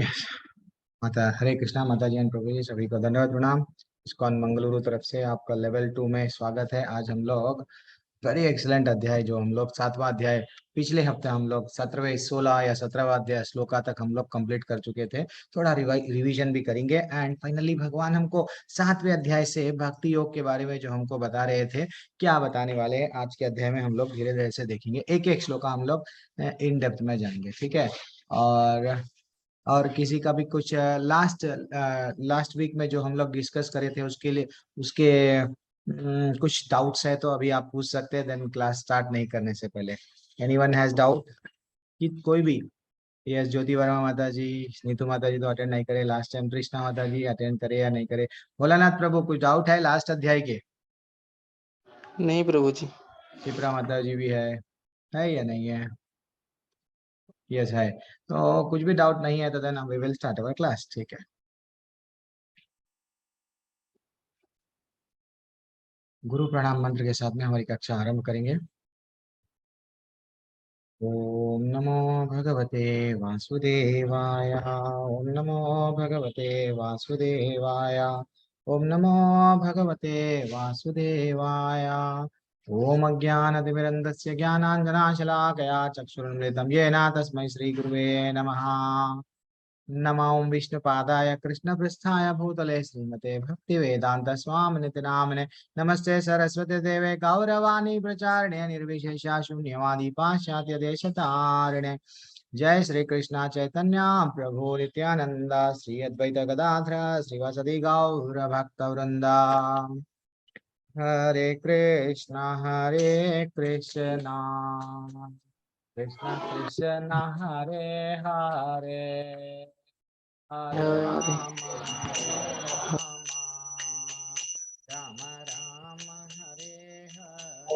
Yes. माता हरे कृष्णा माता जी and प्रभु जी सभी को धन्यवाद प्रणाम। इस्कॉन मंगलुरु तरफ से आपका लेवल 2 में स्वागत है। आज हम लोग वेरी एक्सलेंट अध्याय जो हम लोग 7वां अध्याय पिछले हफ्ते हम लोग 17वें 16 या 17वां अध्याय श्लोका तक हम लोग कंप्लीट कर चुके थे। थोड़ा रिवीजन भी करेंगे एंड फाइनली भगवान हमको 7वें अध्याय से भक्ति योग के बारे में जो हमको बता रहे थे, क्या बताने वाले हैं आज के अध्याय में हम लोग धीरे धीरे से देखेंगे। एक एक श्लोका हम लोग इन डेप्थ में जाएंगे, ठीक है। और किसी का भी कुछ लास्ट वीक में जो हम लोग डिस्कस करे थे उसके लिए उसके कुछ डाउट्स है तो अभी आप पूछ सकते हैं, देन क्लास स्टार्ट नहीं करने से पहले। एनीवन हैज डाउट कि कोई भी? यस, ज्योति वर्मा माता जी, नीतू माता जी तो अटेंड नहीं करे लास्ट टाइम। कृष्णा माता जी अटेंड करे या नहीं करे? भोलानाथ प्रभु कुछ डाउट है लास्ट अध्याय के? नहीं प्रभु जी। शिप्रा माता जी भी है या नहीं है? यस है। तो कुछ भी डाउट नहीं है तो then we will start our class, ठीक है। गुरु प्रणाम मंत्र के साथ में हमारी कक्षा आरंभ करेंगे। ओम नमो भगवते वासुदेवाय। ओम नमो भगवते वासुदेवाय। ओम नमो भगवते वासुदेवाय। ओम अज्ञानतिमिरन्धस्य ज्ञानाञ्जनाशलाकया चक्षुरुन्मिलितं येन तस्मै श्रीगुरुवे नमः। नमो विष्णुपादाय कृष्णपृष्ठाय भूतले श्रीमते भक्तिवेदांत स्वामिनिति नामने। नमस्ते सरस्वती देवे गौरवाणी प्रचारिणे निर्विशेषा शून्यवादी पाश्चात्य देशतारिणे। जय श्री कृष्ण चैतन्य प्रभु नित्यानंद श्री अद्वैत गदाधर श्रीवासदि गौर भक्त वृंदा। हरे कृष्ण कृष्ण कृष्ण हरे हरे, हरे राम राम राम हरे हरे,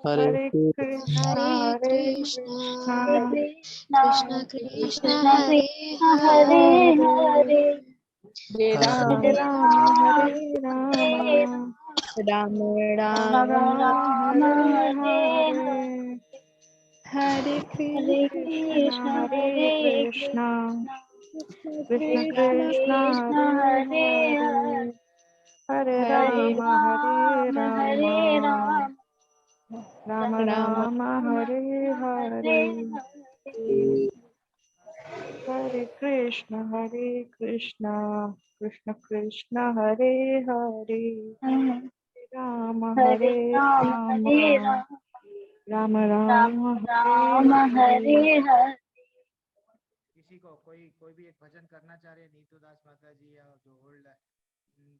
हरे हरे हरे कृष्णा कृष्ण कृष्ण कृष्ण हरे कृष्ण हरे हरे हरे हरे हरे राम हरे राम राम राम राम हरे हरे हरे हरे हरे हरे कृष्णा कृष्ण हरे हरे कृष्णा कृष्ण कृष्ण कृष्ण कृष्ण कृष्ण हरे हरे हरे हरे हरे हरे हरे राम राम हरे राम राम राम राम हरे हरे हरे हरे हरे कृष्ण कृष्ण कृष्ण हरे हरे राम हरे हरे राम राम हरे राम राम राम राम हरे राम हरे। हरे हरे। किसी को कोई भी एक भजन करना चाह रहे, नीतू दास माता जी या जो ओल्ड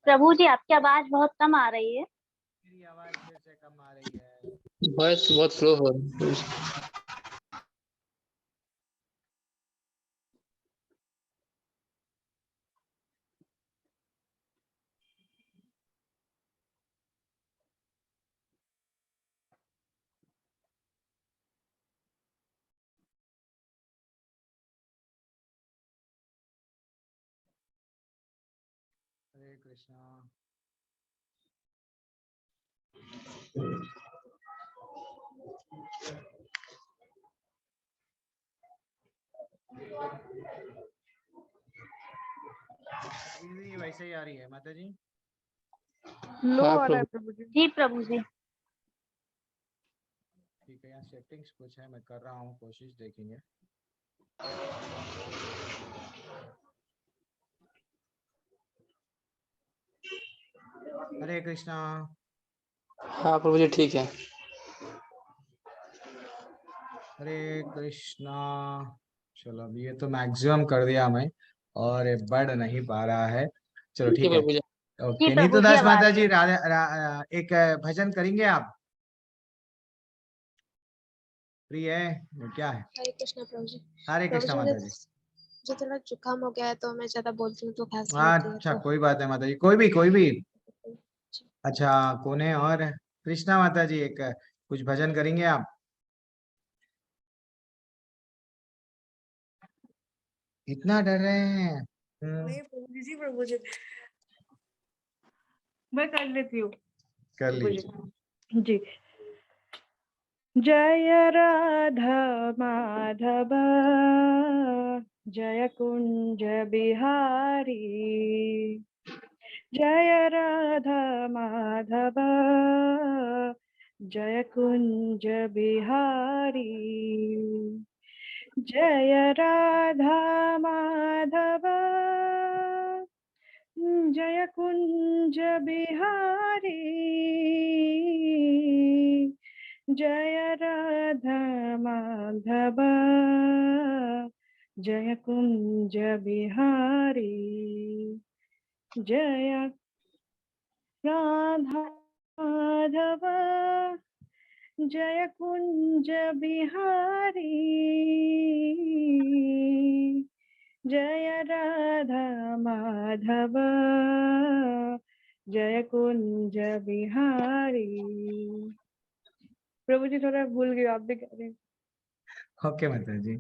प्रभु जी आपकी आवाज बहुत कम आ रही है। मेरी आवाज फिर से कम आ रही है। वॉइस बहुत स्लो हो रहा है। हरे कृष्णा। अभी भी वैसे ही आ रही है माता जी? लो हाँ आ रहा है प्रभु। प्रभु जी। जी प्रभु जी। ठीक है, यहाँ सेटिंग्स कुछ है, मैं कर रहा हूँ कोशिश, देखेंगे। हरे कृष्णा। हाँ प्रभु जी ठीक है। हरे कृष्णा। चलो अभी ये तो मैक्सिमम कर दिया मैं, और ये बढ़ नहीं पा रहा है। चलो ठीक है ठीक है। प्रभु जी। जी ओके, प्रभु नीतू जी दास अब आ माता रही जी है। एक भजन करेंगे आप? फ्री है क्या है? हरे कृष्ण प्रभु जी। हरे प्रभु कृष्णा जी माता जी। मुझे थोड़ा जुकाम हो गया है तो मैं ज्यादा बोलती हूँ तो खांसी होती है अच्छा तो। कोई बात है माता जी, कोई भी। अच्छा कौन है? और कृष्णा माता जी एक कुछ भजन करेंगे आप? इतना डर रहे हैं? नहीं प्रभु जी मैं कर लेती हूँ कर प्रभु लीजिए। जी। जय राधा माधव जय कुंज बिहारी जय राधा माधव जय कुंज बिहारी जय राधा माधव जय कुंज बिहारी जय राधा माधव जय कुंज बिहारी जय राधा माधव जय कुंज बिहारी जय राधा माधव जय कुंज बिहारी। प्रभु जी थोड़ा भूल गए, आप भी कह रहे हैं। ओके माता जी,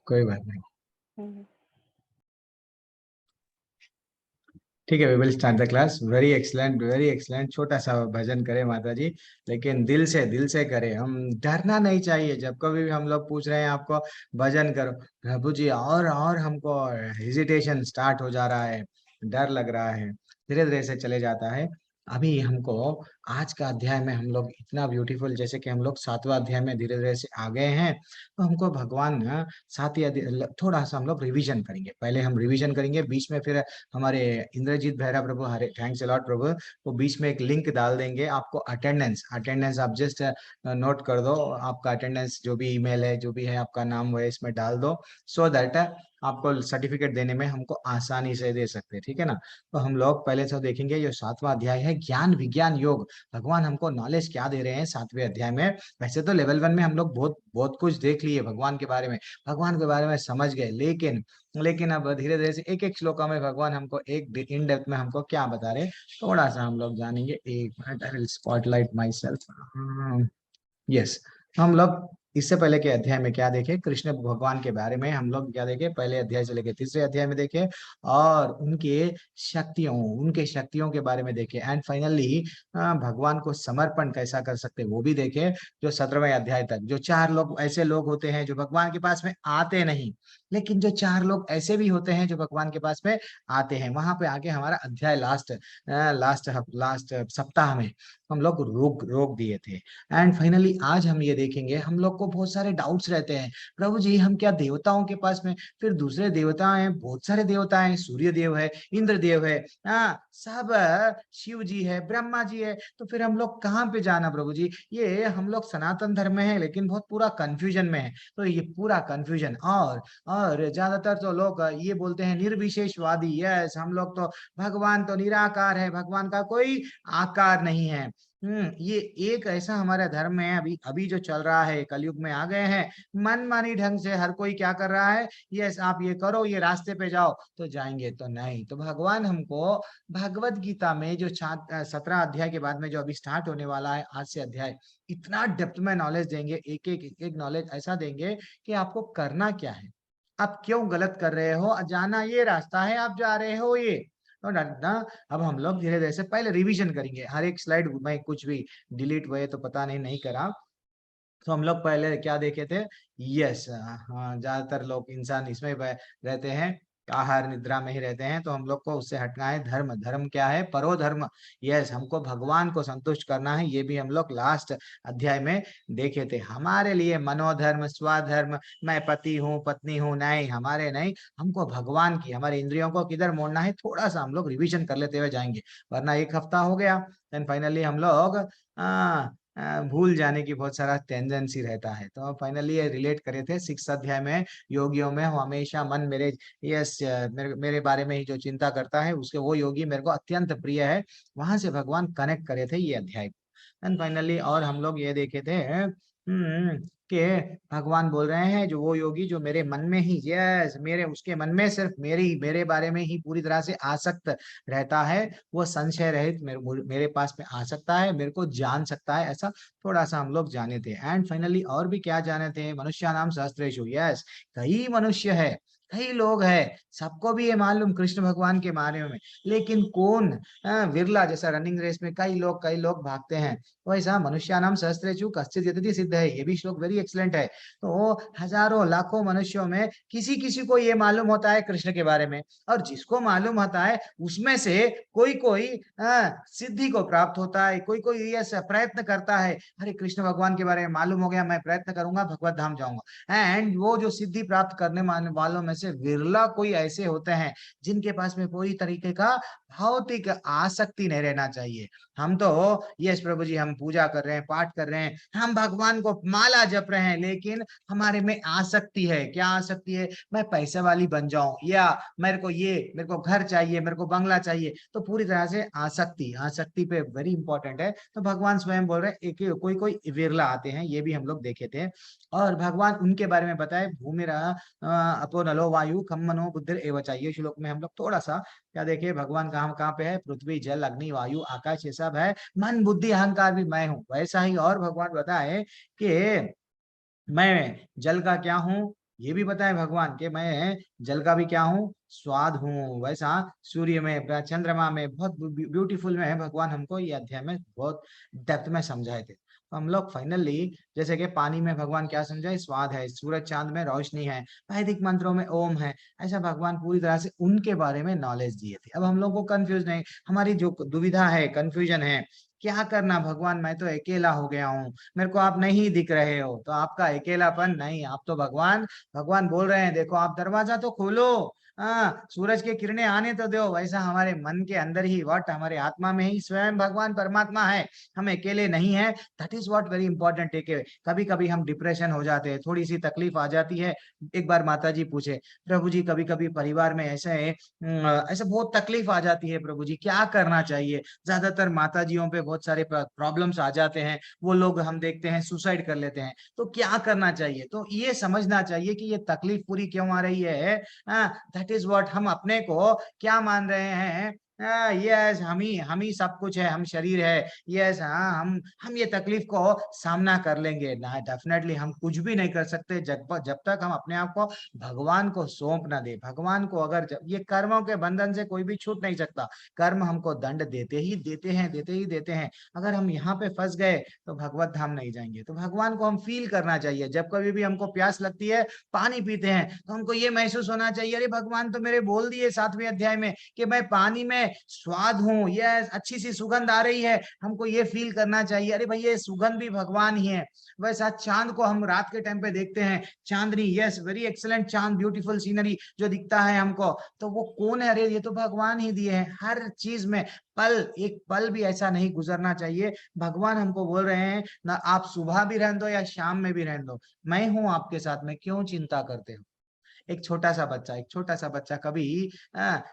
कोई बात नहीं, ठीक है। We will start the class. Very excellent, very excellent. छोटा सा भजन करें माता जी, लेकिन दिल से करें। हम डरना नहीं चाहिए। जब कभी भी हम लोग पूछ रहे हैं आपको भजन करो, प्रभु जी और हमको हेजिटेशन स्टार्ट हो जा रहा है, डर लग रहा है, धीरे धीरे से चले जाता है। अभी हमको आज का अध्याय में हम लोग इतना ब्यूटीफुल, जैसे कि हम लोग 7वां अध्याय में धीरे धीरे से आ गए हैं, तो हमको भगवान ना 7वें अध्याय थोड़ा सा हम लोग रिवीजन करेंगे। पहले हम रिवीजन करेंगे, बीच में फिर हमारे इंद्रजीत बेहरा प्रभु, हरे थैंक्स अलॉट प्रभु, वो बीच में एक लिंक डाल देंगे आपको। अटेंडेंस अटेंडेंस आप जस्ट नोट कर दो, आपका अटेंडेंस जो भी ईमेल है, जो भी है आपका नाम है, इसमें डाल दो, सो दैट आपको सर्टिफिकेट देने में हमको आसानी से दे सकते हैं, ठीक है ना। तो हम लोग पहले तो देखेंगे जो 7वां अध्याय है, ज्ञान विज्ञान योग। भगवान हमको नॉलेज क्या दे रहे हैं 7वें अध्याय में। वैसे तो लेवल 1 में हम लोग बहुत बहुत कुछ देख लिए भगवान के बारे में, भगवान के बारे में समझ गए, लेकिन अब धीरे धीरे से एक एक श्लोका में भगवान हमको एक इन डेप्थ में हमको क्या बता रहे, थोड़ा सा हम लोग जानेंगे। एक minute, I will spotlight my self. Yes, हम लोग इससे पहले के अध्याय में क्या देखे, कृष्ण भगवान के बारे में हम लोग क्या देखे, पहले अध्याय से लेके तीसरे अध्याय में देखे, और उनके शक्तियों के बारे में देखे, एंड फाइनली भगवान को समर्पण कैसा कर सकते वो भी देखे। जो 17वें अध्याय तक जो 4 लोग ऐसे लोग होते हैं जो भगवान के पास में आते नहीं, लेकिन जो 4 लोग ऐसे भी होते हैं जो भगवान के पास में आते हैं, वहां पे आके हमारा अध्याय लास्ट सप्ताह में हम लोग रोक रोक दिए थे। एंड फाइनली आज हम ये देखेंगे, हम लोग को बहुत सारे डाउट्स रहते हैं, प्रभु जी हम क्या देवताओं के पास में, फिर दूसरे देवता हैं, बहुत सारे देवता हैं, सूर्य देव है, इंद्र देव है, सब शिव जी है, ब्रह्मा जी है, तो फिर हम लोग कहाँ पे जाना प्रभु जी। ये हम लोग सनातन धर्म में है, लेकिन बहुत पूरा कंफ्यूजन में है। तो ये पूरा कंफ्यूजन, और ज्यादातर तो लोग ये बोलते हैं निर्विशेषवादी। यस, हम लोग तो भगवान तो निराकार है, भगवान का कोई आकार नहीं है। ये एक ऐसा हमारा धर्म है अभी अभी जो चल रहा है, कलयुग में आ गए हैं, मनमानी ढंग से हर कोई क्या कर रहा है, यस आप ये करो, ये रास्ते पे जाओ तो जाएंगे, तो नहीं। तो भगवान हमको भगवत गीता में जो 17 अध्याय के बाद में जो अभी स्टार्ट होने वाला है, आज से अध्याय, इतना डेप्थ में नॉलेज देंगे, एक नॉलेज ऐसा देंगे कि आपको करना क्या है, आप क्यों गलत कर रहे हो, जाना ये रास्ता है, आप जा रहे हो ये, तो ना। अब हम लोग धीरे धीरे से पहले रिवीजन करेंगे, हर एक स्लाइड में कुछ भी डिलीट हुए तो पता नहीं करा। तो हम लोग पहले क्या देखे थे, यस हाँ, ज्यादातर लोग इंसान इसमें रहते हैं, आहार निद्रा में ही रहते हैं, तो हम लोग को उससे हटना है। धर्म, धर्म क्या है, परो धर्म। यस, हमको भगवान को संतुष्ट करना है, ये भी हम लोग लास्ट अध्याय में देखे थे। हमारे लिए मनोधर्म, स्वधर्म, मैं पति हूँ पत्नी हूँ, नहीं, हमारे नहीं, हमको भगवान की, हमारे इंद्रियों को किधर मोड़ना है, थोड़ा सा हम लोग रिविजन कर लेते हुए जाएंगे, वरना एक हफ्ता हो गया, देन फाइनली हम लोग भूल जाने की बहुत सारा टेंडेंसी रहता है। तो फाइनली ये रिलेट करे थे 6 अध्याय में, योगियों में हो हमेशा मन मेरे, यस मेरे बारे में ही जो चिंता करता है उसके, वो योगी मेरे को अत्यंत प्रिय है। वहां से भगवान कनेक्ट करे थे ये अध्याय। एंड फाइनली और हम लोग ये देखे थे कि भगवान बोल रहे हैं जो वो योगी जो मेरे मन में ही, यस मेरे उसके मन में सिर्फ मेरे बारे में ही पूरी तरह से आसक्त रहता है, वो संशय रहित मेरे पास में आ सकता है, मेरे को जान सकता है, ऐसा थोड़ा सा हम लोग जाने थे। एंड फाइनली और भी क्या जाने थे, मनुष्य नाम सहस्त्रेषु। यस, कई मनुष्य है, कई लोग हैं, सबको भी ये मालूम कृष्ण भगवान के बारे में, लेकिन कौन विरला, जैसा रनिंग रेस में कई लोग भागते हैं, वैसा मनुष्यानाम सहस्त्रेषु कश्चित् यतति सिद्ध है, ये भी श्लोक वेरी एक्सलेंट है। तो हजारों लाखों मनुष्यों में किसी किसी को ये मालूम होता है कृष्ण के बारे में, और जिसको मालूम होता है उसमें से कोई कोई सिद्धि को प्राप्त होता है, कोई कोई ऐसा प्रयत्न करता है, अरे कृष्ण भगवान के बारे में मालूम हो गया, मैं प्रयत्न करूंगा, भगवत धाम जाऊंगा। एंड वो जो सिद्धि प्राप्त करने वालों में से विरला कोई ऐसे होते हैं जिनके पास में कोई तरीके का भौतिक आसक्ति नहीं रहना चाहिए। हम तो यस प्रभु जी, हम पूजा कर रहे हैं, पाठ कर रहे हैं, हम भगवान को माला जप रहे हैं, लेकिन हमारे में आसक्ति है। क्या आसक्ति है? मैं पैसे वाली बन जाऊं, या मेरे को घर चाहिए, मेरे को बंगला चाहिए। तो पूरी तरह से आसक्ति पे वेरी इंपॉर्टेंट है। तो भगवान स्वयं बोल रहे हैं, एक कोई कोई विरला आते हैं, ये भी हम लोग देखे थे। और भगवान उनके बारे में बताए, भूमि अपो नलो वायु खम मनो बुद्धिर एव चाहिए। श्लोक में हम लोग थोड़ा सा क्या देखे, भगवान कहाँ पे है? पृथ्वी जल अग्नि वायु आकाश, ये सब है। मन बुद्धि अहंकार भी मैं हूँ। वैसा ही और भगवान बताए कि मैं जल का क्या हूँ, ये भी बताए भगवान के मैं जल का भी क्या हूँ, स्वाद हूँ। वैसा सूर्य में, चंद्रमा में, बहुत ब्यूटीफुल में है भगवान हमको ये अध्याय में बहुत डेप्थ में समझाए थे। तो हम लोग फाइनली, जैसे कि पानी में भगवान क्या समझाए, स्वाद है, सूरज चांद में रोशनी है, वैदिक मंत्रों में ओम है, ऐसा भगवान पूरी तरह से उनके बारे में नॉलेज दिए थे। अब हम लोग को कंफ्यूज नहीं, हमारी जो दुविधा है, कंफ्यूजन है, क्या करना भगवान, मैं तो अकेला हो गया हूँ, मेरे को आप नहीं दिख रहे हो। तो आपका अकेलापन नहीं, आप तो भगवान बोल रहे हैं, देखो आप दरवाजा तो खोलो, हाँ सूरज की किरणें आने तो दो। वैसा हमारे मन के अंदर ही, व्हाट, हमारे आत्मा में ही स्वयं भगवान परमात्मा है, हम अकेले नहीं है। That is what very important है। कभी कभी हम डिप्रेशन हो जाते हैं, थोड़ी सी तकलीफ आ जाती है। एक बार माता जी पूछे, प्रभु जी कभी कभी परिवार में ऐसे बहुत तकलीफ आ जाती है, प्रभु जी क्या करना चाहिए? ज्यादातर माता जियों पे बहुत सारे प्रॉब्लम्स आ जाते हैं, वो लोग हम देखते हैं सुसाइड कर लेते हैं, तो क्या करना चाहिए? तो ये समझना चाहिए कि ये तकलीफ पूरी क्यों आ रही है। दैट इज व्हाट, हम अपने को क्या मान रहे हैं, यस हम ही सब कुछ है, हम शरीर है, यस हाँ हम ये तकलीफ को सामना कर लेंगे ना। डेफिनेटली हम कुछ भी नहीं कर सकते जब तक हम अपने आप को भगवान को सौंप ना दे। भगवान को अगर ये कर्मों के बंधन से कोई भी छूट नहीं सकता, कर्म हमको दंड देते ही देते हैं। अगर हम यहाँ पे फंस गए तो भगवत धाम नहीं जाएंगे। तो भगवान को हम फील करना चाहिए। जब कभी भी हमको प्यास लगती है, पानी पीते हैं, तो हमको ये महसूस होना चाहिए, अरे भगवान तो मेरे बोल दिए 7वें अध्याय में कि मैं पानी में स्वाद हूँ, ये अच्छी सी सुगंध आ रही है, हमको ये फील करना चाहिए, अरे भाई ये सुगंध भी भगवान ही है। वैसा चांद को हम रात के टाइम पे देखते हैं, चांदनी, यस वेरी एक्सलेंट चांद, ब्यूटीफुल सीनरी जो दिखता है हमको, तो वो कौन है? अरे ये तो भगवान ही दिए हैं। हर चीज में एक पल भी ऐसा नहीं गुजरना चाहिए। भगवान हमको बोल रहे हैं ना, आप सुबह भी रहने दो या शाम में भी रहने दो, मैं हूं आपके साथ में, क्यों चिंता करते हो? एक छोटा सा बच्चा कभी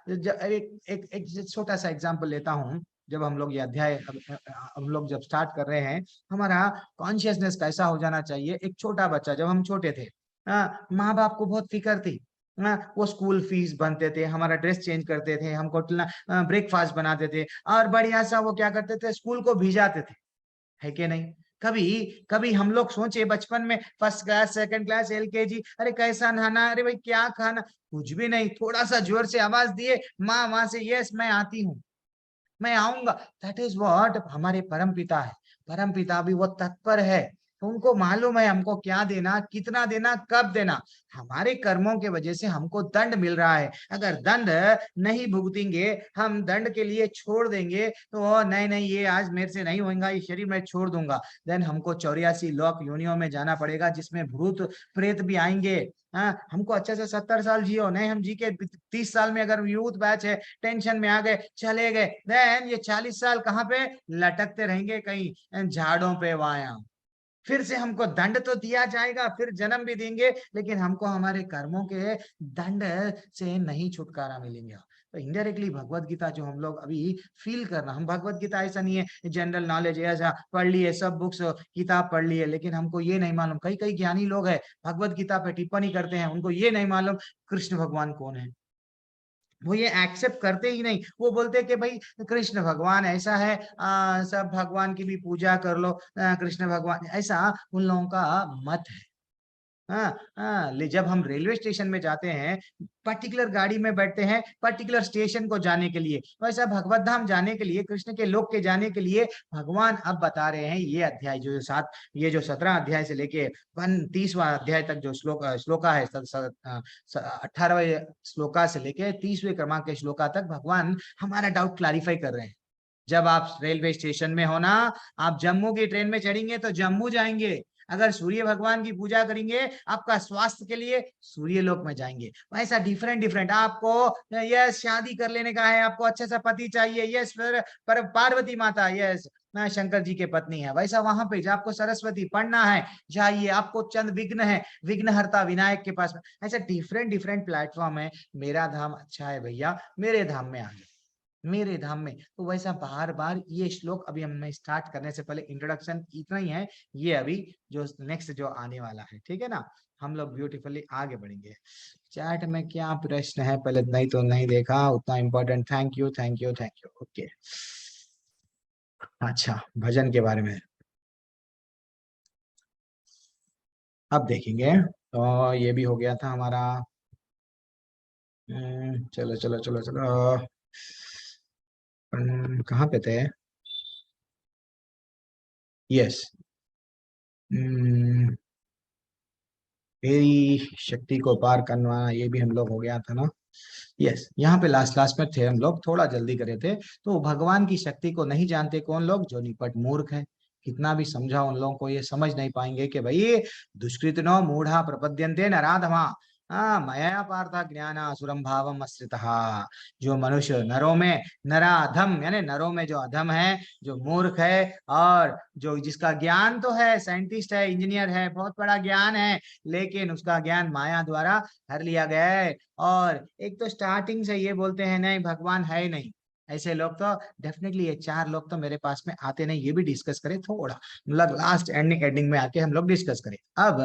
एक छोटा सा एग्जांपल लेता हूँ। जब हम लोग ये अध्याय हम लोग जब स्टार्ट कर रहे हैं, हमारा कॉन्शियसनेस कैसा हो जाना चाहिए। एक छोटा बच्चा, जब हम छोटे थे, माँ बाप को बहुत फिक्र थी, वो स्कूल फीस बनते थे, हमारा ड्रेस चेंज करते थे, हमको ब्रेकफास्ट बनाते थे, और बढ़िया सा वो क्या करते थे, स्कूल को भिजाते थे, है कि नहीं? कभी कभी हम लोग सोचे बचपन में, first class, second class, LKG, अरे कैसा नहाना, अरे भाई क्या खाना, कुछ भी नहीं, थोड़ा सा जोर से आवाज दिए, माँ वहां से, यस मैं आती हूँ, मैं आऊंगा। दैट इज व्हाट हमारे परम पिता है। परम पिता भी वो तत्पर है, तो उनको मालूम है हमको क्या देना, कितना देना, कब देना। हमारे कर्मों के वजह से हमको दंड मिल रहा है। अगर दंड नहीं भुगतेंगे, हम दंड के लिए छोड़ देंगे, तो नहीं ये आज मेरे से नहीं होगा, ये शरीर मैं छोड़ दूंगा, देन हमको 84 लोक योनियों में जाना पड़ेगा, जिसमें भूत प्रेत भी आएंगे। हाँ, हमको अच्छे से 70 साल जियो, नहीं हम जी के 30 साल में, अगर यूथ बैच है, टेंशन में आ गए, चले गए, देन ये 40 साल कहाँ पे लटकते रहेंगे, कहीं झाड़ों पे वाया। फिर से हमको दंड तो दिया जाएगा, फिर जन्म भी देंगे, लेकिन हमको हमारे कर्मों के दंड से नहीं छुटकारा मिलेंगे। तो इनडायरेक्टली भगवत गीता जो हम लोग अभी फील करना, हम भगवत गीता ऐसा नहीं है जनरल नॉलेज है, ऐसा पढ़ लिए, सब बुक्स किताब पढ़ लिए, लेकिन हमको ये नहीं मालूम, कई कई ज्ञानी लोग हैं भगवत गीता पे टिप्पणी करते हैं, उनको ये नहीं मालूम कृष्ण भगवान कौन है। वो ये एक्सेप्ट करते ही नहीं, वो बोलते कि भाई कृष्ण भगवान ऐसा है, सब भगवान की भी पूजा कर लो, कृष्ण भगवान ऐसा उन लोगों का मत है। जब हम रेलवे स्टेशन में जाते हैं, पर्टिकुलर गाड़ी में बैठते हैं पर्टिकुलर स्टेशन को जाने के लिए, वैसा भगवत धाम जाने के लिए, कृष्ण के लोक के जाने के लिए भगवान अब बता रहे हैं ये अध्याय जो सात, ये जो 17 अध्याय से लेके 30वां अध्याय तक जो श्लोका है, 18वें श्लोका से लेके 30वें क्रमांक के श्लोका तक भगवान हमारा डाउट क्लैरिफाई कर रहे हैं। जब आप रेलवे स्टेशन में हो ना, आप जम्मू की ट्रेन में चढ़ेंगे तो जम्मू जाएंगे, अगर सूर्य भगवान की पूजा करेंगे आपका स्वास्थ्य के लिए सूर्य लोक में जाएंगे। वैसा डिफरेंट डिफरेंट आपको यस शादी कर लेने का है, आपको अच्छा सा पति चाहिए, यस पर पार्वती माता यस शंकर जी के पत्नी है, वैसा वहां पे जब आपको सरस्वती पढ़ना है जाइए, आपको चंद विघ्न है विघ्नहर्ता विनायक के पास में, ऐसा डिफरेंट डिफरेंट प्लेटफॉर्म है। मेरा धाम अच्छा है भैया, मेरे धाम में आ गए, मेरे धाम में। तो वैसा बार बार ये श्लोक अभी हमें स्टार्ट करने से पहले इंट्रोडक्शन इतना ही है, ये अभी जो नेक्स्ट जो आने वाला है, ठीक है ना, हम लोग ब्यूटीफुली आगे बढ़ेंगे। चैट में क्या प्रश्न है पहले, नहीं तो नहीं देखा उतना important, thank you thank you thank you. Okay अच्छा, भजन के बारे में अब देखेंगे। तो ये भी हो गया था हमारा, चलो चलो चलो चलो, कहाँ पे थे, यस मेरी शक्ति को पार करना, ये भी हम लोग हो गया था ना, यस यहाँ पे लास्ट क्लास में थे हम लोग, थोड़ा जल्दी करे थे। तो भगवान की शक्ति को नहीं जानते कौन लोग, जो निपट मूर्ख है, कितना भी समझा उन लोगों को ये समझ नहीं पाएंगे कि भाई दुष्कृतिनो मूढ़ा प्रपद्यन्ते नराधमा मया पार्था ज्ञान असुरम भावम अस्रितः। जो मनुष्य नरों में नराधम यानी नरों में जो अधम है, जो मूर्ख है, और जो जिसका ज्ञान तो है, साइंटिस्ट है, इंजीनियर है, बहुत बड़ा ज्ञान है, लेकिन उसका ज्ञान माया द्वारा हर लिया गया है। और एक तो स्टार्टिंग से ये बोलते हैं नहीं भगवान है ही नहीं, ऐसे लोग तो डेफिनेटली ये 4 लोग तो मेरे पास में आते नहीं, ये भी डिस्कस करें थोड़ा, मतलब लास्ट एंडिंग में आके हम लोग डिस्कस करें। अब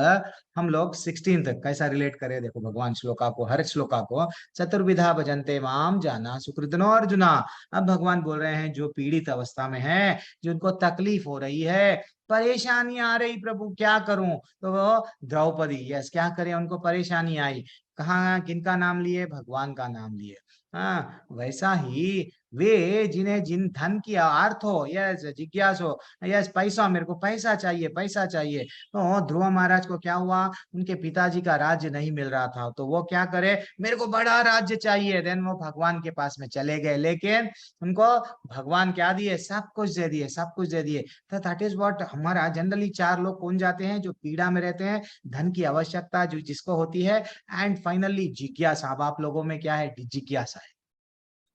हम लोग 16 तक कैसा रिलेट करें, देखो भगवान श्लोका को, हर श्लोका को, चतुर्विधा भजन्ते माम जाना सुकृतनो अर्जुना। अब भगवान बोल रहे हैं जो पीड़ित अवस्था में है, जिनको तकलीफ हो रही है, परेशानी आ रही, प्रभु क्या करूं, तो वो द्रौपदी यस क्या करें, उनको परेशानी आई, कहाँ किनका नाम लिए, भगवान का नाम लिए। हाँ वैसा ही वे जिन्हें जिन धन की आर्थ हो, यस जिज्ञास हो, यस पैसा, मेरे को पैसा चाहिए पैसा चाहिए। तो ध्रुव महाराज को क्या हुआ, उनके पिताजी का राज्य नहीं मिल रहा था, तो वो क्या करे, मेरे को बड़ा राज्य चाहिए, देन वो भगवान के पास में चले गए, लेकिन उनको भगवान क्या दिए, सब कुछ दे दिए, सब कुछ दे दिए। तो दैट इज व्हाट हमारा जनरली 4 लोग कौन जाते हैं, जो पीड़ा में रहते हैं, धन की आवश्यकता जो जिसको होती है, एंड फाइनली जिज्ञासा। अब आप लोगों में क्या है, जिज्ञासा है।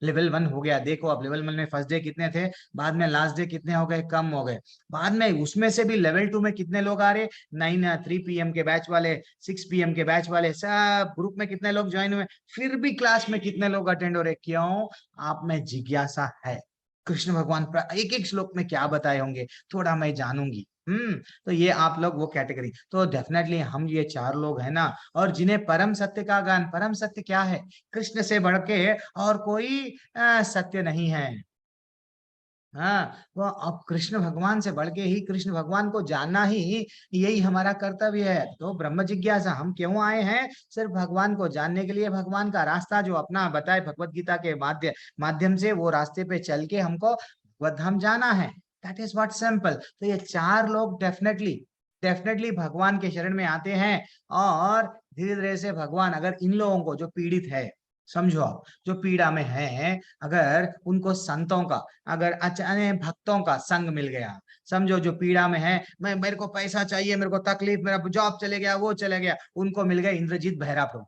लेवल 1 हो गया, देखो अब लेवल 1 में फर्स्ट डे कितने थे, बाद में लास्ट डे कितने हो गए, कम हो गए, बाद में उसमें से भी लेवल 2 में कितने लोग आ रहे, 3 PM के बैच वाले, 6 PM के बैच वाले, सब ग्रुप में कितने लोग ज्वाइन हुए, फिर भी क्लास में कितने लोग अटेंड हो रहे, क्यों, आप में जिज्ञासा है, कृष्ण भगवान एक एक श्लोक में क्या बताए होंगे, थोड़ा मैं जानूंगी। तो ये आप लोग वो कैटेगरी, तो डेफिनेटली हम ये 4 लोग हैं ना, और जिन्हें परम सत्य का ज्ञान, परम सत्य क्या है, कृष्ण से बढ़ के और कोई सत्य नहीं है। हाँ वो अब कृष्ण भगवान से बढ़ के ही, कृष्ण भगवान को जानना ही यही हमारा कर्तव्य है। तो ब्रह्म जिज्ञासा हम क्यों आए हैं, सिर्फ भगवान को जानने के लिए, भगवान का रास्ता जो अपना बताए भगवत गीता के माध्यम से, वो रास्ते पे चल के हमको भगवत धाम जाना है, दैट इज व्हाट सिंपल। तो ये 4 लोग डेफिनेटली भगवान के शरण में आते हैं, और धीरे धीरे से भगवान अगर इन लोगों को जो पीड़ित है, समझो आप जो पीड़ा में है, अगर उनको संतों का, अगर अचानक भक्तों का संग मिल गया, समझो जो पीड़ा में है, मेरे को पैसा चाहिए, मेरे को तकलीफ, मेरा जॉब चले गया, वो चले गया, उनको मिल गए इंद्रजीत बहरा प्रभु।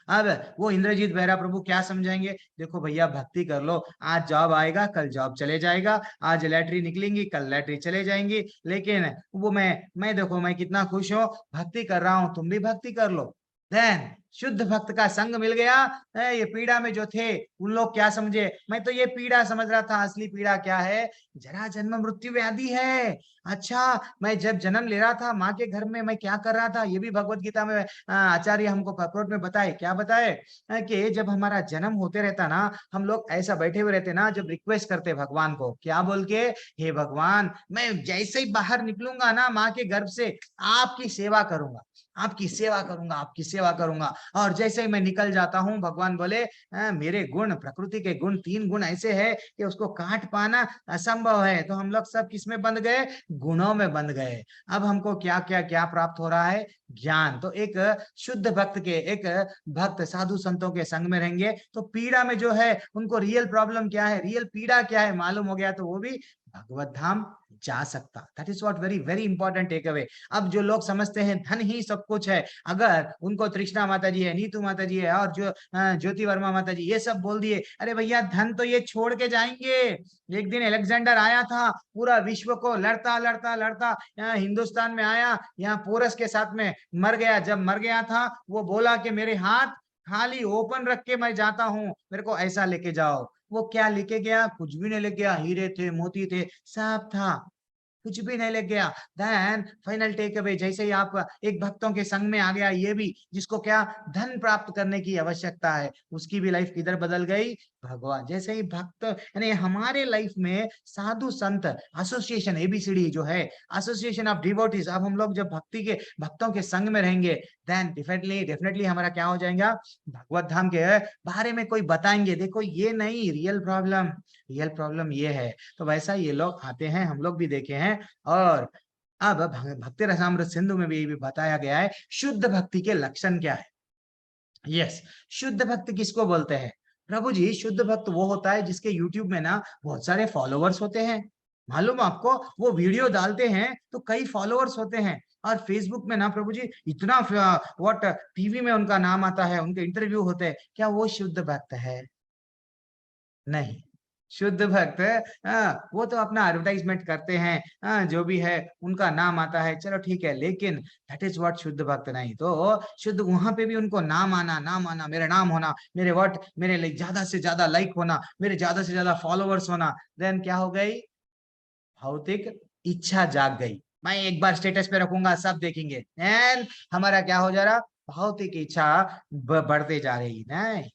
अब वो इंद्रजीत बहरा प्रभु क्या समझाएंगे, देखो भैया भक्ति कर लो, आज जॉब आएगा कल जॉब चले जाएगा, आज लैटरी निकलेंगी कल लैटरी चले जाएंगी, लेकिन वो मैं देखो मैं कितना खुश हूँ, भक्ति कर रहा हूँ, तुम भी भक्ति कर लो। देन शुद्ध भक्त का संग मिल गया, ये पीड़ा में जो थे उन लोग क्या समझे, मैं तो ये पीड़ा समझ रहा था, असली पीड़ा क्या है, जरा जन्म मृत्यु व्याधि है। अच्छा मैं जब जन्म ले रहा था माँ के घर में, मैं क्या कर रहा था, ये भी भगवत गीता में आचार्य हमको पकड़ में बताए, क्या बताए, कि जब हमारा जन्म होते रहता ना, हम लोग ऐसा बैठे हुए रहते ना, जब रिक्वेस्ट करते भगवान को, क्या बोल के, हे भगवान मैं जैसे ही बाहर निकलूंगा ना माँ के गर्भ से, आपकी सेवा करूंगा, आपकी सेवा करूंगा, आपकी सेवा करूंगा। और जैसे ही मैं निकल जाता हूँ, भगवान बोले मेरे गुण, प्रकृति के गुण, 3 गुण ऐसे है कि उसको काट पाना असंभव है। तो हम लोग सब किसमें बंध गए? गुणों में बंध गए। अब हमको क्या क्या क्या प्राप्त हो रहा है? ज्ञान। तो एक शुद्ध भक्त के, एक भक्त साधु संतों के संग में रहेंगे तो पीड़ा में जो है उनको रियल प्रॉब्लम क्या है, रियल पीड़ा क्या है मालूम हो गया, तो वो भी भगवत धाम जा सकता। That is what very very important take away. अब जो लोग समझते हैं धन ही सब कुछ है, अगर उनको तृष्णा माता जी है, नीतू माता जी है और जो ज्योति वर्मा माता जी ये सब बोल दिए, अरे भैया धन तो ये छोड़ के जाएंगे। एक दिन अलेक्जेंडर आया था, पूरा विश्व को लड़ता लड़ता लड़ता यहाँ हिंदुस्तान में आया, यहाँ पोरस के साथ में मर गया। जब मर गया था वो बोला कि मेरे हाथ खाली ओपन रख के मैं जाता हूँ, मेरे को ऐसा लेके जाओ। वो क्या लेके गया? कुछ भी नहीं लेके गया। हीरे थे, मोती थे, सब था, कुछ भी नहीं ले गया। देन फाइनल टेक अवे, जैसे ही आप एक भक्तों के संग में आ गया, ये भी जिसको क्या धन प्राप्त करने की आवश्यकता है, उसकी भी लाइफ किधर बदल गई? भगवान। जैसे ही भक्त, यानी हमारे लाइफ में साधु संत एसोसिएशन, एबीसीडी जो है, एसोसिएशन ऑफ डिवोटीज, अब हम लोग जब भक्ति के भक्तों के संग में रहेंगे, देन डेफिनेटली डेफिनेटली हमारा क्या हो जाएगा? भगवत धाम के बारे में कोई बताएंगे, देखो ये नहीं रियल प्रॉब्लम, रियल प्रॉब्लम ये है। तो वैसा ये लोग आते हैं, हम लोग भी देखे हैं। और अब भक्ति रसामृत सिंधु में भी बताया गया है शुद्ध भक्ति के लक्षण क्या है। यस, शुद्ध भक्त किसको बोलते हैं? प्रभु जी, शुद्ध भक्त वो होता है जिसके यूट्यूब में ना बहुत सारे फॉलोवर्स होते हैं। मालूम आपको, वो वीडियो डालते हैं तो कई फॉलोवर्स होते हैं। और फेसबुक में ना प्रभु जी इतना व्हाट टीवी में उनका नाम आता है, उनके इंटरव्यू होते हैं। क्या वो शुद्ध भक्त है? नहीं। शुद्ध भक्त वो तो अपना एडवर्टाइजमेंट करते हैं, जो भी है उनका नाम आता है, चलो ठीक है, लेकिन दैट इज व्हाट शुद्ध भक्त नहीं। तो शुद्ध वहां पे भी उनको नाम आना, नाम आना, मेरा नाम होना, मेरे व्हाट, मेरे लिए ज्यादा से ज्यादा लाइक होना, मेरे ज्यादा से ज्यादा फॉलोवर्स होना। देन क्या हो गई? भौतिक इच्छा जाग गई। मैं एक बार स्टेटस पे रखूंगा, सब देखेंगे, एंड हमारा क्या हो जा रहा? भौतिक इच्छा बढ़ते जा रही। नहीं,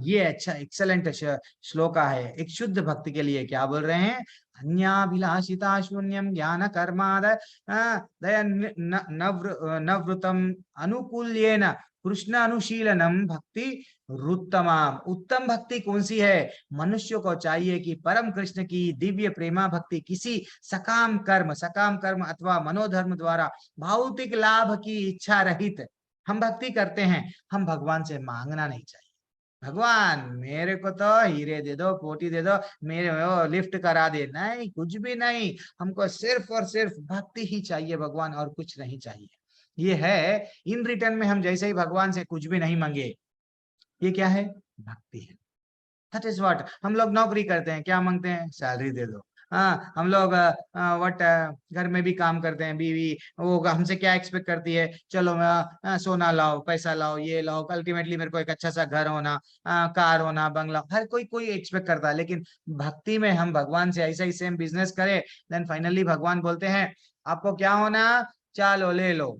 ये अच्छा एक्सेलेंट श्लोका है एक शुद्ध भक्ति के लिए। क्या बोल रहे हैं? अन्याभिलाषिता शून्यम ज्ञान कर्मादय नवृतम अनुकूल्येन कृष्ण अनुशीलनम भक्ति रुत्तमाम। उत्तम भक्ति कौन सी है? मनुष्य को चाहिए कि परम कृष्ण की दिव्य प्रेमा भक्ति किसी सकाम कर्म अथवा मनोधर्म द्वारा भौतिक लाभ की इच्छा रहित हम भक्ति करते हैं। हम भगवान से मांगना नहीं चाहिए, भगवान मेरे को तो हीरे दे दो, कोटी दे दो, मेरे लिफ्ट करा दे, नहीं, कुछ भी नहीं। हमको सिर्फ और सिर्फ भक्ति ही चाहिए भगवान, और कुछ नहीं चाहिए। ये है इन रिटर्न में हम जैसे ही भगवान से कुछ भी नहीं मांगे, ये क्या है? भक्ति है। That is what. हम लोग नौकरी करते हैं, क्या मांगते हैं? सैलरी दे दो। हाँ, हम लोग व्हाट घर में भी काम करते हैं, बीवी वो हमसे क्या एक्सपेक्ट करती है? चलो सोना लाओ, पैसा लाओ, ये लाओ। अल्टीमेटली मेरे को एक अच्छा सा घर होना, कार होना, बंगला, हर कोई कोई एक्सपेक्ट करता है। लेकिन भक्ति में हम भगवान से ऐसा ही सेम बिजनेस करें, देन फाइनली भगवान बोलते हैं आपको क्या होना? चलो ले लो।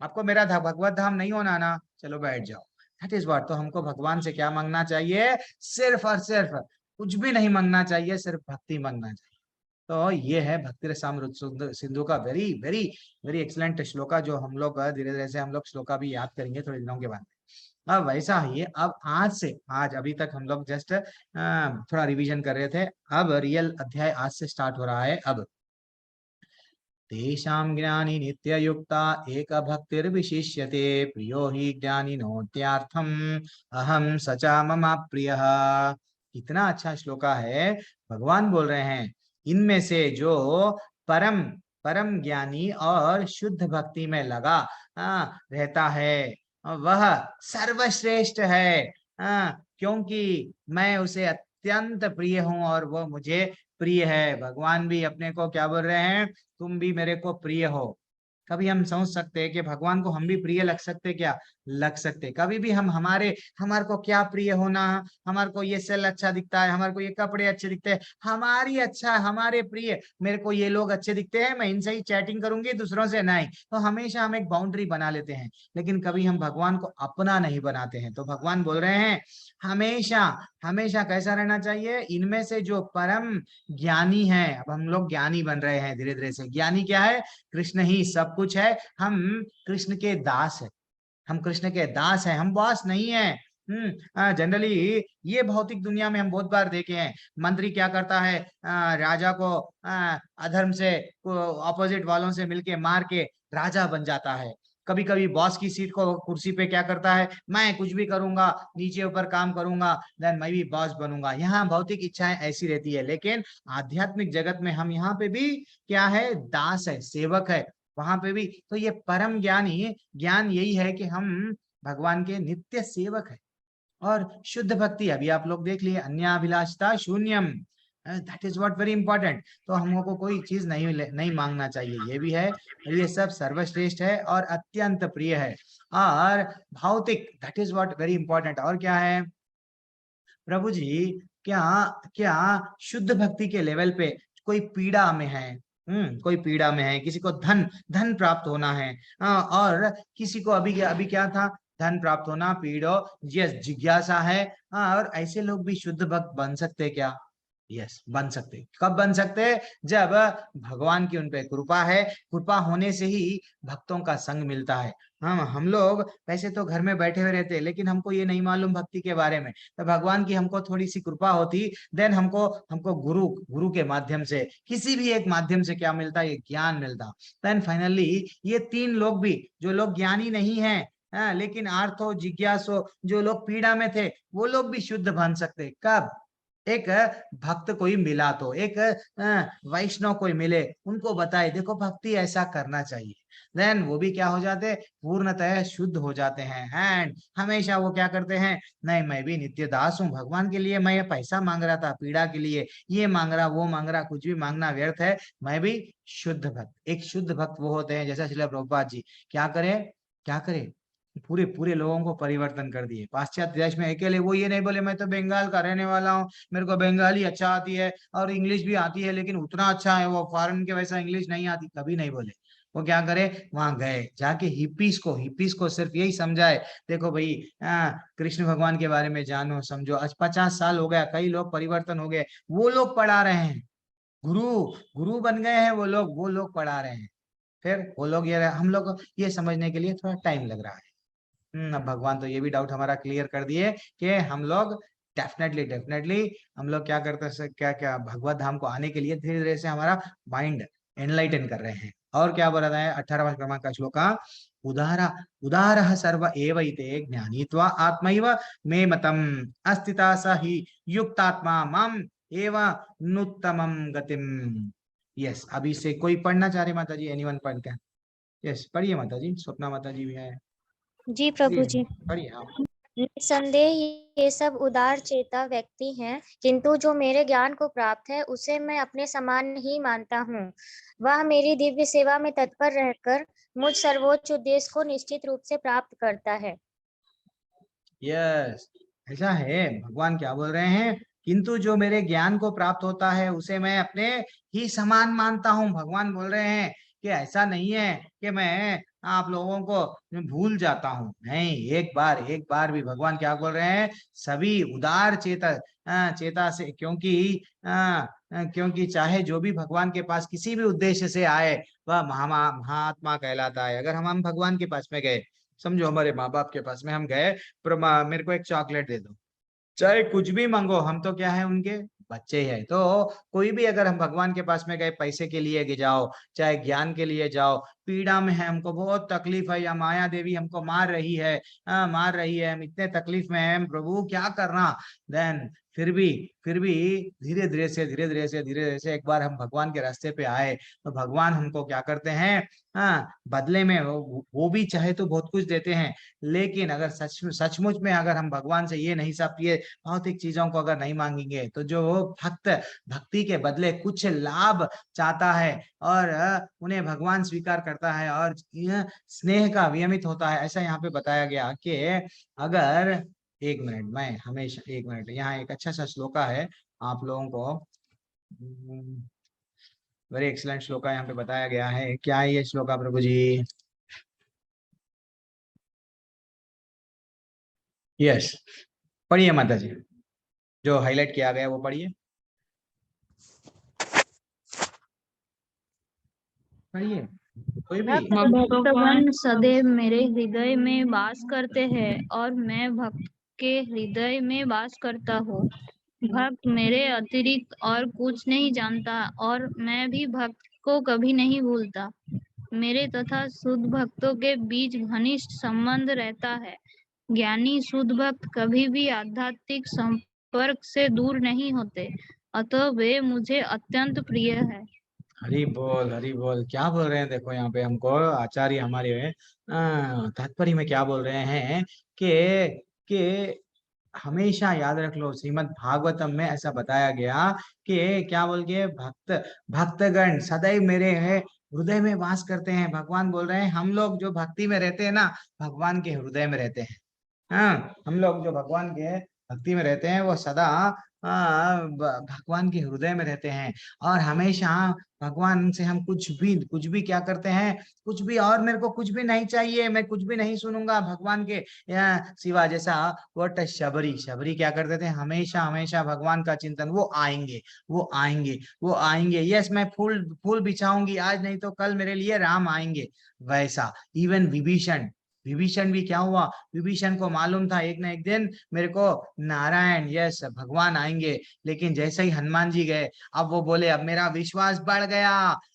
आपको मेरा भगवत धाम नहीं होना ना, चलो बैठ जाओ। That is what. तो हमको भगवान से क्या मांगना चाहिए? सिर्फ और सिर्फ, कुछ भी नहीं मांगना चाहिए, सिर्फ भक्ति मांगना चाहिए। तो ये है भक्ति रसामृत सिंधु का very very very excellent shloka, जो हम लोग धीरे धीरे से हम लोग श्लोका भी याद करेंगे थोड़े दिनों के बाद। अब वैसा ही अब आज अभी तक हम लोग जस्ट थोड़ा रिवीजन कर रहे थे। अब रियल अध्याय आज से स्टार्ट हो रहा है। अब तेषां ज्ञानी नित्ययुक्ता एक भक्तिर्विशिष्यते प्रियो हि ज्ञानिनोत्यार्थम अहम सचा मम प्रियः। कितना अच्छा श्लोका है। भगवान बोल रहे हैं इनमें से जो परम परम ज्ञानी और शुद्ध भक्ति में लगा रहता है वह सर्वश्रेष्ठ है, क्योंकि मैं उसे अत्यंत प्रिय हूं और वो मुझे प्रिय है। भगवान भी अपने को क्या बोल रहे हैं? तुम भी मेरे को प्रिय हो। कभी हम सोच सकते हैं कि भगवान को हम भी प्रिय लग सकते? क्या लग सकते? कभी भी हम हमारे को क्या प्रिय होना? हमारे को ये सेल अच्छा दिखता है, हमारे को ये कपड़े अच्छे दिखते हैं, हमारी अच्छा, हमारे प्रिय, मेरे को ये लोग अच्छे दिखते हैं, मैं इनसे ही चैटिंग करूंगी, दूसरों से नहीं। तो हमेशा हम एक बाउंड्री बना लेते हैं, लेकिन कभी हम भगवान को अपना नहीं बनाते हैं। तो भगवान बोल रहे हैं हमेशा हमेशा कैसा रहना चाहिए? इनमें से जो परम ज्ञानी है, अब हम लोग ज्ञानी बन रहे हैं धीरे धीरे से। ज्ञानी क्या है? कृष्ण ही सब सब कुछ है, हम कृष्ण के दास है, हम कृष्ण के दास हैं, हम बॉस नहीं है। जनरली ये भौतिक दुनिया में हम बहुत बार देखे हैं, मंत्री क्या करता है, राजा को अधर्म से ऑपोजिट वालों से मिलके मार के राजा बन जाता है। कभी कभी बॉस की सीट को कुर्सी पे क्या करता है, मैं कुछ भी करूंगा, नीचे ऊपर काम करूंगा, देन मैं भी बॉस बनूंगा। यहाँ भौतिक इच्छाएं ऐसी रहती है, लेकिन आध्यात्मिक जगत में हम यहाँ पे भी क्या है, दास है, सेवक है, वहां पे भी। तो ये परम ज्ञान यही है कि हम भगवान के नित्य सेवक है। और शुद्ध भक्ति अभी आप लोग देख लिए, अन्याभिलाषता शून्यम, that is what very important. तो हमको कोई चीज नहीं मांगना चाहिए, ये भी है। ये सब सर्वश्रेष्ठ है और अत्यंत प्रिय है। और भौतिक, that is what very important. और क्या है प्रभु जी, क्या क्या शुद्ध भक्ति के लेवल पे कोई पीड़ा में है, कोई पीड़ा में है, किसी को धन धन प्राप्त होना है, और किसी को अभी अभी क्या था, धन प्राप्त होना, पीड़ो, यस, जिज्ञासा है। और ऐसे लोग भी शुद्ध भक्त बन सकते क्या? यस, बन सकते। कब बन सकते? जब भगवान की उन पे कृपा है, कृपा होने से ही भक्तों का संग मिलता है। हम लोग वैसे तो घर में बैठे हुए रहते हैं, लेकिन हमको ये नहीं मालूम भक्ति के बारे में, तो भगवान की हमको थोड़ी सी कृपा होती, देन हमको हमको गुरु गुरु के माध्यम से, किसी भी एक माध्यम से क्या मिलता, ये ज्ञान मिलता। देन फाइनली ये तीन लोग भी, जो लोग ज्ञानी नहीं है, लेकिन आर्थो जिज्ञासो, जो लोग पीड़ा में थे, वो लोग भी शुद्ध बन सकते। कब? एक भक्त कोई मिला, तो एक वैष्णव कोई मिले, उनको बताए देखो भक्ति ऐसा करना चाहिए, देन वो भी क्या हो जाते, पूर्णतः शुद्ध हो जाते हैं। एंड हमेशा वो क्या करते हैं, नहीं मैं भी नित्य दास हूँ भगवान के लिए, मैं ये पैसा मांग रहा था पीड़ा के लिए, ये मांग रहा वो मांग रहा, कुछ भी मांगना व्यर्थ है, मैं भी शुद्ध भक्त। एक शुद्ध भक्त वो होते हैं, जैसा श्रील प्रभुपाद जी क्या करे, क्या करे, पूरे पूरे लोगों को परिवर्तन कर दिए। पाश्चात्य देश में अकेले वो ये नहीं बोले मैं तो बंगाल का रहने वाला हूँ, मेरे को बंगाली अच्छा आती है और इंग्लिश भी आती है, लेकिन उतना अच्छा है वो फॉरेन के वैसा इंग्लिश नहीं आती, कभी नहीं बोले। वो क्या करे, वहां गए, जाके हिप्पीस को सिर्फ यही समझाए, देखो भाई, कृष्ण भगवान के बारे में जानो समझो। आज 50 साल हो गया, कई लोग परिवर्तन हो गए, वो लोग पढ़ा रहे हैं, गुरु गुरु बन गए हैं वो लोग पढ़ा रहे हैं। फिर वो लोग ये, हम लोग ये समझने के लिए थोड़ा टाइम लग रहा है। अब भगवान तो ये भी डाउट हमारा क्लियर कर दिए कि हम लोग डेफिनेटली डेफिनेटली हम लोग क्या करते हैं, क्या क्या भगवत धाम को आने के लिए धीरे धीरे से हमारा माइंड एनलाइटन कर रहे हैं। और क्या बोला है 18वां क्रमांक का श्लोका, उदारा उदारः सर्व एवैते ज्ञानीत्वा आत्मैव मे मतम अस्तिता स ही युक्तात्मा माम एव नुत्तमम गतिम। यस, अभी से कोई पढ़ना चाह रहे माता जी, एनीवन पढ़ क्या? यस, पढ़िए माता जी, स्वप्ना माता जी भी है, जी प्रभु जी। पढ़िए आप। निस्संदेह ये सब उदार चेता व्यक्ति हैं, किंतु जो मेरे ज्ञान को प्राप्त है उसे मैं अपने समान ही मानता हूँ। वह मेरी दिव्य सेवा में तत्पर रहकर मुझ सर्वोच्च उद्देश्य को निश्चित रूप से प्राप्त करता है। यस, ऐसा है। भगवान क्या बोल रहे हैं, किंतु जो मेरे ज्ञान को प्राप्त होता है उसे मैं अपने ही समान मानता हूँ। भगवान बोल रहे हैं कि ऐसा नहीं है कि मैं आप लोगों को भूल जाता हूँ, नहीं, एक बार भी भगवान क्या बोल रहे हैं, सभी उदार चेता से, क्योंकि चाहे जो भी भगवान के पास किसी भी उद्देश्य से आए, वह महात्मा कहलाता है। अगर हम भगवान के पास में गए, समझो हमारे माँ बाप के पास में हम गए, मेरे को एक चॉकलेट दे दो, चाहे कुछ भी मांगो, हम तो क्या है, उनके बच्चे ही है। तो कोई भी अगर हम भगवान के पास में गए, पैसे के लिए जाओ, चाहे ज्ञान के लिए जाओ, पीड़ा में है, हमको बहुत तकलीफ है, या माया देवी हमको मार रही है, मार रही है, हम इतने तकलीफ में हैं, प्रभु क्या करना, देन फिर भी धीरे धीरे से एक बार हम भगवान के रास्ते पे आए, तो भगवान हमको क्या करते हैं, बदले में वो भी चाहे तो बहुत कुछ देते हैं। लेकिन अगर सचमुच में अगर हम भगवान से ये नहीं, सब ये भौतिक चीजों को अगर नहीं मांगेंगे, तो जो भक्त भक्ति के बदले कुछ लाभ चाहता है और उन्हें भगवान स्वीकार करता है और स्नेह का वियमित होता है, ऐसा यहाँ पे बताया गया कि अगर, एक मिनट, मैं हमेशा, एक मिनट, यहाँ एक अच्छा सा श्लोका है आप लोगों को, वेरी एक्सीलेंट श्लोका यहाँ पे बताया गया है। क्या है ये श्लोका प्रभु जी? यस, पढ़िए माता जी, जो हाईलाइट किया गया वो पढ़िए, पढ़िए। कोई भी? भक्तगण सदैव मेरे हृदय में वास करते हैं और मैं भक्त के हृदय में वास करता हूँ। भक्त मेरे अतिरिक्त और कुछ नहीं जानता और मैं भी भक्त को कभी नहीं भूलता। मेरे तथा शुद्ध भक्तों के बीच घनिष्ठ संबंध रहता है। ज्ञानी शुद्ध भक्त कभी भी आध्यात्मिक संपर्क से दूर नहीं होते, अतः वे मुझे अत्यंत प्रिय है। हरि बोल, हरि बोल। क्या बोल रहे हैं देखो यहाँ पे हमको आचार्य हमारे तात्पर्य में क्या बोल रहे हैं कि हमेशा याद रख लो, श्रीमद् भागवतम में ऐसा बताया गया कि क्या बोल के भक्तगण सदैव मेरे है हृदय में वास करते हैं। भगवान बोल रहे हैं हम लोग जो भक्ति में रहते हैं ना, भगवान के हृदय में रहते हैं। हाँ, हम लोग जो भगवान के भक्ति में रहते हैं वो सदा भगवान के हृदय में रहते हैं। और हमेशा भगवान से हम कुछ भी क्या करते हैं, कुछ भी, और मेरे को कुछ भी नहीं चाहिए, मैं कुछ भी नहीं सुनूंगा भगवान के सिवा। जैसा वट शबरी, शबरी क्या करते थे, हमेशा हमेशा भगवान का चिंतन, वो आएंगे वो आएंगे वो आएंगे, यस मैं फूल फूल बिछाऊंगी आज, नहीं तो कल मेरे लिए राम आएंगे। वैसा इवन विभीषण, विभीषण भी क्या हुआ, विभीषण को मालूम था एक ना एक दिन मेरे को नारायण, यस भगवान आएंगे। लेकिन जैसे ही हनुमान जी गए, अब वो बोले अब मेरा विश्वास बढ़ गया।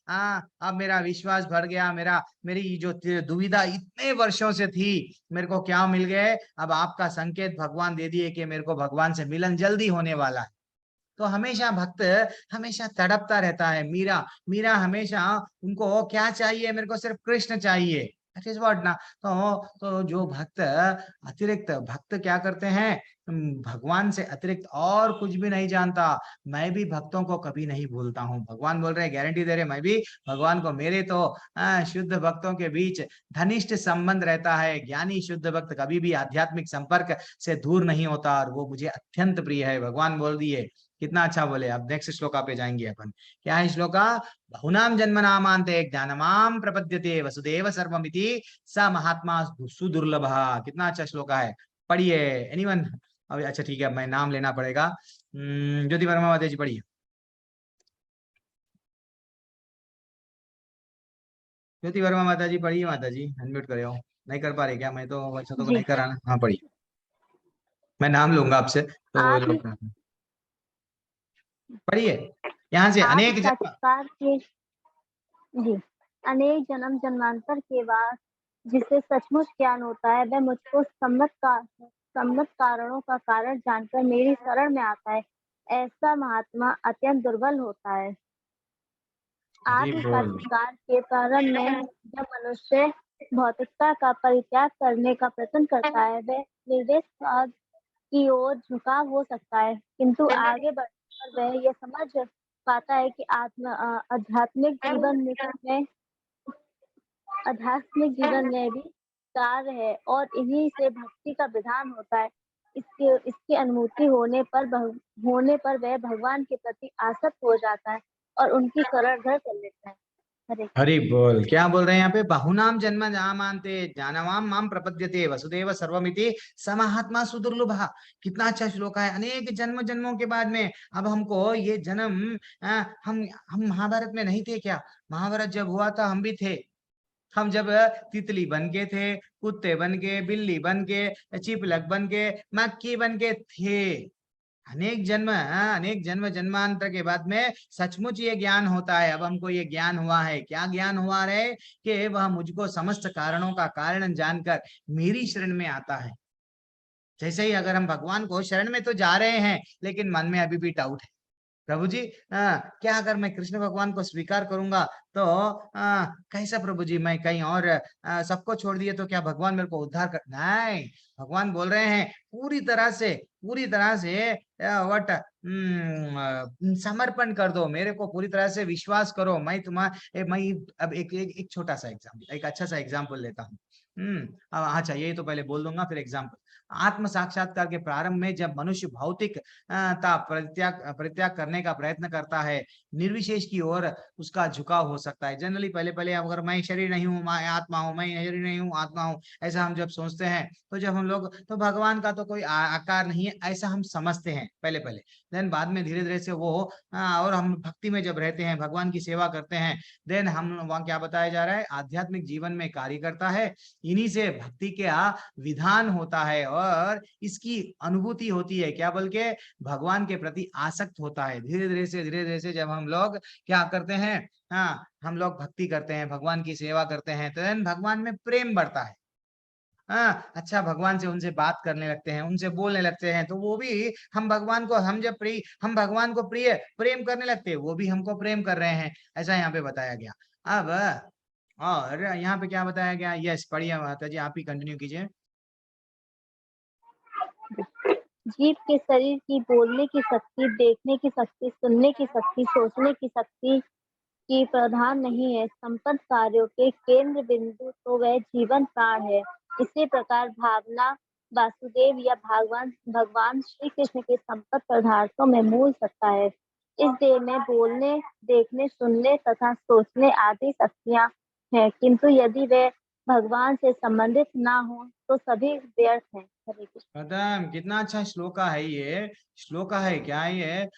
अब मेरा विश्वास बढ़ गया, मेरी जो दुविधा इतने वर्षों से थी, मेरे को क्या मिल गए, अब आपका संकेत भगवान दे दिए कि मेरे को भगवान से मिलन जल्दी होने वाला है। तो हमेशा भक्त हमेशा तड़पता रहता है। मीरा मीरा हमेशा उनको क्या चाहिए, मेरे को सिर्फ कृष्ण चाहिए, दैट इज व्हाट ना। तो जो भक्त अतिरिक्त भक्त क्या करते हैं, भगवान से अतिरिक्त और कुछ भी नहीं जानता। मैं भी भक्तों को कभी नहीं भूलता हूँ। भगवान बोल रहे, गारंटी दे रहे, मैं भी भगवान को, मेरे तो शुद्ध भक्तों के बीच घनिष्ठ संबंध रहता है। ज्ञानी शुद्ध भक्त कभी भी आध्यात्मिक संपर्क से दूर नहीं होता और वो मुझे अत्यंत प्रिय है। भगवान बोल दिए, कितना अच्छा बोले। अब नेक्स्ट श्लोका पे जाएंगे अपन। क्या है श्लोका, बहुनाम जन्मनामांते ज्ञानमाम प्रपद्यते वसुदेव सर्वमिति स महात्मा सुदुर्लभ। कितना अच्छा श्लोका है, पढ़िए एनीवन। अभी अच्छा ठीक है, मैं नाम लेना पड़ेगा। ज्योति वर्मा माता जी पढ़िए। ज्योति वर्मा माता जी पढ़िए, माता जी अनम्यूट करे हो, नहीं कर पा रहे क्या? मैं तो अच्छा तो नहीं कराना। हाँ पढ़िए, मैं नाम लूंगा आपसे तो पढ़िए यहाँ से। अनेक साक्षात्कार के जी, अनेक जन्म जन्मांतर के बाद जिसे सचमुच ज्ञान होता है, वह मुझको सम्मत कारणों का कारण जानकर मेरी शरण में आता है। ऐसा महात्मा अत्यंत दुर्बल होता है। आत्म साक्षात्कार के प्रारंभ में जब मनुष्य भौतिकता का परित्याग करने का प्रयत्न करता है, वह निर्देशवाद की ओर झुकाव हो सकता है, किंतु आगे बढ़कर वह यह समझ पाता है कि आध्यात्मिक जीवन में भी कार्य है और इन्हीं से भक्ति का विधान होता है। इसकी अनुभूति होने पर वह भगवान के प्रति आसक्त हो जाता है और उनकी शरण ग्रहण कर लेता है। हरि बोल। क्या बोल रहे हैं यहाँ पे, बहुनाम जन्म नामांते ज्ञानवाम माम प्रपद्यते वसुदेव सर्वमिति स महात्मा सुदुर्लभ। कितना अच्छा श्लोक है। अनेक जन्म जन्मों के बाद में अब हमको ये जन्म, हम महाभारत में नहीं थे क्या? महाभारत जब हुआ था हम भी थे। हम जब तितली बन के थे, कुत्ते बन के, बिल्ली बन के, चिपलक बन के, मक्खी बन के थे। अनेक जन्म जन्मांतर के बाद में सचमुच ये ज्ञान होता है। अब हमको ये ज्ञान हुआ है। क्या ज्ञान हुआ है कि वह मुझको समस्त कारणों का कारण जानकर मेरी शरण में आता है। जैसे ही अगर हम भगवान को शरण में तो जा रहे हैं, लेकिन मन में अभी भी डाउट है, प्रभु जी क्या अगर मैं कृष्ण भगवान को स्वीकार करूंगा तो कैसा प्रभु जी, मैं कहीं और सबको छोड़ दिए तो क्या भगवान मेरे को उद्धार कर? नहीं, भगवान बोल रहे हैं पूरी तरह से वट समर्पण कर दो, मेरे को पूरी तरह से विश्वास करो। मैं अब एक छोटा सा एग्जाम्पल, एक अच्छा सा एग्जाम्पल लेता हूँ। अब अच्छा यही तो पहले बोल दूंगा फिर एग्जाम्पल। आत्म साक्षात्कार के प्रारंभ में जब मनुष्य भौतिक ता परित्याग करने का प्रयत्न करता है, निर्विशेष की ओर उसका झुकाव हो सकता है। जनरली पहले पहले अगर मैं शरीर नहीं हूँ, मैं आत्मा हूँ, मैं शरीर नहीं हूँ, आत्मा हूँ, ऐसा हम जब सोचते हैं, तो जब हम लोग तो भगवान का तो कोई आकार नहीं है ऐसा हम समझते हैं पहले पहले। देन बाद में धीरे धीरे से वो और हम भक्ति में जब रहते हैं, भगवान की सेवा करते हैं, देन हम वहाँ क्या बताया जा रहा है, आध्यात्मिक जीवन में कार्य करता है, इन्हीं से भक्ति का विधान होता है और इसकी अनुभूति होती है, क्या बोल के, भगवान के प्रति आसक्त होता है। धीरे धीरे से जब हम लोग क्या करते हैं, हाँ हम लोग भक्ति करते हैं, भगवान की सेवा करते हैं, तो भगवान में प्रेम बढ़ता है। हाँ अच्छा, भगवान से उनसे बात करने लगते हैं, उनसे बोलने लगते हैं, तो वो भी हम भगवान को, हम भगवान को प्रेम करने लगते हैं, वो भी हमको प्रेम कर रहे हैं, ऐसा यहाँ पे बताया गया। अब और यहाँ पे क्या बताया गया, यस पढ़िए माता जी, आप ही कंटिन्यू कीजिए। जीव के शरीर की बोलने की शक्ति, देखने की शक्ति, सुनने की शक्ति, सोचने की शक्ति की प्रधान नहीं है। संपन्न कार्यों के केंद्र बिंदु तो वह जीवन प्राण है। इसी प्रकार भावना वासुदेव या भगवान श्री कृष्ण के संपन्न पदार्थों में मूल सत्ता है। इस देह में बोलने, देखने, सुनने तथा सोचने आदि शक्तियां हैं, किंतु यदि वे भगवान से संबंधित ना हो तो सभी व्यर्थ हैं। हरे कृष्ण। खत्म। कितना अच्छा श्लोका है ये, श्लोका है क्या ये,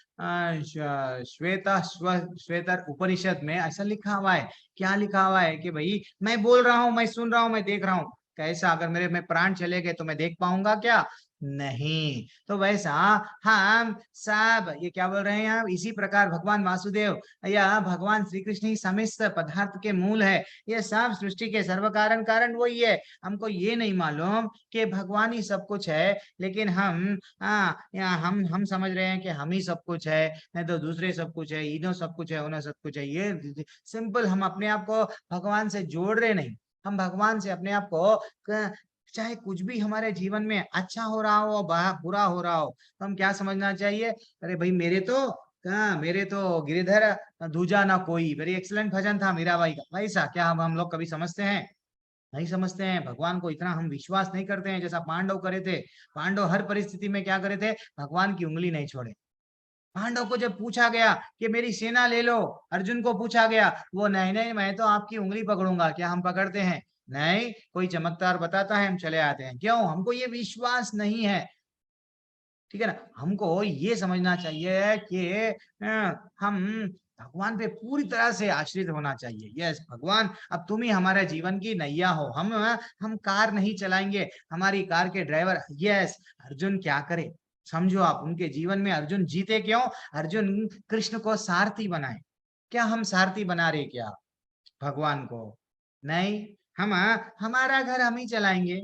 श्वेतर उपनिषद में ऐसा लिखा हुआ है। क्या लिखा हुआ है कि भाई मैं बोल रहा हूँ, मैं सुन रहा हूँ, मैं देख रहा हूँ, कैसा, अगर मेरे में प्राण चले गए तो मैं देख पाऊंगा क्या? नहीं। तो वैसा हम सब ये क्या बोल रहे हैं यहाँ, इसी प्रकार भगवान वासुदेव या भगवान श्री कृष्ण ही समस्त पदार्थ के मूल है। ये सब सृष्टि के सर्व कारण वही है। हमको ये नहीं मालूम कि भगवान ही सब कुछ है, लेकिन हम समझ रहे हैं कि हम ही सब कुछ है, नहीं तो दूसरे सब कुछ है, इन्हों सब कुछ है, उन्हों सब कुछ है। ये सिंपल, हम अपने आप को भगवान से जोड़ रहे नहीं। हम भगवान से अपने आप को, चाहे कुछ भी हमारे जीवन में अच्छा हो रहा हो, बुरा हो रहा हो, तो हम क्या समझना चाहिए, अरे भाई मेरे तो गिरिधर दूजा ना कोई। वेरी एक्सीलेंट भजन था मीराबाई का। वैसा क्या हम लोग कभी समझते हैं? नहीं समझते हैं। भगवान को इतना हम विश्वास नहीं करते हैं जैसा पांडव करे थे। पांडव हर परिस्थिति में क्या करे थे, भगवान की उंगली नहीं छोड़े। पांडव को जब पूछा गया कि मेरी सेना ले लो, अर्जुन को पूछा गया, वो नहीं नहीं मैं तो आपकी उंगली पकड़ूंगा। क्या हम पकड़ते हैं? नहीं, कोई चमत्कार बताता है हम चले आते हैं। क्यों? हमको ये विश्वास नहीं है। ठीक है ना? हमको ये समझना चाहिए कि हम भगवान पे पूरी तरह से आश्रित होना चाहिए। यस भगवान, अब तुम ही हमारे जीवन की नैया हो। हम कार नहीं चलाएंगे, हमारी कार के ड्राइवर। यस, अर्जुन क्या करे, समझो आप, उनके जीवन में अर्जुन जीते क्यों? अर्जुन कृष्ण को सारथी बनाए। क्या हम सारथी बना रहे क्या भगवान को? नहीं। हम हमारा घर हम ही चलाएंगे,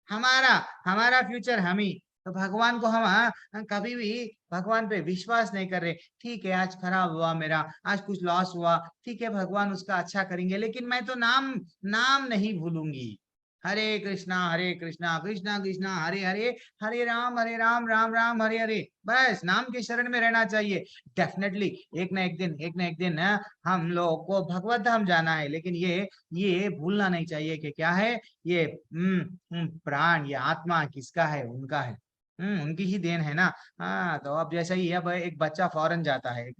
हमारा हमारा फ्यूचर हम ही। तो भगवान को हम कभी भी भगवान पे विश्वास नहीं कर रहे। ठीक है, आज खराब हुआ मेरा, आज कुछ लॉस हुआ, ठीक है भगवान उसका अच्छा करेंगे, लेकिन मैं तो नाम नाम नहीं भूलूंगी। हरे कृष्णा कृष्णा कृष्णा हरे हरे, हरे राम राम राम हरे हरे। बस नाम के शरण में रहना चाहिए। डेफिनेटली एक ना एक दिन हम लोग को भगवत धाम जाना है, लेकिन ये भूलना नहीं चाहिए कि क्या है ये, प्राण, ये आत्मा किसका है? उनका है। उनकी ही देन है ना। हाँ, तो अब जैसे ही अब एक बच्चा फॉरेन जाता है, एक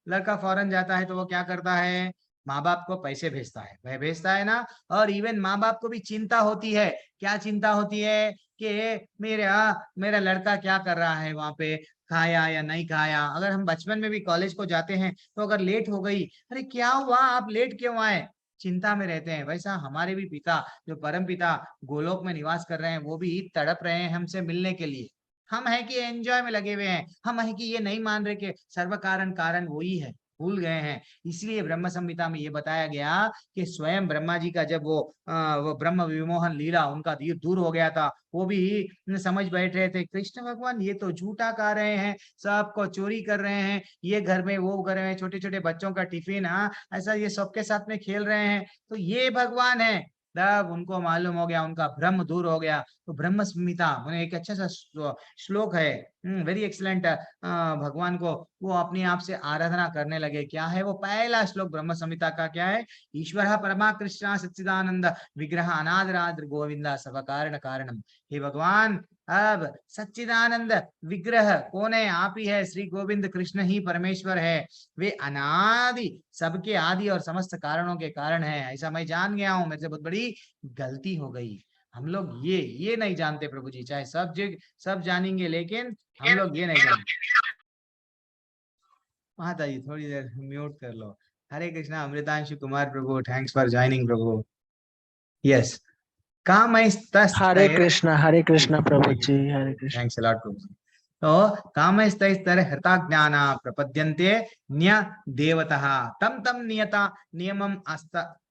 लड़का फॉरेन जाता है, तो वो क्या करता है, माँ बाप को पैसे भेजता है, वह भेजता है ना। और इवन माँ बाप को भी चिंता होती है। क्या चिंता होती है कि मेरा लड़का क्या कर रहा है वहां पे, खाया या नहीं खाया। अगर हम बचपन में भी कॉलेज को जाते हैं, तो अगर लेट हो गई, अरे क्या हुआ, आप लेट क्यों आए, चिंता में रहते हैं। वैसा हमारे भी पिता, जो परम पिता गोलोक में निवास कर रहे हैं, वो भी तड़प रहे हैं हमसे मिलने के लिए। हम है कि एंजॉय में लगे हुए हैं, हम है कि ये नहीं मान रहे कि सर्व कारण वही है, भूल गए हैं। इसलिए ब्रह्म संहिता में ये बताया गया कि स्वयं ब्रह्मा जी का जब वो ब्रह्म विमोहन लीला उनका दूर हो गया था, वो भी समझ बैठ रहे थे, कृष्ण भगवान ये तो झूठा खा रहे हैं, सबको चोरी कर रहे हैं, ये घर में वो कर रहे हैं, छोटे छोटे बच्चों का टिफिन ऐसा ये सबके साथ में खेल रहे हैं, तो ये भगवान है। तब उनको मालूम हो गया, उनका भ्रम दूर हो गया। तो ब्रह्म संहिता उन्हें एक अच्छा सा श्लोक है, वेरी एक्सीलेंट। भगवान को वो अपने आप से आराधना करने लगे। क्या है वो पहला श्लोक ब्रह्म संहिता का? क्या है? ईश्वर परमा कृष्ण सच्चिदानंद विग्रह अनादराद्र गोविंदा सब कारण कारणम। हे भगवान, अब सच्चिदानंद विग्रह कौन है? आप ही है। श्री गोविंद कृष्ण ही परमेश्वर है। वे अनादि, सबके आदि और समस्त कारणों के कारण है। ऐसा मैं जान गया हूं, मेरे से बहुत बड़ी गलती हो गई। हम लोग ये नहीं जानते प्रभु जी, चाहे सब जानेंगे, लेकिन हम लोग ये नहीं जानते। माता जी थोड़ी देर म्यूट कर लो। Hare Krishna Amritanshu Kumar Prabhu, thanks for joining Prabhu. Yes, काम Hare Krishna Prabhu ji, Hare Krishna. Thanks a lot Prabhu. तो कामस्तैस्तर हृता ज्ञाना प्रपद्यन्ते न्य देवतः तम तम नियता नियमम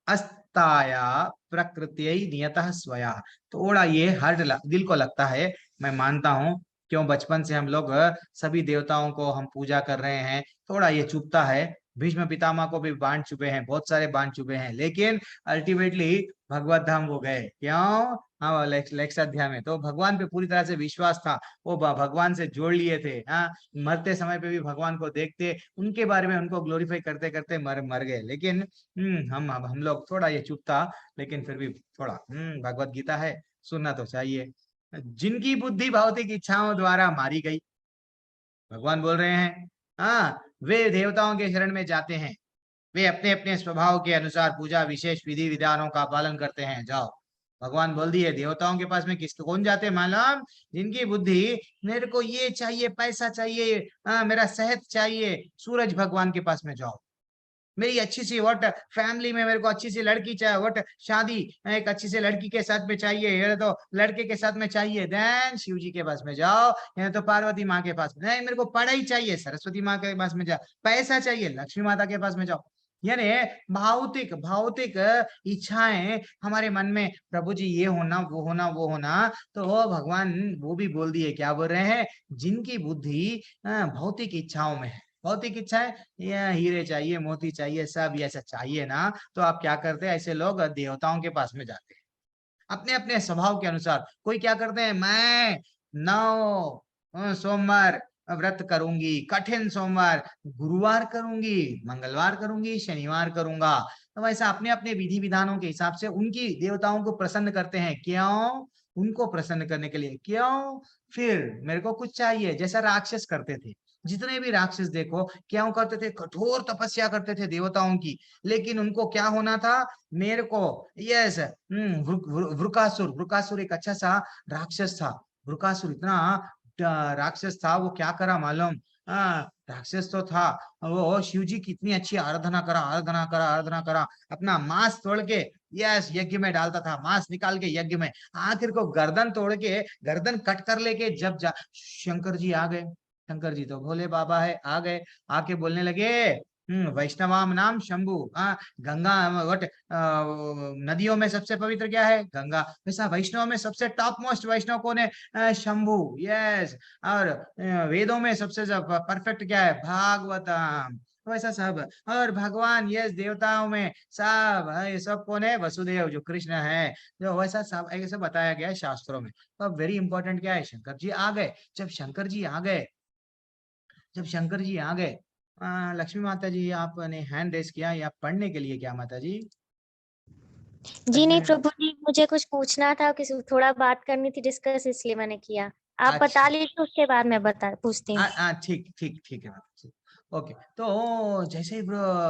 अस्ताया प्रकृत्यै नियतः स्वया। थोड़ा ये हर्ट दिल को लगता है, मैं मानता हूँ। क्यों बचपन से हम लोग सभी देवताओं को हम पूजा कर रहे हैं, थोड़ा ये चुभता है। भीष्म पितामह को भी बांध चुके हैं, बहुत सारे बांध चुके हैं, लेकिन अल्टीमेटली भगवत धाम वो गए। क्यों? हाँ, लेक्स अध्याय में तो भगवान पे पूरी तरह से विश्वास था, वो भगवान से जोड़ लिए थे। हाँ, मरते समय पे भी भगवान को देखते, उनके बारे में उनको ग्लोरीफाई करते करते मर गए। लेकिन हम लोग थोड़ा ये चुपता, लेकिन फिर भी थोड़ा भगवत गीता है, सुनना तो चाहिए। जिनकी बुद्धि भौतिक इच्छाओं द्वारा मारी गई, भगवान बोल रहे हैं, हाँ, वे देवताओं के शरण में जाते हैं। वे अपने अपने स्वभाव के अनुसार पूजा विशेष विधि विधानों का पालन करते हैं। जाओ, भगवान बोल दिए देवताओं के पास में किसको कौन जाते मालूम? जिनकी बुद्धि मेरे को ये चाहिए, पैसा चाहिए, मेरा सेहत चाहिए, सूरज भगवान के पास में जाओ। मेरी अच्छी सी वट फैमिली में मेरे को अच्छी सी लड़की चाहिए, वट शादी एक अच्छी सी लड़की के साथ में चाहिए, या तो लड़के के साथ में चाहिए, देन शिव जी के पास में जाओ, या तो पार्वती माँ के पास में। नहीं, मेरे को पढ़ाई चाहिए, सरस्वती माँ के पास में जाओ। पैसा चाहिए, लक्ष्मी माता के पास में जाओ। यानी भौतिक भौतिक इच्छाएं हमारे मन में, प्रभु जी ये होना वो होना वो होना, तो भगवान वो भी बोल दिए, क्या बोल रहे हैं? जिनकी बुद्धि भौतिक इच्छाओं में है, भौतिक इच्छाएं, ये हीरे चाहिए, मोती चाहिए, सब ये ऐसा चाहिए ना, तो आप क्या करते हैं? ऐसे लोग देवताओं के पास में जाते हैं अपने अपने स्वभाव के अनुसार। कोई क्या करते हैं, मैं 9 सोमवार व्रत करूंगी, कठिन सोमवार, गुरुवार करूंगी, मंगलवार करूंगी, शनिवार करूंगा। तो वैसा अपने अपने विधि विधानों के हिसाब से उनकी देवताओं को प्रसन्न करते हैं। क्यों? उनको प्रसन्न करने के लिए। क्यों? फिर मेरे को कुछ चाहिए, जैसा राक्षस करते थे। जितने भी राक्षस देखो क्या करते थे, कठोर तपस्या करते थे देवताओं की, लेकिन उनको क्या होना था? मेरे को यस वृकासुर, वृकासुर एक अच्छा सा राक्षस था। वृकासुर इतना राक्षस था, वो क्या करा मालूम? राक्षस तो था, वो शिव जी की इतनी अच्छी आराधना करा, अपना मांस तोड़ के यस यज्ञ में डालता था, मांस निकाल के यज्ञ में, आखिर को गर्दन तोड़ के गर्दन कट कर लेके जब शंकर जी आ गए, शंकर जी तो भोले बाबा है, आ गए, आके बोलने लगे, वैष्णवाम नाम शंभु। गंगा वट नदियों में सबसे पवित्र क्या है? गंगा। वैसा वैष्णव में सबसे टॉप मोस्ट वैष्णव कौन है? शंभु। यस। और वेदों में सबसे परफेक्ट क्या है? भागवतम। वैसा सब, और भगवान यस देवताओं में सब ये सब कौन है? वसुदेव, जो कृष्ण है, जो वैसा सब ऐसे बताया गया है शास्त्रों में। तो अब वेरी इंपॉर्टेंट क्या है? शंकर जी आ गए। जब शंकर जी आ गए, लक्ष्मी माता जी आपने हैंड रेस किया या पढ़ने के लिए क्या माता जी? जी नहीं प्रभु जी, मुझे कुछ पूछना था, किसी थोड़ा बात करनी थी, डिस्कस, इसलिए मैंने किया। आप बता लीजिए, उसके बाद मैं पूछती हूँ। ठीक ठीक ठीक है माता। ओके, तो जैसे ही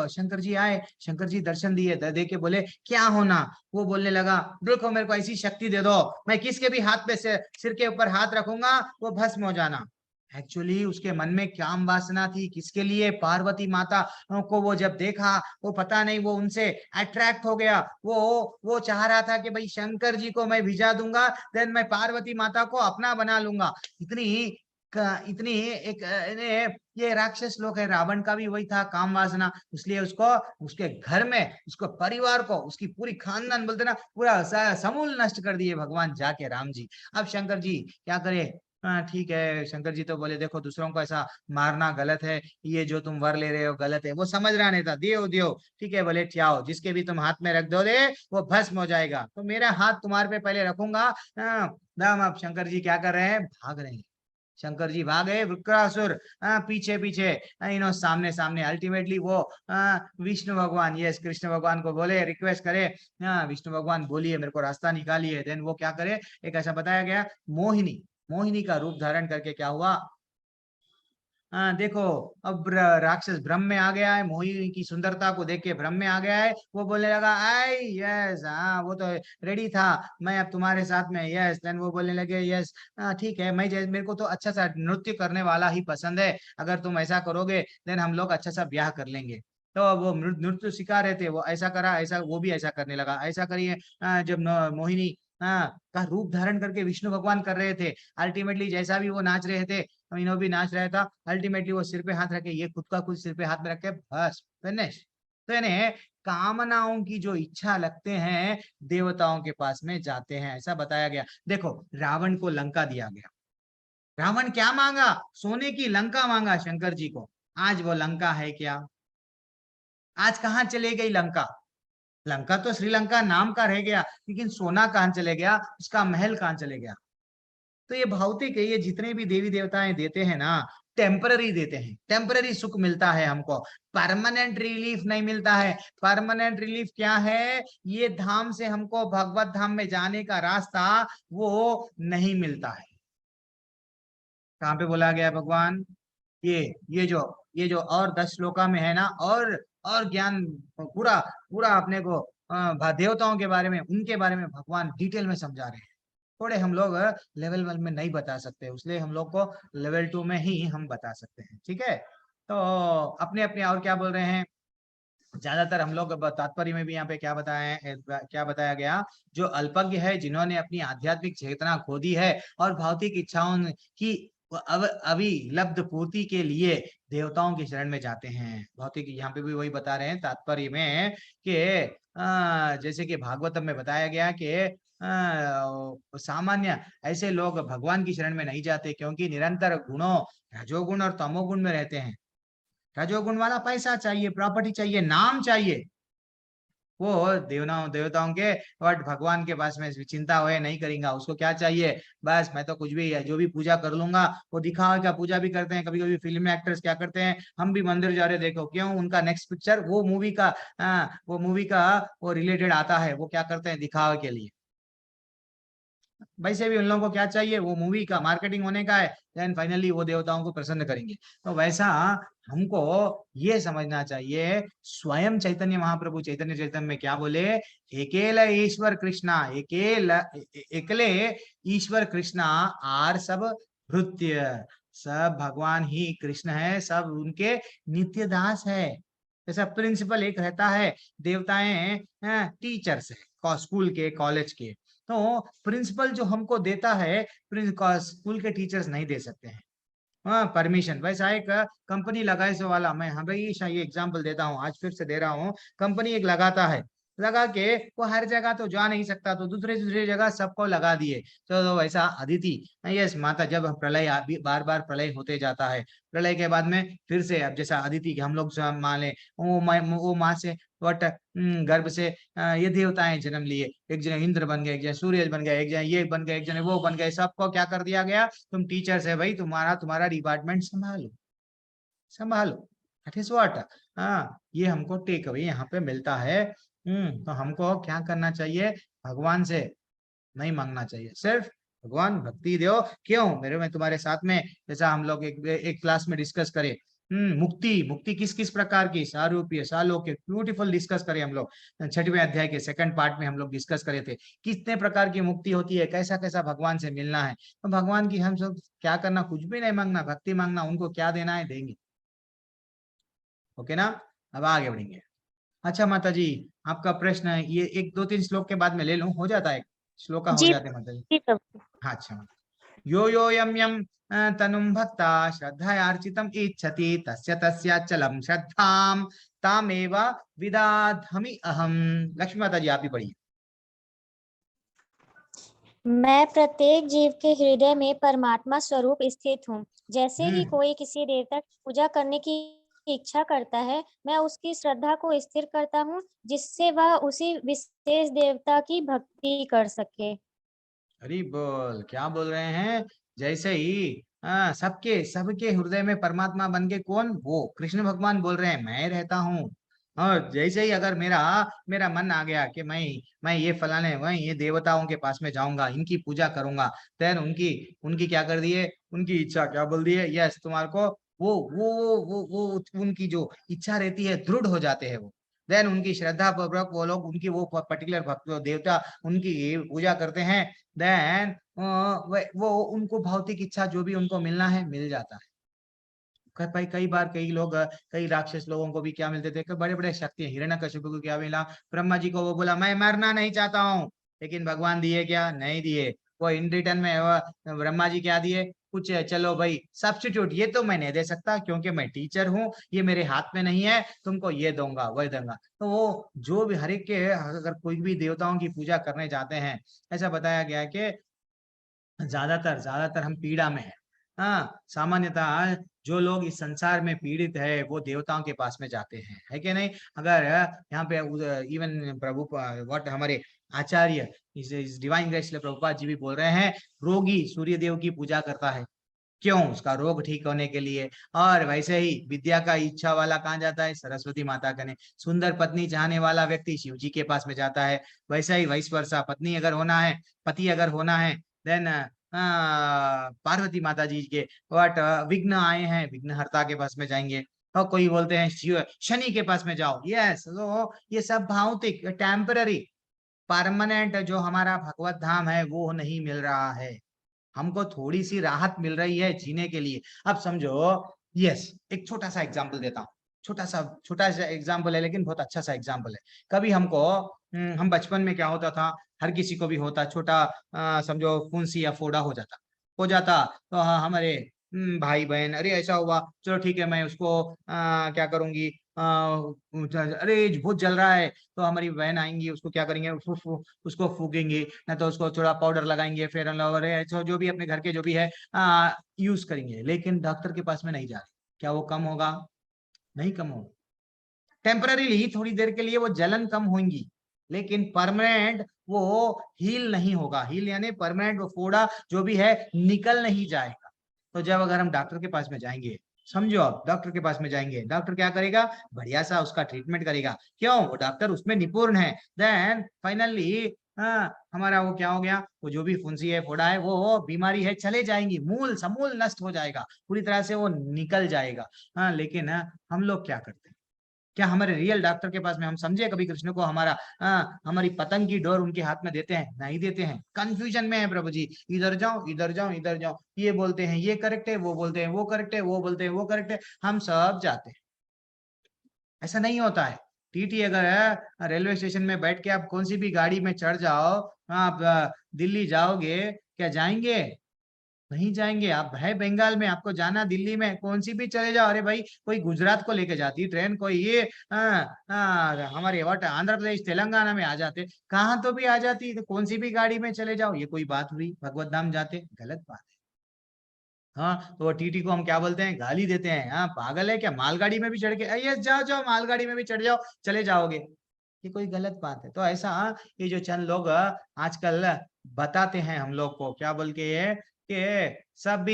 शंकर जी आए, शंकर जी दर्शन दिए, दे के बोले क्या होना? वो बोलने लगा, देखो मेरे को ऐसी शक्ति दे दो, मैं किसके भी हाथ पे सिर के ऊपर हाथ रखूंगा वो भस्म हो जाना। एक्चुअली उसके मन में क्या वासना थी, किसके लिए? पार्वती माता को वो जब देखा, वो पता नहीं वो उनसे अट्रैक्ट हो गया। वो चाह रहा था कि भाई शंकर जी को मैं भिजा दूंगा, देन मैं पार्वती माता को अपना बना लूंगा। इतनी एक ये राक्षस लोग है, रावण का भी वही था, काम वासना, इसलिए उसको उसके घर में, उसको परिवार को, उसकी पूरी खानदान बोलते ना, पूरा समूल नष्ट कर दिए भगवान जाके राम जी। अब शंकर जी क्या करे? हाँ ठीक है। शंकर जी तो बोले देखो दूसरों को ऐसा मारना गलत है, ये जो तुम वर ले रहे हो गलत है। वो समझ रहा नहीं था, दियो दियो ठीक है, बोले चाओ, जिसके भी तुम हाथ में रख दो दे वो भस्म हो जाएगा, तो मेरा हाथ तुम्हारे पे पहले रखूंगा। दाम अब शंकर जी क्या कर रहे हैं, भाग रहे हैं। शंकर जी भागे, वृत्रासुर पीछे पीछे, इन्हों सामने सामने। अल्टीमेटली वो विष्णु भगवान, यस कृष्ण भगवान को बोले, रिक्वेस्ट करे, विष्णु भगवान बोलिए मेरे को रास्ता निकालिए। देन वो क्या करे, एक ऐसा बताया गया, मोहिनी, मोहिनी का रूप धारण करके क्या हुआ, देखो अब राक्षस भ्रम में आ गया है, मोहिनी की सुंदरता को देख के भ्रम में आ गया है। वो बोलने लगा आई यस, हाँ वो तो रेडी था, मैं अब तुम्हारे साथ में, यस। देन वो बोलने लगे यस ठीक है, मैं मेरे को तो अच्छा सा नृत्य करने वाला ही पसंद है, अगर तुम ऐसा करोगे देन हम लोग अच्छा सा ब्याह कर लेंगे। तो वो नृत्य सिखा रहे थे, वो ऐसा करा, ऐसा वो भी ऐसा करने लगा, ऐसा करिए। जब मोहिनी का रूप धारण करके विष्णु भगवान कर रहे थे, अल्टीमेटली जैसा भी वो नाच रहे थे इन्हों भी नाच रहा था। अल्टीमेटली वो सिर पे हाथ रखे, ये खुद का खुद सिर पे हाथ में रखे, बस फिनिश। तो इन्हें कामनाओं की जो इच्छा लगते हैं देवताओं के पास में जाते हैं, ऐसा बताया गया। देखो रावण को लंका दिया गया, रावण क्या मांगा, सोने की लंका मांगा शंकर जी को। आज वो लंका है क्या, आज कहाँ चले गई लंका। लंका तो श्रीलंका नाम का रह गया, लेकिन सोना कहाँ चले गया, उसका महल कहाँ चले गया। तो ये भौतिक है, ये जितने भी देवी देवताएं देते हैं ना, टेम्पररी देते हैं, टेम्पररी सुख मिलता है हमको, परमानेंट रिलीफ नहीं मिलता है। परमानेंट रिलीफ क्या है, ये धाम से हमको भगवत धाम में जाने का रास्ता वो नहीं मिलता है। कहाँ पे बोला गया भगवान, ये जो और 10 श्लोका में है ना, और ज्ञान पूरा पूरा अपने को देवताओं के बारे में, उनके बारे में भगवान डिटेल में समझा रहे हैं। थोड़े हम लोग लेवल 1 में नहीं बता सकते, इसलिए हम लोग को लेवल 2 में ही हम बता सकते हैं, ठीक है। तो अपने अपने और क्या बोल रहे हैं, ज्यादातर हम लोग तात्पर्य में भी यहाँ पे क्या बताया गया, जो अल्पज्ञ है, जिन्होंने अपनी आध्यात्मिक चेतना खो दी है और भौतिक इच्छाओं की अविलब्ध पूर्ति के लिए देवताओं की शरण में जाते हैं। भौतिक, यहाँ पे भी वही बता रहे हैं तात्पर्य में कि जैसे कि भागवतम में बताया गया कि सामान्य ऐसे लोग भगवान की शरण में नहीं जाते, क्योंकि निरंतर गुणों, रजोगुण और तमोगुण में रहते हैं। रजोगुण वाला पैसा चाहिए, प्रॉपर्टी चाहिए, नाम चाहिए, वो देवताओं के बट भगवान के पास में चिंता हुए नहीं करेंगे। उसको क्या चाहिए, बस मैं तो कुछ भी है, जो भी पूजा कर लूंगा। वो दिखावे का पूजा भी करते हैं, कभी कभी फिल्म में एक्टर्स क्या करते हैं, हम भी मंदिर जा रहे देखो, क्यों, उनका नेक्स्ट पिक्चर वो मूवी का वो रिलेटेड आता है, वो क्या करते हैं दिखावे के लिए। वैसे भी उन लोगों को क्या चाहिए, वो मूवी का मार्केटिंग होने का है, देन फाइनली वो देवताओं को प्रसन्न करेंगे। तो वैसा हमको ये समझना चाहिए, स्वयं चैतन्य महाप्रभु चैतन्य चैतन्य में क्या बोले, एकेल ईश्वर कृष्णा, एकले ईश्वर कृष्णा आर सब भृत्य, सब भगवान ही कृष्ण है, सब उनके नित्य दास है। जैसा प्रिंसिपल एक रहता है, देवताएं टीचर्स है, स्कूल के कॉलेज के, तो प्रिंसिपल जो हमको देता है, स्कूल के टीचर्स नहीं दे सकते हैं परमिशन। वैसा एक कंपनी लगाए से वाला, मैं हमेशा ये एग्जांपल देता हूँ, आज फिर से दे रहा हूँ। कंपनी एक लगाता है, लगा के वो हर जगह तो जा नहीं सकता, तो दूसरे जगह सबको लगा दिए। तो वैसा अदिति, यस माता, जब प्रलय बार बार प्रलय होते जाता है, प्रलय के बाद में फिर से, अब जैसा अदिति के हम लोग मान ले, वो माँ से वट गर्भ से ये देवताएं जन्म लिए, एक जन इंद्र बन गए, एक जन सूर्य बन गए, एक जन ये बन गए, एक जन वो बन गए, सबको क्या कर दिया गया, तुम टीचर्स है भाई, तुम्हारा डिपार्टमेंट संभालो। दैट इज व्हाट, ये हमको टेक अवे यहाँ पे मिलता है। तो हमको क्या करना चाहिए, भगवान से नहीं मांगना चाहिए, सिर्फ भगवान भक्ति दो, क्यों मेरे में तुम्हारे साथ में, जैसा हम लोग एक क्लास में डिस्कस करें, मुक्ति किस किस प्रकार की, सारूप्य, सालोक्य, ब्यूटीफुल डिस्कस करें हम लोग। 6वें अध्याय के सेकंड पार्ट में हम लोग डिस्कस करे थे, कितने प्रकार की मुक्ति होती है, कैसा कैसा भगवान से मिलना है। तो भगवान की हम सब क्या करना, कुछ भी नहीं मांगना, भक्ति मांगना, उनको क्या देना है देंगे। ओके ना, अब आगे बढ़ेंगे। अच्छा माता जी, आपका प्रश्न ये 1-2-3 श्लोक के बाद में ले लूं, हो जाता है, श्लोक हो जाते माता जी। हाँ अच्छा, यो यो यम यम तनुम भक्ता श्रद्धयार्चितम इच्छति तस्य तस्याचलम श्रद्धाम तामेव विदाधमि अहम। लक्ष्मी माता जी आप ही पढ़िए। मैं प्रत्येक जीव के हृदय में परमात्मा स्वरूप स्थित हूँ। जैसे ही कोई किसी देवता की पूजा करने की इच्छा करता है, मैं उसकी श्रद्धा को स्थिर करता हूँ, जिससे वह उसी विशेष देवता की भक्ति कर सके। हरि बोल। क्या बोल रहे हैं? जैसे ही सबके सबके हृदय में परमात्मा बन के, कौन? वो कृष्ण भगवान बोल रहे हैं मैं रहता हूँ। और जैसे ही अगर मेरा मेरा मन आ गया कि मैं ये फलाने मैं ये देवताओं के पास में जाऊंगा, इनकी पूजा करूंगा, देन उनकी उनकी क्या कर दिए, उनकी इच्छा क्या बोल दिए, यस तुम्हारे को वो उनकी जो इच्छा रहती है दृढ़ हो जाते हैं वो। देन उनकी श्रद्धा पूर्वक वो लोग उनकी वो पर्टिकुलर भक्त देवता उनकी पूजा करते हैं। देन वो उनको भौतिक इच्छा जो भी उनको मिलना है मिल जाता है। कई बार कई लोग कई राक्षस लोगों को भी क्या मिलते थे, बड़े बड़े शक्ति। हिरण्यकशिपु को क्या मिला? ब्रह्मा जी को वो बोला मैं मरना नहीं चाहता हूँ, लेकिन भगवान दिए क्या? नहीं दिए। वो इन रिटर्न में ब्रह्मा जी क्या दिए? कुछ चलो भाई सब्स्टिट्यूट, ये तो मैं नहीं दे सकता क्योंकि मैं टीचर हूँ, ये मेरे हाथ में नहीं है, तुमको ये दूंगा वही दूंगा। तो वो जो भी हर एक के अगर कोई भी देवताओं की पूजा करने जाते हैं, ऐसा बताया गया है कि ज्यादातर ज्यादातर हम पीड़ा में है। हाँ, सामान्यतः जो लोग इस संसार में पीड़ित है वो देवताओं के पास में जाते हैं, है कि नहीं? अगर यहाँ पे इवन प्रभु व्हाट हमारे आचार्य इस डिवाइन ग्रेस प्रभुपाद जी भी बोल रहे हैं, रोगी सूर्य देव की पूजा करता है, क्यों? उसका रोग ठीक होने के लिए। और वैसे ही विद्या का इच्छा वाला कहाँ जाता है? सरस्वती माता कने। सुंदर पत्नी चाहने वाला व्यक्ति शिव जी के पास में जाता है। वैसे ही वाइस वर्षा, पत्नी अगर होना है, पति अगर होना है, देन पार्वती माता जी के वट विघ्न आए हैं, विघ्नहर्ता के पास में जाएंगे। और कोई बोलते हैं शिव शनि के पास में जाओ। यस, तो ये सब भौतिक टेम्पररी, परमानेंट जो हमारा भगवत धाम है वो नहीं मिल रहा है। हमको थोड़ी सी राहत मिल रही है जीने के लिए। अब समझो, यस, एक छोटा सा एग्जांपल देता हूँ। छोटा सा एग्जांपल है लेकिन बहुत अच्छा सा एग्जांपल है। कभी हमको हम बचपन में क्या होता था, हर किसी को भी होता, छोटा समझो फुंसी या फोड़ा हो जाता तो हमारे भाई बहन, अरे ऐसा हुआ, चलो ठीक है मैं उसको क्या करूंगी, अरे बहुत जल रहा है, तो हमारी बहन आएंगी, उसको क्या करेंगे, उसको फूकेंगे, ना तो उसको थोड़ा पाउडर लगाएंगे, फेयर एंड लवली ऐसा जो भी अपने घर के जो भी है यूज करेंगे। लेकिन डॉक्टर के पास में नहीं जा रहे, क्या वो कम होगा? नहीं कम होगा। टेम्पररीली थोड़ी देर के लिए वो जलन कम होंगी, लेकिन परमानेंट वो हील नहीं होगा। हील यानी परमानेंट वो फोड़ा जो भी है निकल नहीं जाएगा। तो जब अगर हम डॉक्टर के पास में जाएंगे, समझो आप डॉक्टर के पास में जाएंगे, डॉक्टर क्या करेगा? बढ़िया सा उसका ट्रीटमेंट करेगा, क्यों? वो डॉक्टर उसमें निपुण है। देन फाइनली हमारा वो क्या हो गया, वो जो भी फुंसी है, फोड़ा है, वो बीमारी है, चले जाएंगी, मूल समूल नष्ट हो जाएगा, पूरी तरह से वो निकल जाएगा। लेकिन हम लोग क्या करते हैं? क्या हमारे रियल डॉक्टर के पास में हम समझे कभी कृष्ण को हमारी पतंग की डोर उनके हाथ में देते हैं? नहीं देते हैं। कंफ्यूजन में है प्रभु जी, इधर जाओ इधर जाओ इधर जाओ, ये बोलते हैं ये करेक्ट है, वो बोलते हैं वो करेक्ट है, वो बोलते हैं वो करेक्ट है, हम सब जाते हैं। ऐसा नहीं होता है। टीटी अगर रेलवे स्टेशन में बैठ के आप कौन सी भी गाड़ी में चढ़ जाओ, आप दिल्ली जाओगे, क्या जाएंगे? नहीं जाएंगे। आप है बंगाल में, आपको जाना दिल्ली में, कौन सी भी चले जाओ, अरे भाई कोई गुजरात को लेके जाती ट्रेन, कोई ये हमारे वट आंध्र प्रदेश तेलंगाना में आ जाते, कहाँ तो भी आ जाती, तो कौन सी भी गाड़ी में चले जाओ, ये कोई बात हुई? भगवत धाम जाते? गलत बात है। हाँ, तो वो टीटी को हम क्या बोलते हैं? गाली देते हैं। हाँ, पागल है क्या? मालगाड़ी में भी चढ़ के, यस जाओ जाओ मालगाड़ी में भी चढ़ जाओ, चले जाओगे, ये कोई गलत बात है? तो ऐसा ये जो चंद लोग आजकल बताते हैं हम लोग को, क्या बोल के, ये कि सब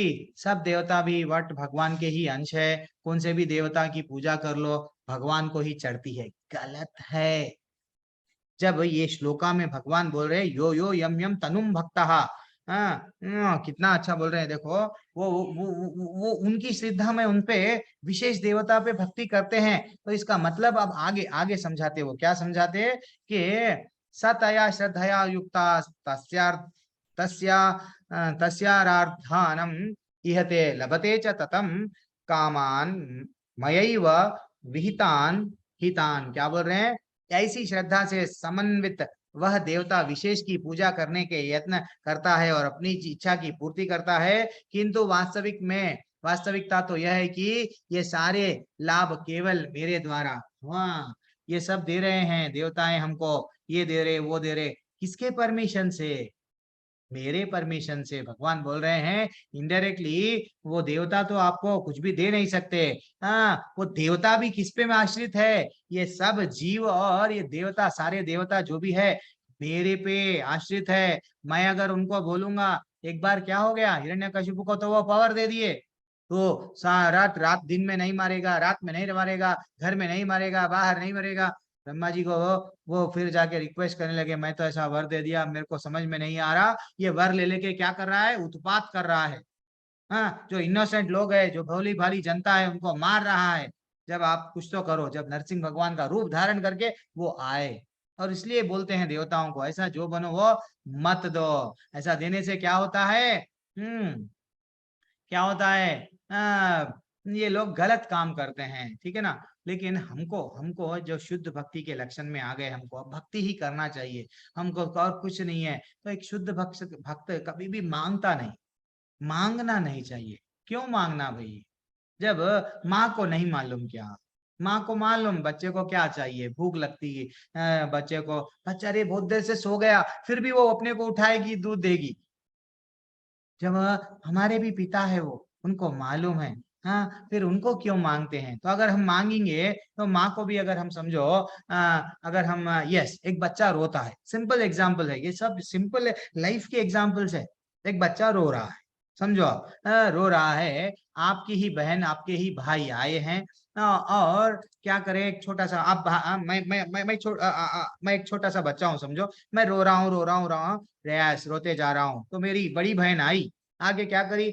देवता भी वट भगवान के ही अंश है, कौन से भी देवता की पूजा कर लो भगवान को ही चढ़ती है। गलत है। जब ये श्लोका में भगवान बोल रहे यो यो यम यम तनुम भक्तः, कितना अच्छा बोल रहे हैं देखो। वो उनकी श्रद्धा में उनपे विशेष देवता पे भक्ति करते हैं। तो इसका मतलब अब आगे आगे समझाते, वो क्या समझाते कि सतया श्रद्धया युक्ता तस्यारार्थानम इहते लभते च ततम कामान मयैव विहितान हितान। क्या बोल रहे हैं? ऐसी श्रद्धा से समन्वित वह देवता विशेष की पूजा करने के यत्न करता है और अपनी इच्छा की पूर्ति करता है, किंतु वास्तविकता तो यह है कि ये सारे लाभ केवल मेरे द्वारा, ये सब दे रहे हैं देवताएं हमको, ये दे रहे वो दे रहे, किसके परमिशन से? मेरे परमिशन से। भगवान बोल रहे हैं इनडायरेक्टली, वो देवता तो आपको कुछ भी दे नहीं सकते। हाँ, वो देवता भी किस पे में आश्रित है? ये सब जीव और ये देवता, सारे देवता जो भी है मेरे पे आश्रित है। मैं अगर उनको बोलूंगा, एक बार क्या हो गया, हिरण्यकशिपु को तो वो पावर दे दिए, तो रात रात दिन में नहीं मारेगा, रात में नहीं मारेगा, घर में नहीं मारेगा, बाहर नहीं मारेगा। ब्रह्मा जी को वो फिर जाके रिक्वेस्ट करने लगे, मैं तो ऐसा वर दे दिया, मेरे को समझ में नहीं आ रहा, ये वर ले लेके क्या कर रहा है, उत्पात कर रहा है। हाँ, जो इनोसेंट लोग है, जो भोली भाली जनता है, उनको मार रहा है। जब आप कुछ तो करो, जब नरसिंह भगवान का रूप धारण करके वो आए, और इसलिए बोलते हैं देवताओं को, ऐसा जो बनो वो मत दो। ऐसा देने से क्या होता है, क्या होता है, ये लोग गलत काम करते हैं, ठीक है ना। लेकिन हमको हमको जो शुद्ध भक्ति के लक्षण में आ गए, हमको अब भक्ति ही करना चाहिए, हमको और कुछ नहीं है। तो एक शुद्ध भक्त कभी भी मांगता नहीं, मांगना नहीं चाहिए। क्यों मांगना भाई? जब माँ को नहीं मालूम, क्या माँ को मालूम बच्चे को क्या चाहिए, भूख लगती है बच्चे को, बच्चा अरे बहुत देर से सो गया, फिर भी वो अपने को उठाएगी, दूध देगी। जब हमारे भी पिता है वो, उनको मालूम है, हाँ, फिर उनको क्यों मांगते हैं? तो अगर हम मांगेंगे तो माँ को भी, अगर हम समझो, अगर हम यस, एक बच्चा रोता है, सिंपल एग्जांपल है, ये सब सिंपल लाइफ के एग्जांपल्स है। एक बच्चा रो रहा है, समझो आप, रो रहा है, आपकी ही बहन, आपके ही भाई आए हैं, और क्या करे, एक छोटा सा, आप मैं एक छोटा सा बच्चा हूँ, समझो, मैं रो रहा हूँ, प्रयास रोते जा रहा हूँ, तो मेरी बड़ी बहन आई, आगे क्या करी,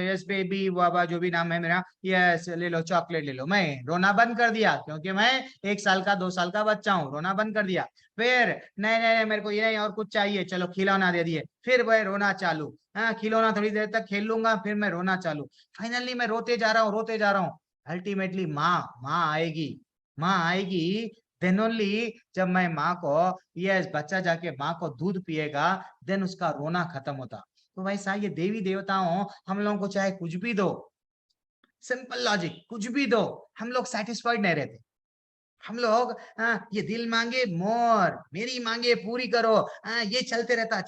यस बेबी बाबा जो भी नाम है मेरा, यस ले लो चॉकलेट ले लो, मैं रोना बंद कर दिया, क्योंकि मैं 1 साल का 2 साल का बच्चा हूँ, रोना बंद कर दिया। फिर नहीं नहीं नहीं, मेरे को ये नहीं और कुछ चाहिए, चलो खिलौना दे दिए, फिर वह रोना चालू, हाँ खिलौना थोड़ी देर तक खेल लूंगा, फिर मैं रोना चालू, फाइनली मैं रोते जा रहा हूँ। अल्टीमेटली माँ आएगी, माँ आएगी, देन ओनली, जब मैं माँ को, यस बच्चा जाके माँ को दूध पिएगा, देन उसका रोना खत्म होता। तो वैसा ये देवी देवताओं, हम लोगों को चाहे कुछ भी दो, सिंपल लॉजिक, कुछ भी दो, हम लोग सेटिस्फाइड नहीं रहते। हम लोग ये दिल मांगे मोर, मेरी मांगे पूरी करो, ये चलते रहता,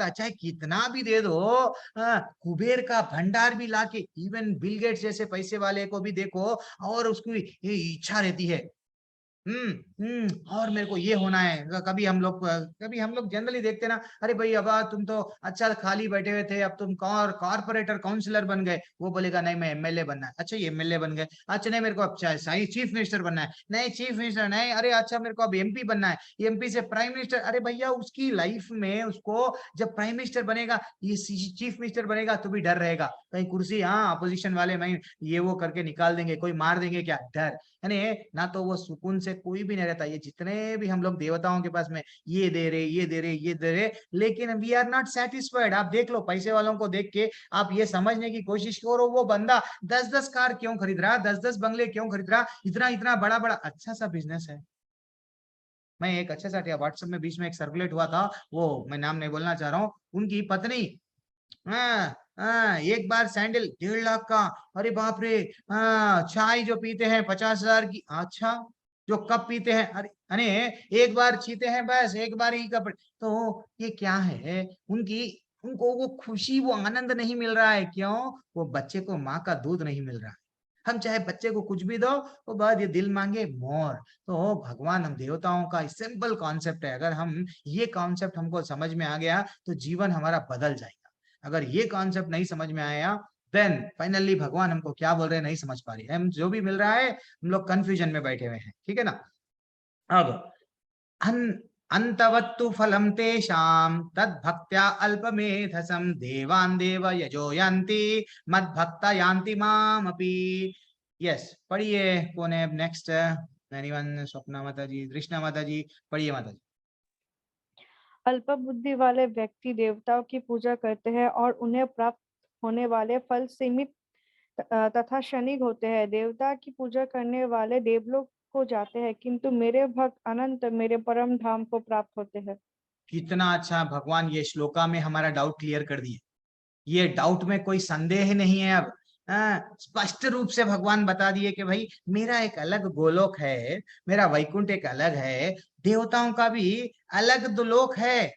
चाहे कितना भी दे दो। कुबेर का भंडार भी लाके, इवन बिल गेट्स जैसे पैसे वाले को भी देखो, और उसकी इच्छा रहती है, और मेरे को ये होना है। कभी हम लोग जनरली देखते ना, अरे भाई अब तुम तो अच्छा खाली बैठे हुए थे, अब तुम कॉर्पोरेटर काउंसलर बन गए, वो बोलेगा नहीं मैं एमएलए बनना है, अच्छा ये एमएलए बन गए, अच्छा नहीं मेरे को अब चीफ मिनिस्टर बनना है, नहीं चीफ मिनिस्टर नहीं, अरे अच्छा मेरे को अब एमपी बनना है, एमपी से प्राइम मिनिस्टर। अरे भैया उसकी लाइफ में, उसको जब प्राइम मिनिस्टर बनेगा, ये चीफ मिनिस्टर बनेगा तो भी डर रहेगा, कहीं कुर्सी, हाँ अपोजिशन वाले मैं ये वो करके निकाल देंगे, कोई मार देंगे क्या, डर, यानी ना तो वो सुकून से कोई भी नहीं रहता। ये जितने भी हम लोग देवताओं के पास में ये दे रहे, लेकिन वी आर नॉट सेटिस्फाइड। आप देख लो, पैसे वालों को देख के आप ये समझने की कोशिश करो, वो बंदा 10-10 कार क्यों खरीद रहा, 10-10 बंगले क्यों खरीद रहा, इतना बड़ा अच्छा सा बिजनेस है। मैं एक अच्छा सा व्हाट्सएप में बीच में एक सर्कुलेट हुआ था, वो मैं नाम नहीं बोलना चाह रहा हूँ, उनकी पत्नी, एक बार सैंडल 1.5 लाख का, अरे बाप रे, चाय जो पीते हैं 50,000 की, अच्छा जो कप पीते हैं, अरे एक बार छीते हैं, बस एक बार ही कपड़े, तो ये क्या है, उनको वो खुशी, वो आनंद नहीं मिल रहा है, क्यों? वो बच्चे को माँ का दूध नहीं मिल रहा है। हम चाहे बच्चे को कुछ भी दो, वो बाद ये दिल मांगे मोर। तो भगवान, हम देवताओं का सिंपल कॉन्सेप्ट है, अगर हम ये कॉन्सेप्ट हमको समझ में आ गया तो जीवन हमारा बदल जाएगा। अगर ये कॉन्सेप्ट नहीं समझ में आया, देन फाइनली भगवान हमको क्या बोल रहे हैं नहीं समझ पा रहे, हम जो भी मिल रहा है हम लोग कंफ्यूजन में बैठे हुए हैं, ठीक है ना। अब अंतवत्तु फलम तेषां तद्भक्त्या अल्पमेधसं देवान् देव यजो यान्ति मद्भक्ता यान्ति मामपि। यस, पढ़िए, कौन है नेक्स्ट? एनीवन? स्वप्ना माता जी, कृष्णा माता जी, पढ़िए माता जी। अल्प बुद्धि वाले व्यक्ति देवताओं की पूजा करते हैं और उन्हें प्राप्त होने वाले फल सीमित तथा क्षणिक होते हैं। देवता की पूजा करने वाले देवलोक को जाते हैं, किंतु मेरे भक्त अनंत मेरे परम धाम को प्राप्त होते हैं। कितना अच्छा, भगवान ये श्लोका में हमारा डाउट क्लियर कर दिए। ये डाउट में कोई संदेह नहीं है अब, स्पष्ट रूप से भगवान बता दिए कि भाई मेरा एक अलग गोलोक है, मेरा वैकुंठ एक अलग है, देवताओं का भी अलग लोक है।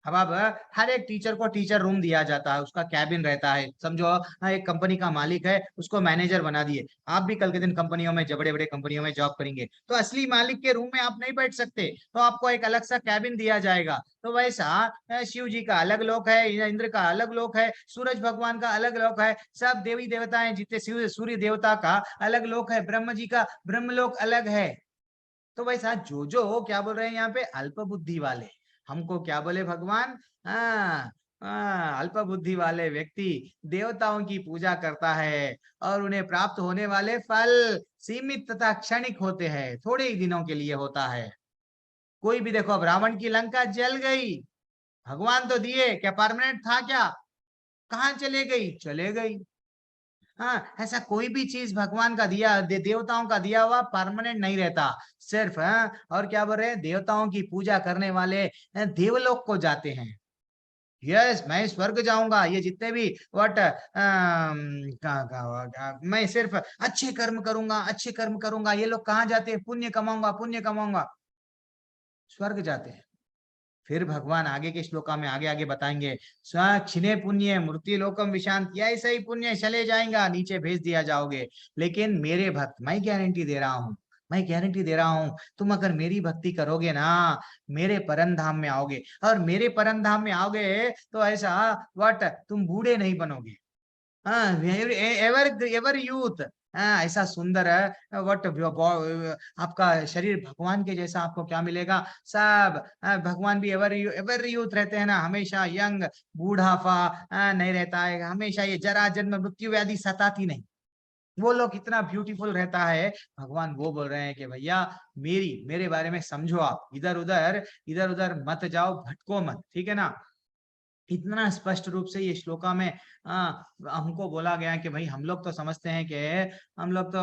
अब हर एक टीचर को टीचर रूम दिया जाता है, उसका कैबिन रहता है, समझो एक कंपनी का मालिक है, उसको मैनेजर बना दिए। आप भी कल के दिन कंपनियों में, बड़े बड़े कंपनियों में जॉब करेंगे तो असली मालिक के रूम में आप नहीं बैठ सकते, तो आपको एक अलग सा कैबिन दिया जाएगा। तो वैसा शिव जी का अलग लोक है, इंद्र का अलग लोक है, सूरज भगवान का अलग लोक है, सब देवी देवता है जितने शिव सूर्य देवता का अलग लोक है, ब्रह्म जी का ब्रह्मलोक अलग है। तो वैसा जो क्या बोल रहे हैं यहाँ पे, अल्प बुद्धि वाले, हमको क्या बोले भगवान, अल्प बुद्धि वाले व्यक्ति देवताओं की पूजा करता है और उन्हें प्राप्त होने वाले फल सीमित तथा क्षणिक होते हैं, थोड़े ही दिनों के लिए होता है। कोई भी देखो, अब रावण की लंका जल गई, भगवान तो दिए, क्या परमानेंट था क्या? कहाँ चले गई? चले गई। हाँ, ऐसा कोई भी चीज भगवान का दिया, देवताओं का दिया हुआ परमानेंट नहीं रहता, सिर्फ और क्या बोल रहे हैं, देवताओं की पूजा करने वाले देवलोक को जाते हैं। यस, मैं स्वर्ग जाऊंगा, ये जितने भी मैं सिर्फ अच्छे कर्म करूंगा, अच्छे कर्म करूंगा, ये लोग कहाँ जाते हैं? पुण्य कमाऊंगा, पुण्य कमाऊंगा, स्वर्ग जाते हैं। फिर भगवान आगे के श्लोका में आगे आगे बताएंगे, क्षिणे पुण्य मूर्ति लोकम विशांति, ऐसा ही पुण्य चले जाएगा, नीचे भेज दिया जाओगे। लेकिन मेरे भक्त, मैं गारंटी दे रहा हूँ, मैं गारंटी दे रहा हूँ, तुम अगर मेरी भक्ति करोगे ना, मेरे परम धाम में आओगे, और मेरे परम धाम में आओगे तो ऐसा व्हाट, तुम बूढ़े नहीं बनोगे, एवर एवर यूथ, ऐसा सुंदर है व्हाट, आपका शरीर भगवान के जैसा आपको क्या मिलेगा, सब भगवान भी एवर यूथ रहते हैं ना, हमेशा यंग, बूढ़ापा नहीं रहता है, हमेशा ये जरा जन्म मृत्यु व्याधि सताती नहीं, वो लोग इतना ब्यूटीफुल रहता है। भगवान वो बोल रहे हैं कि भैया मेरे बारे में समझो, आप इधर उधर मत जाओ, भटको मत, ठीक है ना। इतना स्पष्ट रूप से ये श्लोका में हमको बोला गया कि भाई हम लोग तो समझते हैं कि हम लोग तो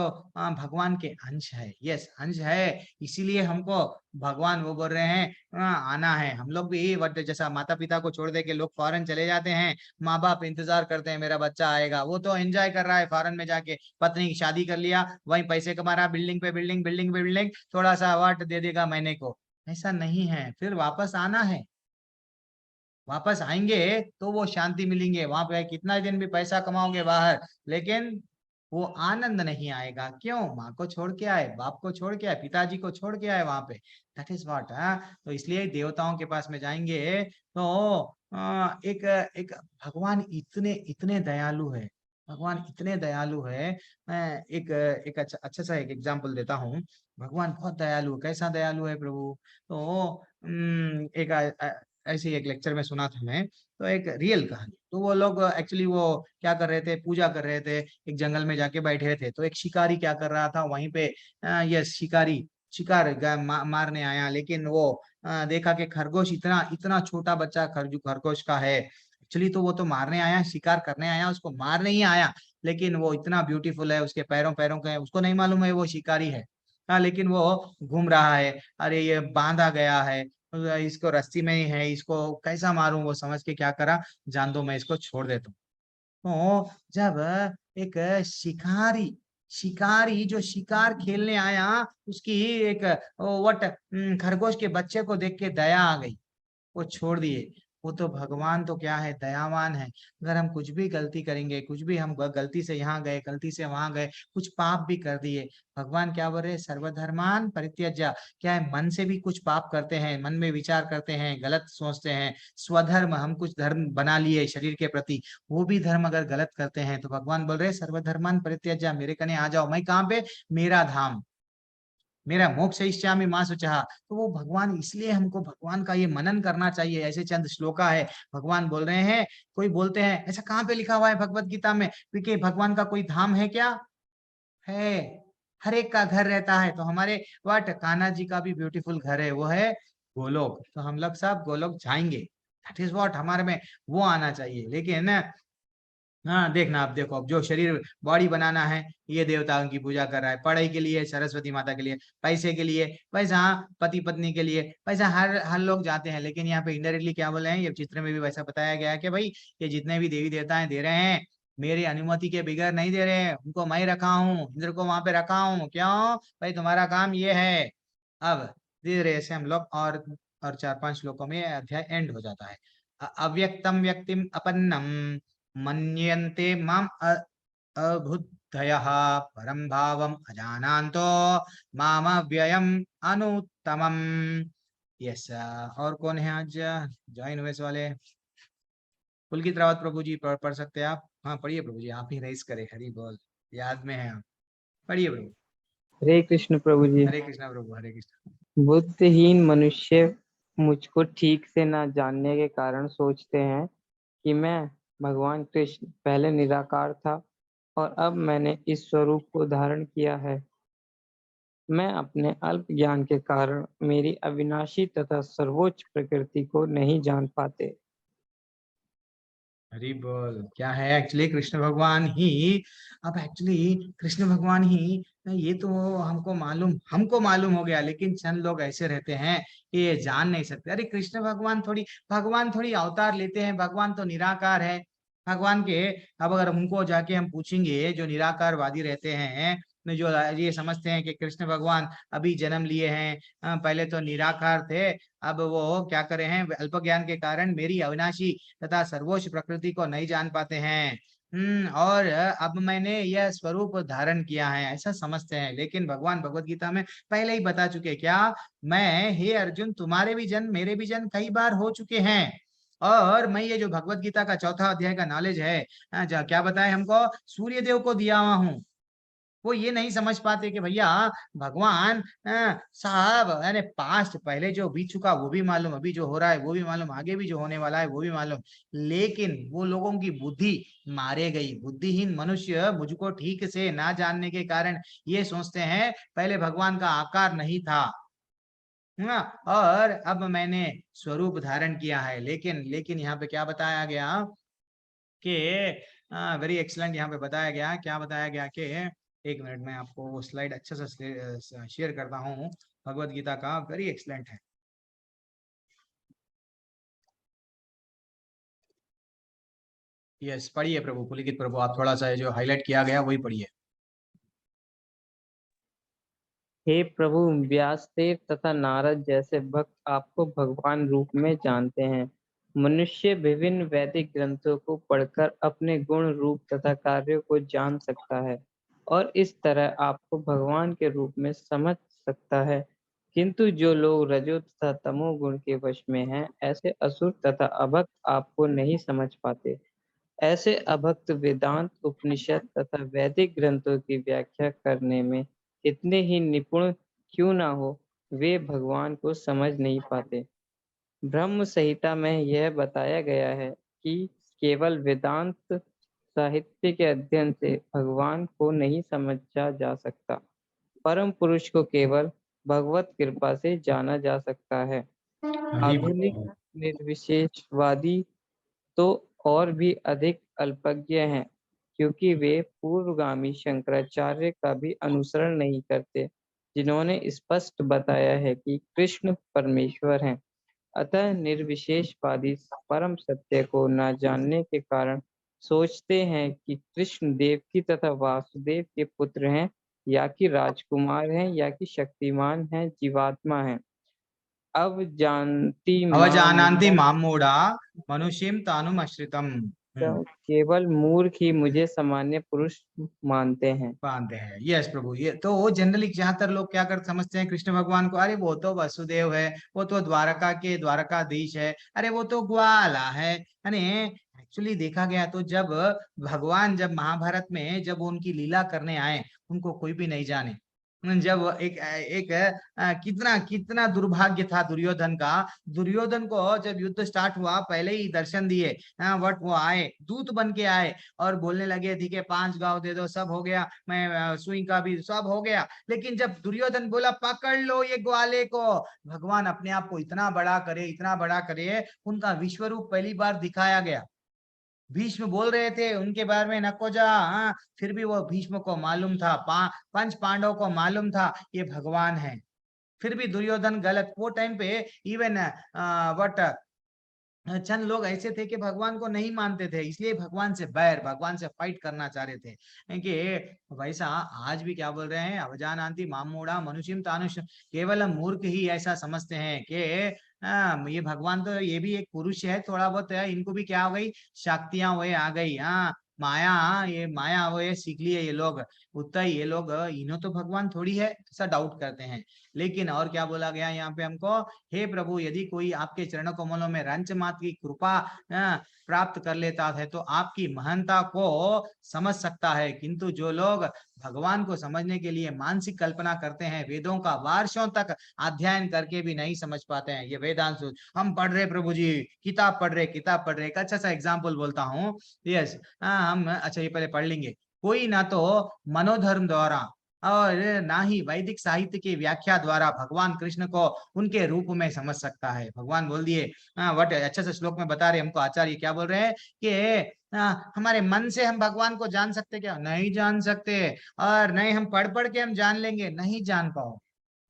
भगवान के अंश है, यस अंश है, इसीलिए हमको भगवान वो बोल रहे हैं आना है। हम लोग भी बट जैसा माता पिता को छोड़ दे के लोग फॉरेन चले जाते हैं, माँ बाप इंतजार करते हैं मेरा बच्चा आएगा, वो तो एंजॉय कर रहा है फॉरेन में जाके, पत्नी की शादी कर लिया, वहीं पैसे कमा रहा, बिल्डिंग पे बिल्डिंग, बिल्डिंग पे बिल्डिंग, थोड़ा सा अवार्ड दे देगा महीने को, ऐसा नहीं है। फिर वापस आना है, वापस आएंगे तो वो शांति मिलेंगे, वहां पे कितना दिन भी पैसा कमाओगे बाहर, लेकिन वो आनंद नहीं आएगा। क्यों? माँ को छोड़ के आए, बाप को छोड़ के आए, पिताजी को छोड़ के आए वहां पे, दैट इज व्हाट। तो इसलिए देवताओं के पास में जाएंगे तो एक एक भगवान इतने इतने दयालु है, भगवान इतने दयालु है। मैं एक अच्छा सा एक एग्जाम्पल देता हूँ। भगवान बहुत दयालु, कैसा दयालु है प्रभु? तो एक ऐसे ही एक लेक्चर में सुना था मैं, तो एक रियल कहानी। तो वो लोग एक्चुअली वो क्या कर रहे थे, पूजा कर रहे थे, एक जंगल में जाके बैठे थे। तो एक शिकारी क्या कर रहा था वहीं पे, यस शिकारी शिकार मारने आया, लेकिन वो देखा कि खरगोश, इतना इतना छोटा बच्चा खरगोश का है। एक्चुअली तो वो तो मारने आया, शिकार करने आया, उसको मारने ही आया, लेकिन वो इतना ब्यूटीफुल है, उसके पैरों पैरों के, उसको नहीं मालूम है वो शिकारी है। हाँ, लेकिन वो घूम रहा है, अरे ये बांधा गया है, इसको रस्सी में ही है, इसको कैसा मारूं, वो समझ के क्या करा, जान दो मैं इसको छोड़ देता हूँ। तो जब एक शिकारी शिकारी जो शिकार खेलने आया, उसकी एक वट खरगोश के बच्चे को देख के दया आ गई, वो छोड़ दिए। वो तो भगवान तो क्या है, दयावान है। अगर हम कुछ भी गलती करेंगे, कुछ भी हम गलती से यहाँ गए, गलती से वहां गए, कुछ पाप भी कर दिए, भगवान क्या बोल रहे, सर्वधर्मान परित्यज्य, क्या है, मन से भी कुछ पाप करते हैं, मन में विचार करते हैं, गलत सोचते हैं, स्वधर्म, हम कुछ धर्म बना लिए शरीर के प्रति, वो भी धर्म अगर गलत करते हैं, तो भगवान बोल रहे सर्वधर्मान परित्यज्य, मेरे कने आ जाओ। मैं कहाँ पे? मेरा धाम, मेरा मोक्ष इष्यामि मां शुचः। तो वो भगवान, इसलिए हमको भगवान का ये मनन करना चाहिए। ऐसे चंद श्लोका है, भगवान बोल रहे हैं। कोई बोलते हैं ऐसा कहाँ पे लिखा हुआ है भगवत गीता में, क्योंकि भगवान का कोई धाम है क्या? है, हर एक का घर रहता है। तो हमारे वाट कान्हा जी का भी ब्यूटीफुल घर है, वो है गोलोक। तो हम लोग सब गोलोक जाएंगे, दैट इज व्हाट, हमारे में वो आना चाहिए। लेकिन हाँ देखना, आप देखो, अब जो शरीर बॉडी बनाना है, ये देवताओं की पूजा कर रहा है, पढ़ाई के लिए सरस्वती माता के लिए, पैसे के लिए पैसा, हाँ पति पत्नी के लिए पैसा, हर हर लोग जाते हैं। लेकिन यहाँ पे इनडायरेक्टली क्या बोले हैं, ये चित्र में भी वैसा बताया गया है कि भाई ये जितने भी देवी देवता दे रहे हैं, मेरी अनुमति के बगैर नहीं दे रहे हैं, उनको मैं रखा हूँ, इंद्र को वहां पे रखा हूँ। क्यों भाई? तुम्हारा काम ये है। अब धीरे धीरे से हम लोग और और 4-5 श्लोकों में अध्याय एंड हो जाता है। अव्यक्तम व्यक्तिम अपन्नम मन्यन्ते माम अबुद्धयः परम भावम अजानान्तो माम व्ययम अनुत्तमम। यस, और कौन है आज जॉइन हुए वाले? पुलकित रावत प्रभु जी पढ़ सकते हैं आप? हाँ पढ़िए प्रभु जी, आप ही रेस करें। हरि बोल, याद में है आप, पढ़िए प्रभु। हरे कृष्ण प्रभु जी। हरे कृष्णा प्रभु, हरे कृष्णा। बुद्धिहीन मनुष्य मुझको ठीक से ना जानने के कारण सोचते हैं कि मैं भगवान कृष्ण पहले निराकार था और अब मैंने इस स्वरूप को धारण किया है। मैं अपने अल्प ज्ञान के कारण मेरी अविनाशी तथा सर्वोच्च प्रकृति को नहीं जान पाते। हरि बोल। क्या है एक्चुअली कृष्ण भगवान ही, अब एक्चुअली कृष्ण भगवान ही, ये तो हमको मालूम हो गया, लेकिन चंद लोग ऐसे रहते हैं कि ये जान नहीं सकते। अरे कृष्ण भगवान थोड़ी अवतार लेते हैं, भगवान तो निराकार है। भगवान के, अब अगर उनको जाके हम पूछेंगे, जो निराकारवादी रहते हैं, जो ये समझते हैं कि कृष्ण भगवान अभी जन्म लिए हैं, पहले तो निराकार थे, अब वो क्या करे हैं, अल्प ज्ञान के कारण मेरी अविनाशी तथा सर्वोच्च प्रकृति को नहीं जान पाते हैं। और अब मैंने यह स्वरूप धारण किया है, ऐसा समझते हैं। लेकिन भगवान भगवत गीता में पहले ही बता चुके, क्या? मैं, हे अर्जुन, तुम्हारे भी जन्म मेरे भी जन्म कई बार हो चुके हैं। और मैं ये जो भगवत गीता का 4था अध्याय का नॉलेज है, क्या बताया हमको, सूर्य देव को दिया हुआ हूँ। वो ये नहीं समझ पाते कि भैया भगवान साहब, यानी पास्ट पहले जो बीत चुका वो भी मालूम, अभी जो हो रहा है वो भी मालूम, आगे भी जो होने वाला है वो भी मालूम। लेकिन वो लोगों की बुद्धि मारे गई। बुद्धिहीन मनुष्य मुझको ठीक से ना जानने के कारण ये सोचते हैं पहले भगवान का आकार नहीं था, और अब मैंने स्वरूप धारण किया है। लेकिन यहाँ पे क्या बताया गया कि वेरी एक्सलेंट, यहाँ पे बताया गया, क्या बताया गया कि, एक मिनट में आपको वो स्लाइड अच्छा सा शेयर करता हूँ, भगवत गीता का, वेरी एक्सलेंट है। यस, पढ़िए प्रभु, पुलकित प्रभु, आप थोड़ा सा जो हाईलाइट किया गया वही पढ़िए। हे प्रभु, व्यासदेव तथा नारद जैसे भक्त आपको भगवान रूप में जानते हैं। मनुष्य विभिन्न वैदिक ग्रंथों को पढ़कर अपने गुण, रूप तथा कार्यों को जान सकता है और इस तरह आपको भगवान के रूप में समझ सकता है। किंतु जो लोग रजो तथा तमो गुण के वश में हैं, ऐसे असुर तथा अभक्त आपको नहीं समझ पाते। ऐसे अभक्त वेदांत, उपनिषद तथा वैदिक ग्रंथों की व्याख्या करने में इतने ही निपुण क्यों ना हो, वे भगवान को समझ नहीं पाते। ब्रह्म संहिता में यह बताया गया है कि केवल वेदांत साहित्य के अध्ययन से भगवान को नहीं समझा जा सकता। परम पुरुष को केवल भगवत कृपा से जाना जा सकता है। आधुनिक निर्विशेषवादी तो और भी अधिक अल्पज्ञ हैं, क्योंकि वे पूर्वगामी शंकराचार्य का भी अनुसरण नहीं करते, जिन्होंने स्पष्ट बताया है कि कृष्ण परमेश्वर हैं। अतः निर्विशेषवादी परम सत्य को न जानने के कारण सोचते हैं कि कृष्ण देवकी तथा वासुदेव के पुत्र हैं, या कि राजकुमार हैं, या कि शक्तिमान हैं, जीवात्मा हैं। अवजानन्ति मां मूढ़ा मनुष्यं तानुमाश्रितम्। केवल मूर्ख ही मुझे सामान्य पुरुष मानते हैं। यस प्रभु। ये तो जनरली ज्यादातर लोग क्या कर समझते हैं कृष्ण भगवान को, अरे वो तो वसुदेव है, वो तो द्वारका के द्वारकाधीश है, अरे वो तो ग्वाला है। यानी एक्चुअली देखा गया तो जब भगवान, जब महाभारत में जब उनकी लीला करने आए, उनको कोई भी नहीं जाने। जब एक कितना कितना दुर्भाग्य था दुर्योधन का। दुर्योधन को जब युद्ध स्टार्ट हुआ, पहले ही दर्शन दिए, बट वो आए, दूत बन के आए और बोलने लगे, ठीक है 5 गांव दे दो, सब हो गया, मैं सुई का भी सब हो गया। लेकिन जब दुर्योधन बोला पकड़ लो ये ग्वाले को, भगवान अपने आप को इतना बड़ा करे, इतना बड़ा करे, उनका विश्वरूप पहली बार दिखाया गया। भीष्म बोल रहे थे उनके बारे में नको जा, फिर भी वो भीष्म को मालूम था, 5 पांडवों को मालूम था ये भगवान है। फिर भी दुर्योधन गलत, वो टाइम पे इवन बट चंद लोग ऐसे थे कि भगवान को नहीं मानते थे, इसलिए भगवान से बैर, भगवान से फाइट करना चाह रहे थे। कि वैसा आज भी क्या बोल रहे हैं, अवजानन्ति मां मूढ़ा मनुष्यं तानुष, केवल मूर्ख ही ऐसा समझते हैं कि हाँ, ये भगवान तो ये भी एक पुरुष है, थोड़ा बहुत है, इनको भी क्या हो गई, शक्तियां वो आ गई। हाँ, माया, हाँ, ये माया वो ये सीख लिए ये लोग, उतना ही ये लोग, इन्हों तो भगवान थोड़ी है, ऐसा डाउट करते हैं। लेकिन और क्या बोला गया यहाँ पे हमको, हे प्रभु यदि कोई आपके चरण कमलों में रंच मात्र की कृपा प्राप्त कर लेता है तो आपकी महानता को समझ सकता है, किंतु जो लोग भगवान को समझने के लिए मानसिक कल्पना करते हैं, वेदों का वर्षों तक अध्ययन करके भी नहीं समझ पाते हैं। ये वेदांत हम पढ़ रहे प्रभु जी, किताब पढ़ रहे, किताब पढ़ रहे। एक अच्छा सा एग्जाम्पल बोलता हूँ। यस, हम अच्छा ये पहले पढ़ लेंगे। कोई ना तो मनोधर्म द्वारा और ना ही वैदिक साहित्य की व्याख्या द्वारा भगवान कृष्ण को उनके रूप में समझ सकता है। भगवान बोल दिए, वट अच्छा सा श्लोक में बता रहे हमको आचार्य, क्या बोल रहे हैं कि हमारे मन से हम भगवान को जान सकते क्या? नहीं जान सकते। और नहीं हम पढ़ पढ़ के हम जान लेंगे, नहीं जान पाओ।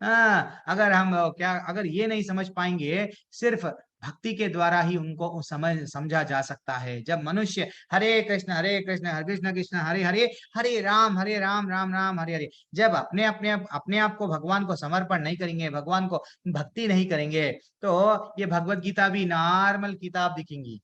अगर हम क्या, अगर ये नहीं समझ पाएंगे, सिर्फ भक्ति के द्वारा ही उनको समझा जा सकता है। जब मनुष्य हरे कृष्ण हरे कृष्ण कृष्ण हरे हरे, हरे राम राम राम हरे हरे, जब अपने आप को भगवान को समर्पण नहीं करेंगे, भगवान को भक्ति नहीं करेंगे, तो ये भगवत गीता भी नॉर्मल किताब दिखेंगी।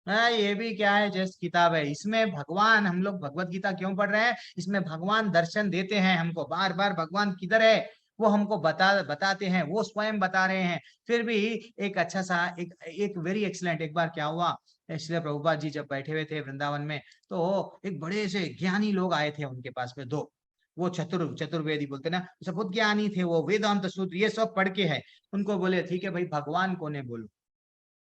ये भी क्या है, जस्ट किताब है। इसमें भगवान, हम लोग भगवत गीता क्यों पढ़ रहे हैं, इसमें भगवान दर्शन देते हैं हमको, बार बार भगवान किधर है वो हमको बताते हैं, वो स्वयं बता रहे हैं। फिर भी एक अच्छा सा एक वेरी एक्सीलेंट, एक बार क्या हुआ, श्री प्रभुपाद जी जब बैठे हुए थे वृंदावन में, तो एक बड़े से ज्ञानी लोग आए थे उनके पास में, दो, वो चतुर्वेदी बोलते ना, बहुत ज्ञानी थे वो, वेदांत सूत्र ये सब पढ़ के है। उनको बोले ठीक है भाई भगवान कौन है बोलो।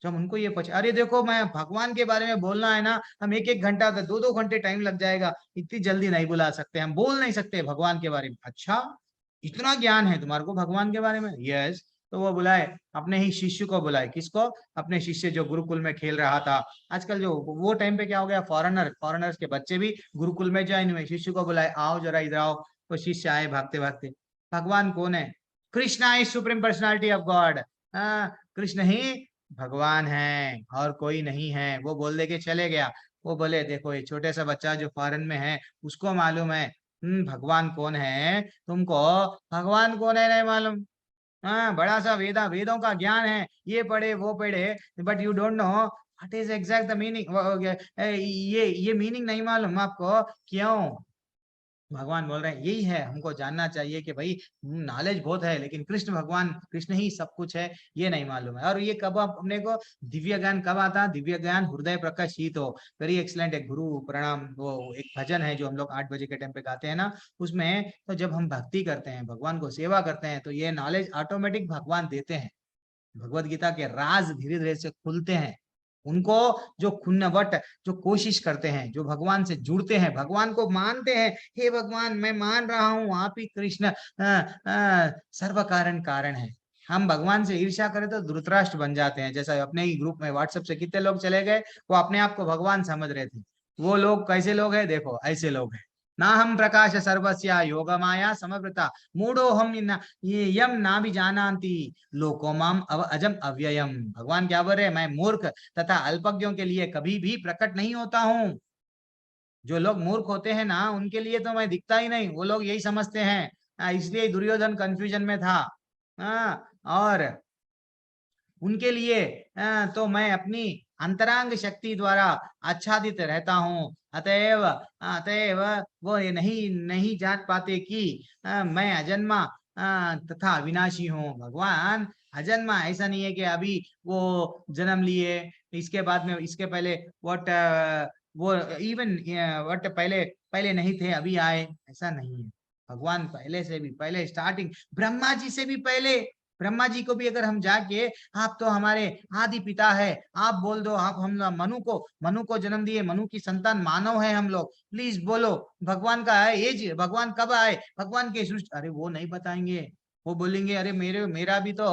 जब उनको ये पूछा, अरे देखो मैं भगवान के बारे में बोलना है ना, हम एक एक घंटा, दो घंटे टाइम लग जाएगा, इतनी जल्दी नहीं बुला सकते, हम बोल नहीं सकते भगवान के बारे में। अच्छा, इतना ज्ञान है तुम्हारे को भगवान के बारे में? यस। तो वो बुलाए, अपने ही शिष्य को बुलाए। किसको? अपने शिष्य जो गुरुकुल में खेल रहा था। आजकल जो वो टाइम पे क्या हो गया, फॉरेनर्स के बच्चे भी गुरुकुल में ज्वाइन हुए। शिष्य को बुलाए, आओ जरा इधर आओ। तो शिष्य आए भागते भागते। भगवान कौन है? Krishna is supreme personality of God. Krishna ही भगवान है और कोई नहीं है। वो बोल दे के चले गया। वो बोले देखो ये छोटे सा बच्चा जो फॉरेन में है उसको मालूम है भगवान कौन है, तुमको भगवान कौन है नहीं मालूम। हाँ, बड़ा सा वेदों का ज्ञान है, ये पढ़े वो पढ़े, but you don't know what is exact the meaning. ये मीनिंग नहीं मालूम आपको, क्यों? भगवान बोल रहे हैं यही है, हमको जानना चाहिए कि भाई नॉलेज बहुत है लेकिन कृष्ण ही सब कुछ है, ये नहीं मालूम है। और ये कब अपने को दिव्य ज्ञान कब आता? दिव्य ज्ञान हृदय प्रकाशित हो। Very excellent. एक गुरु प्रणाम, वो एक भजन है जो हम लोग 8 बजे के टाइम पे गाते हैं ना, उसमें तो जब हम भक्ति करते हैं, भगवान को सेवा करते हैं, तो ये नॉलेज ऑटोमेटिक भगवान देते हैं। भगवत गीता के राज धीरे धीरे से खुलते हैं उनको, जो खुन्नवट, जो कोशिश करते हैं, जो भगवान से जुड़ते हैं, भगवान को मानते हैं, हे भगवान मैं मान रहा हूँ आप ही कृष्ण सर्व कारण है। हम भगवान से ईर्ष्या करें तो धृतराष्ट्र बन जाते हैं। जैसा अपने ही ग्रुप में व्हाट्सएप से कितने लोग चले गए, वो अपने आप को भगवान समझ रहे थे। वो लोग कैसे लोग हैं? देखो ऐसे लोग हैं। ना हम प्रकाश सर्वस्या योग माया समवृता मूढ़ो हम यम ना भी जानती लोको माम अजम अव्ययम। भगवान क्या बोल रहे हैं? मैं मूर्ख तथा अल्पज्ञों के लिए कभी भी प्रकट नहीं होता हूँ। जो लोग मूर्ख होते हैं ना, उनके लिए तो मैं दिखता ही नहीं, वो लोग यही समझते हैं। इसलिए दुर्योधन कंफ्यूजन में था। और उनके लिए तो मैं अपनी अंतरांग शक्ति द्वारा आच्छादित रहता हूँ। अतएव वो ये नहीं जान पाते कि मैं अजन्मा तथा अविनाशी हूँ। भगवान अजन्मा ऐसा नहीं है कि अभी वो जन्म लिए, इसके बाद में, इसके पहले वो इवन व्हाट पहले नहीं थे अभी आए, ऐसा नहीं है। भगवान पहले से भी, पहले स्टार्टिंग ब्रह्मा जी से भी पहले, ब्रह्मा जी को भी अगर हम जाके आप तो हमारे आदि पिता है आप बोल दो, आप हम मनु को जन्म दिए, मनु की संतान मानव है हम लोग, प्लीज बोलो भगवान का है एज, भगवान कब आए, भगवान के सृष्टि, अरे वो नहीं बताएंगे। वो बोलेंगे अरे मेरा भी तो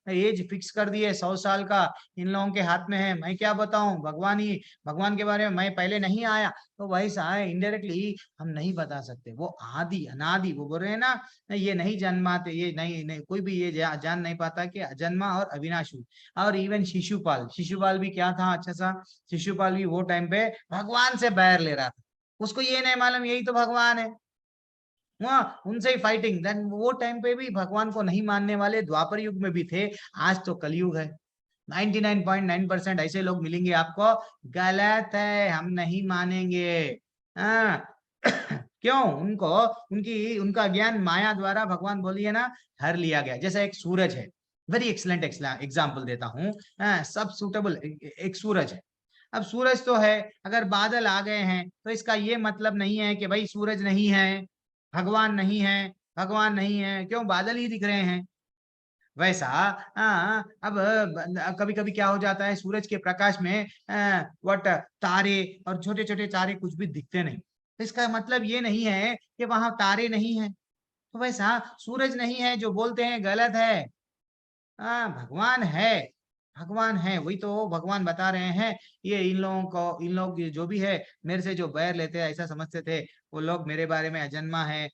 एज फिक्स कर दिए 100 साल का, इन लोगों के हाथ में है, मैं क्या बताऊं, भगवान के बारे में मैं पहले नहीं आया। तो वैसा है, इनडायरेक्टली हम नहीं बता सकते। वो आदि अनादि, वो बोल रहे हैं ना, ये नहीं जन्माते, ये नहीं कोई भी ये जान नहीं पाता कि अजन्मा और अविनाशी। और इवन शिशुपाल भी क्या था? अच्छा सा शिशुपाल भी वो टाइम पे भगवान से बैर ले रहा था, उसको ये नहीं मालूम यही तो भगवान है, वहाँ उनसे ही फाइटिंग। देन वो टाइम पे भी भगवान को नहीं मानने वाले द्वापर युग में भी थे, आज तो कलयुग है। 99.9% ऐसे लोग मिलेंगे आपको, गलत है, हम नहीं मानेंगे। क्यों? उनका ज्ञान माया द्वारा, भगवान बोलिए ना, हर लिया गया। जैसा एक सूरज है, वेरी एक्सलेंट एग्जाम्पल देता हूँ, सब सूटेबल। एक सूरज है, अब सूरज तो है, अगर बादल आ गए हैं तो इसका ये मतलब नहीं है कि भाई सूरज नहीं है, भगवान नहीं है, भगवान नहीं है, क्यों? बादल ही दिख रहे हैं। वैसा अब कभी कभी क्या हो जाता है, सूरज के प्रकाश में वट तारे और छोटे छोटे तारे कुछ भी दिखते नहीं, इसका मतलब ये नहीं है कि वहां तारे नहीं है। तो वैसा सूरज नहीं है जो बोलते हैं, गलत है। भगवान है, भगवान है, वही तो भगवान बता रहे हैं। ये इन लोग जो भी है मेरे से जो बैर लेते हैं, ऐसा समझते थे वो लोग मेरे बारे में अजन्मा है।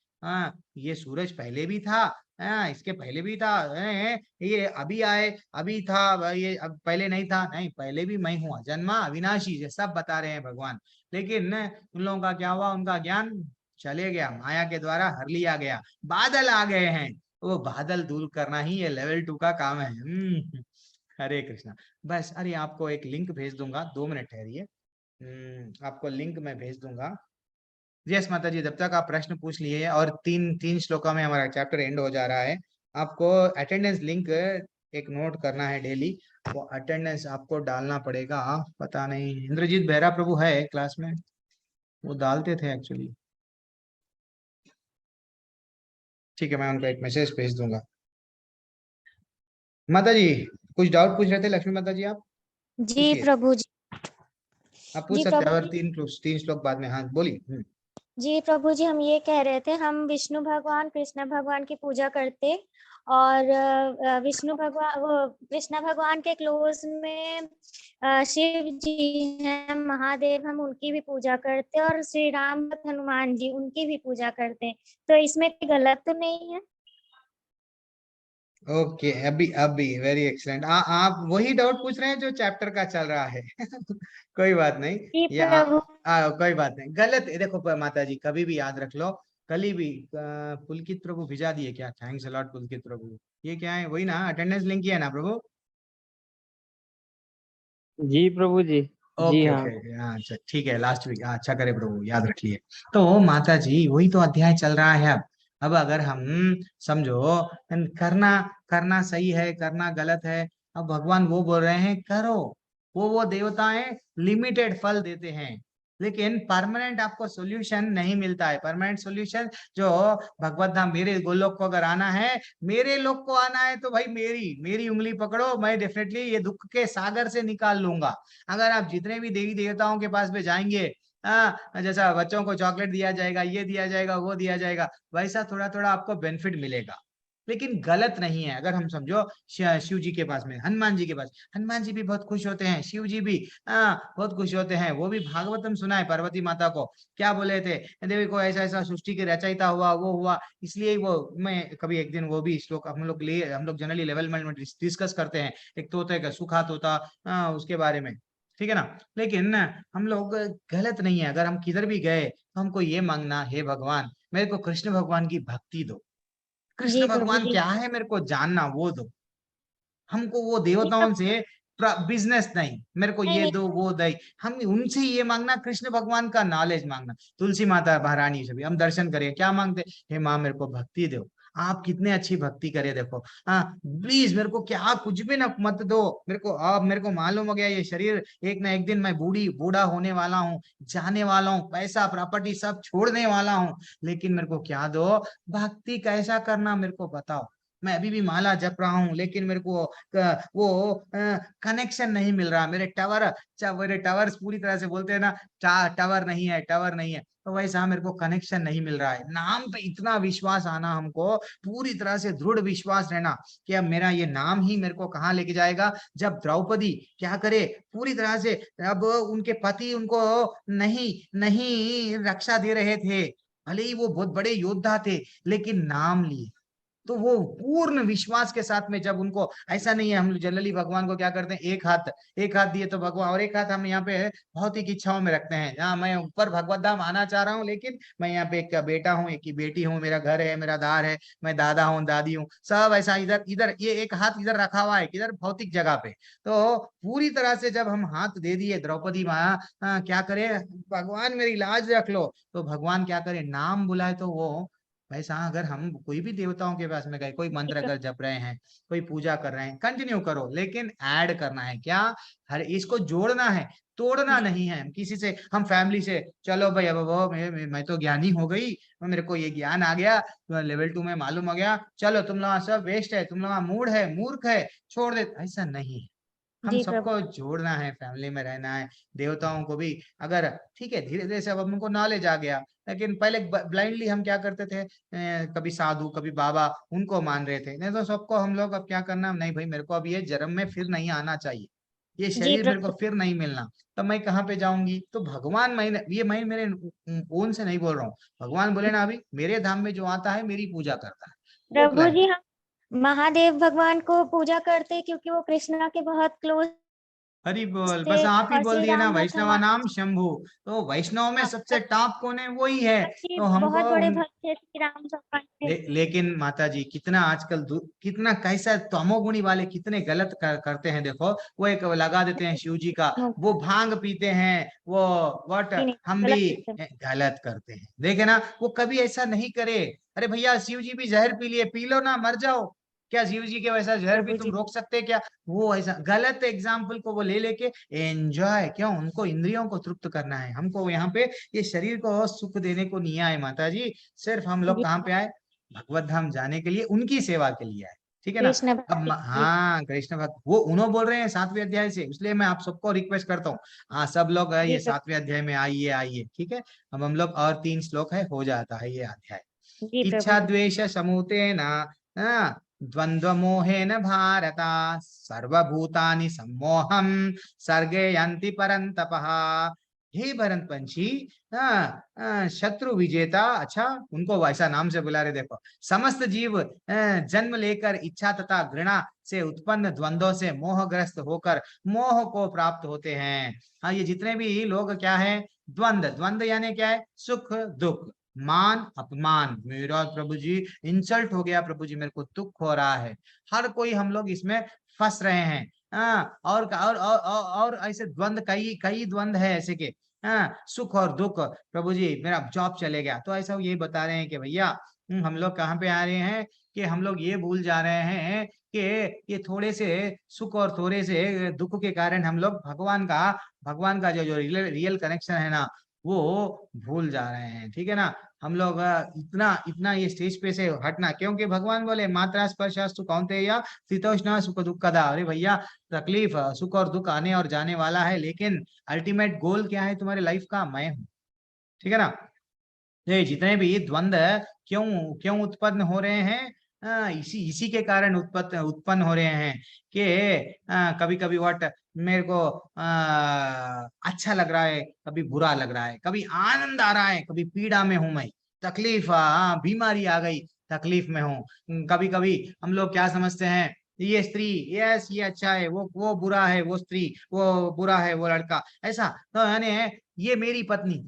ये सूरज पहले भी था, इसके पहले भी था, ये अभी आए, अभी था, ये अब पहले नहीं था, नहीं पहले भी मैं हूँ, अजन्मा अविनाशी, ये सब बता रहे हैं भगवान। लेकिन उन लोगों का क्या हुआ, उनका ज्ञान चले गया, माया के द्वारा हर लिया गया, बादल आ गए हैं, वो बादल दूर करना ही ये लेवल 2 का काम है। हरे कृष्णा। बस, अरे आपको एक लिंक भेज दूंगा, 2 मिनट ठहरिए। आपको लिंक मैं भेज दूंगा। यस माता जी, जब तक आप प्रश्न पूछ लिए, और तीन श्लोकों में हमारा चैप्टर एंड हो जा रहा है। आपको अटेंडेंस लिंक एक नोट करना है डेली, वो अटेंडेंस आपको डालना पड़ेगा। पता नहीं इंद्रजीत बेहरा प्रभु है क्लास में, वो डालते थे एक्चुअली। ठीक है, मैं उनको एक मैसेज भेज दूंगा। माता जी कुछ डाउट पूछ रहे थे, लक्ष्मी माता जी आप? जी पूछिए, प्रभु जी। आप पूछ जी सकते हैं, प्रभु और जी। तीन श्लोक बाद में। हाँ बोलिए। जी प्रभु जी, हम ये कह रहे थे, हम विष्णु भगवान कृष्ण भगवान की पूजा करते, और विष्णु भगवान, वो कृष्ण भगवान के क्लोज में शिव जी हैं, महादेव, हम उनकी भी पूजा करते, और श्री राम हनुमान जी, उनकी भी पूजा करते, तो इसमें कोई गलत तो नहीं है? ओके, अभी वेरी एक्सलेंट। आप वही डाउट पूछ रहे हैं जो चैप्टर का चल रहा है। कोई बात नहीं, जी ये प्रभु। कोई बात नहीं, गलत देखो माता जी, कभी भी याद रख लो, कल भी पुलकित प्रभु भिजा दिए क्या? थैंक्स अलॉट पुलकित प्रभु। ये क्या है, वही ना अटेंडेंस लिंक ही है ना प्रभु? जी प्रभु जी। जी ओके हाँ। ओके, हाँ अच्छा ठीक है, लास्ट वीक, अच्छा करे प्रभु, याद रखिए। तो माता जी वही तो अध्याय चल रहा है। अब अगर हम समझो, करना करना सही है, करना गलत है, अब भगवान वो बोल रहे हैं करो। वो देवताएं लिमिटेड फल देते हैं, लेकिन परमानेंट आपको सोल्यूशन नहीं मिलता है। परमानेंट सोल्यूशन जो भगवत धाम, मेरे गोलोक को अगर आना है, मेरे लोक को आना है, तो भाई मेरी मेरी उंगली पकड़ो, मैं डेफिनेटली ये दुख के सागर से निकाल लूंगा। अगर आप जितने भी देवी देवताओं के पास में जाएंगे, जैसा बच्चों को चॉकलेट दिया जाएगा, ये दिया जाएगा, वो दिया जाएगा, वैसा थोड़ा थोड़ा आपको बेनिफिट मिलेगा, लेकिन गलत नहीं है। अगर हम समझो शिव जी के पास में, हनुमान जी के पास, हनुमान जी भी बहुत खुश होते हैं, शिव जी भी बहुत खुश होते हैं। वो भी भागवतम सुना है पार्वती माता को, क्या बोले थे, देवी को ऐसा ऐसा सृष्टि के रचयिता हुआ, वो हुआ, इसलिए वो, मैं कभी एक दिन वो भी श्लोक हम लोग जनरली लेवल में डिस्कस करते हैं, एक तोते का सुखा तोता, उसके बारे में, ठीक है ना। लेकिन हम लोग गलत नहीं है, अगर हम किधर भी गए तो हमको ये मांगना, हे भगवान मेरे को कृष्ण भगवान की भक्ति दो, कृष्ण जी प्रभु भगवान जी। क्या है मेरे को जानना, वो दो। हमको वो नहीं देवताओं प्रभु, से बिजनेस नहीं, मेरे को नहीं ये नहीं। दो वो दे, हम उनसे ये मांगना, कृष्ण भगवान का नॉलेज मांगना। तुलसी माता महारानी से भी हम दर्शन करें, क्या मांगते, हे माँ मेरे को भक्ति दो। आप कितने अच्छी भक्ति करे देखो, हाँ प्लीज मेरे को क्या कुछ भी ना मत दो, मेरे को अब मेरे को मालूम हो गया ये शरीर एक ना एक दिन मैं बूढ़ा होने वाला हूँ, जाने वाला हूँ, पैसा प्रॉपर्टी सब छोड़ने वाला हूँ, लेकिन मेरे को क्या दो, भक्ति कैसा करना मेरे को बताओ। मैं अभी भी माला जप रहा हूँ, लेकिन मेरे को वो कनेक्शन नहीं मिल रहा, मेरे टावर्स पूरी तरह से बोलते हैं ना, टावर नहीं है, टावर नहीं है, तो वैसा मेरे को कनेक्शन नहीं मिल रहा है। नाम पे इतना विश्वास आना, हमको पूरी तरह से दृढ़ विश्वास रहना कि अब मेरा ये नाम ही मेरे को कहाँ लेके जाएगा। जब द्रौपदी क्या करे, पूरी तरह से, अब उनके पति उनको नहीं नहीं रक्षा दे रहे थे, भले ही वो बहुत बड़े योद्धा थे, लेकिन नाम लिए, तो वो पूर्ण विश्वास के साथ में जब उनको, ऐसा नहीं है हम जनरली भगवान को क्या करते हैं, एक हाथ दिए तो भगवान, और एक हाथ हम यहाँ पे भौतिक इच्छाओं में रखते हैं। हाँ, मैं ऊपर भगवत धाम आना चाह रहा हूँ, लेकिन मैं यहाँ पे एक बेटा हूँ, एक ही बेटी हूँ, मेरा घर है, मेरा दार है, मैं दादा हूँ, दादी हूँ, सब ऐसा इधर इधर, ये एक हाथ इधर रखा हुआ है किधर, भौतिक जगह पे। तो पूरी तरह से जब हम हाथ दे दिए, द्रौपदी माँ क्या करे, भगवान मेरी लाज रख लो, तो भगवान क्या करे, नाम बुलाए तो वो वैसा। अगर हम कोई भी देवताओं के पास में गए, कोई मंत्र अगर जप रहे हैं, कोई पूजा कर रहे हैं, कंटिन्यू करो, लेकिन ऐड करना है क्या, हर इसको जोड़ना है, तोड़ना नहीं है। किसी से, हम फैमिली से, चलो भाई अब वो मैं तो ज्ञानी हो गई, मेरे को ये ज्ञान आ गया, तो लेवल 2 में मालूम हो गया, चलो तुम लोग सब वेस्ट है, तुम लोग मूड है, मूर्ख है, छोड़ दे, ऐसा नहीं है। हम जी सबको प्रभु। जोड़ना है, फैमिली में रहना है, देवताओं को भी। अगर ठीक है, धीरे धीरे से अब हमको नॉलेज आ गया, लेकिन पहले ब्लाइंडली हम क्या करते थे, कभी साधु कभी बाबा, उनको मान रहे थे। नहीं तो सबको हम लोग अब क्या करना, नहीं भाई मेरे को अब ये जन्म में फिर नहीं आना चाहिए, ये जी शरीर मेरे को प्रभु। फिर नहीं मिलना, तो मैं कहाँ पे जाऊंगी। तो भगवान, मैं मेरे ओन से नहीं बोल रहा हूँ, भगवान बोले ना, अभी मेरे धाम में जो आता है मेरी पूजा करता है, वो प्रभु क्लाइंट। जी, हम महादेव भगवान को पूजा करते हैं क्योंकि वो कृष्णा के बहुत क्लोज हरि बोल, थे। बस आप ही और बोल श्री दिए ना, राम वैष्णवा भगवान नाम शंभु। तो वैष्णव में सबसे टॉप कौन है, वही है। जी तो हमको बहुत बड़े भक्त थे श्री राम भगवान के। लेकिन माता जी कितना आजकल कितना कैसा तमोगुणी वाले कितने गलत करते हैं। देखो, वो एक लगा देते हैं शिव जी का, वो भांग पीते हैं, वो वट, नहीं, हम भी गलत करते हैं। गलत करते हैं। देखे ना, वो कभी ऐसा नहीं करे। अरे भैया, शिव जी भी जहर पी लिए, पी लो ना, मर जाओ, क्या शिव जी के वैसा जहर भी प्रभु तुम जी। रोक सकते क्या। वो ऐसा गलत एग्जाम्पल को वो ले लेके एंजॉय, क्यों, उनको इंद्रियों को तृप्त करना है, हमको यहाँ पे ये शरीर को सुख देने को नहीं आए माता जी। सिर्फ हम लोग जी कहाँ पे आए, भगवत धाम जाने के लिए, उनकी सेवा के लिए आए, ठीक है ना। कृष्ण अब भक्ति। जी हाँ, कृष्ण भक्त वो उन्होंने बोल रहे हैं 7वें अध्याय से, इसलिए मैं आप सबको रिक्वेस्ट करता हूँ, हाँ सब लोग जी ये प्रभु। 7वें अध्याय में आइए आइए, ठीक है। अब हम लोग और 3 श्लोक है, हो जाता है ये अध्याय। जी प्रभु इच्छा जी। द्वेष समूतेन द्वंद्व मोहेन भारत, सर्वभूतानि सम्मोहम सर्गे यन्ति परन्तपः। हे भरत पंछी, शत्रु विजेता, अच्छा उनको वैसा नाम से बुला रहे, देखो, समस्त जीव जन्म लेकर इच्छा तथा घृणा से उत्पन्न द्वंद्वों से मोहग्रस्त होकर मोह को प्राप्त होते हैं। हाँ, ये जितने भी लोग क्या है, द्वंद्व, द्वंद्व यानी क्या है, सुख दुख, मान अपमान, मेरा प्रभु जी इंसल्ट हो गया, प्रभु जी मेरे को दुख हो रहा है, हर कोई हम लोग इसमें फंस रहे हैं। और ऐसे द्वंद्व, कई कई द्वंद्व है ऐसे के। सुख और दुख, प्रभु जी मेरा जॉब चले गया, तो ऐसा ये बता रहे हैं कि भैया हम लोग कहाँ पे आ रहे हैं, कि हम लोग ये भूल जा रहे हैं कि ये थोड़े से सुख और थोड़े से दुख के कारण हम लोग भगवान का जो जो रियल कनेक्शन है ना, वो भूल जा रहे हैं, ठीक है ना। हम लोग इतना इतना ये स्टेज पे से हटना, क्योंकि भगवान बोले मात्रा स्पर्शास्तु कौन्तेय शीतोष्ण सुख दुखदा। अरे भैया, तकलीफ सुख और दुख आने और जाने वाला है, लेकिन अल्टीमेट गोल क्या है तुम्हारे लाइफ का, मैं हूँ, ठीक है ना। ये जितने भी द्वंद्व क्यों क्यों उत्पन्न हो रहे हैं, इसी इसी के कारण उत्पन्न हो रहे हैं कि कभी कभी व्हाट, मेरे को अच्छा लग रहा है, कभी बुरा लग रहा है, कभी आनंद आ रहा है, कभी पीड़ा में हूं मैं, तकलीफ, बीमारी आ गई, तकलीफ में हूँ। कभी कभी हम लोग क्या समझते हैं, ये स्त्री, यस ये अच्छा है, वो बुरा है, वो स्त्री, वो बुरा है, वो लड़का, ऐसा। तो यानी ये मेरी पत्नी,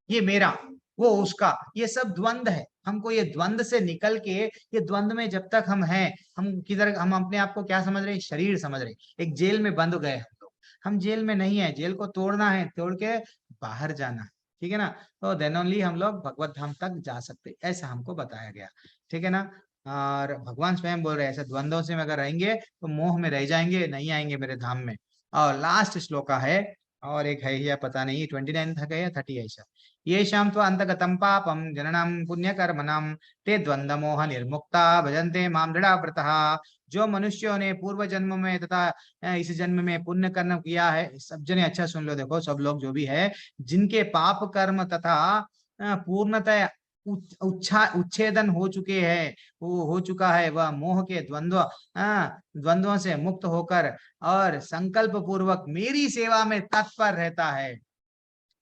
ये मेरा, वो उसका, ये सब द्वंद है। हमको ये द्वंद से निकल के, ये द्वंद में जब तक हम हैं, हम किधर, हम अपने आप को क्या समझ रहे हैं, शरीर समझ रहे हैं, एक जेल में बंद गए हम लोग। हम जेल में नहीं है, जेल को तोड़ना है, तोड़ के बाहर जाना है, ठीक है ना। तो देन ओनली हम लोग भगवत धाम तक जा सकते, ऐसा हमको बताया गया, ठीक है ना। और भगवान स्वयं बोल रहे हैं, ऐसे द्वंद्वों से अगर रहेंगे तो मोह में रह जाएंगे, नहीं आएंगे मेरे धाम में। और लास्ट श्लोका है, और एक है या पता नहीं 29 था या 30 ऐसा। ये शाम तो अंतगतम पापम जननम पुण्य कर्मणम ते द्वंद्व मोह निर्मुक्ता भजन्ते माम दृढ़व्रतः। जो मनुष्यों ने पूर्व जन्म में तथा इस जन्म में पुण्य कर्म किया है, सब जने अच्छा सुन लो, देखो सब लोग जो भी है, जिनके पाप कर्म तथा पूर्णतः उच्छेदन हो चुके हैं, वो हो चुका है, वह मोह के द्वंद्वों से मुक्त होकर और संकल्प पूर्वक मेरी सेवा में तत्पर रहता है।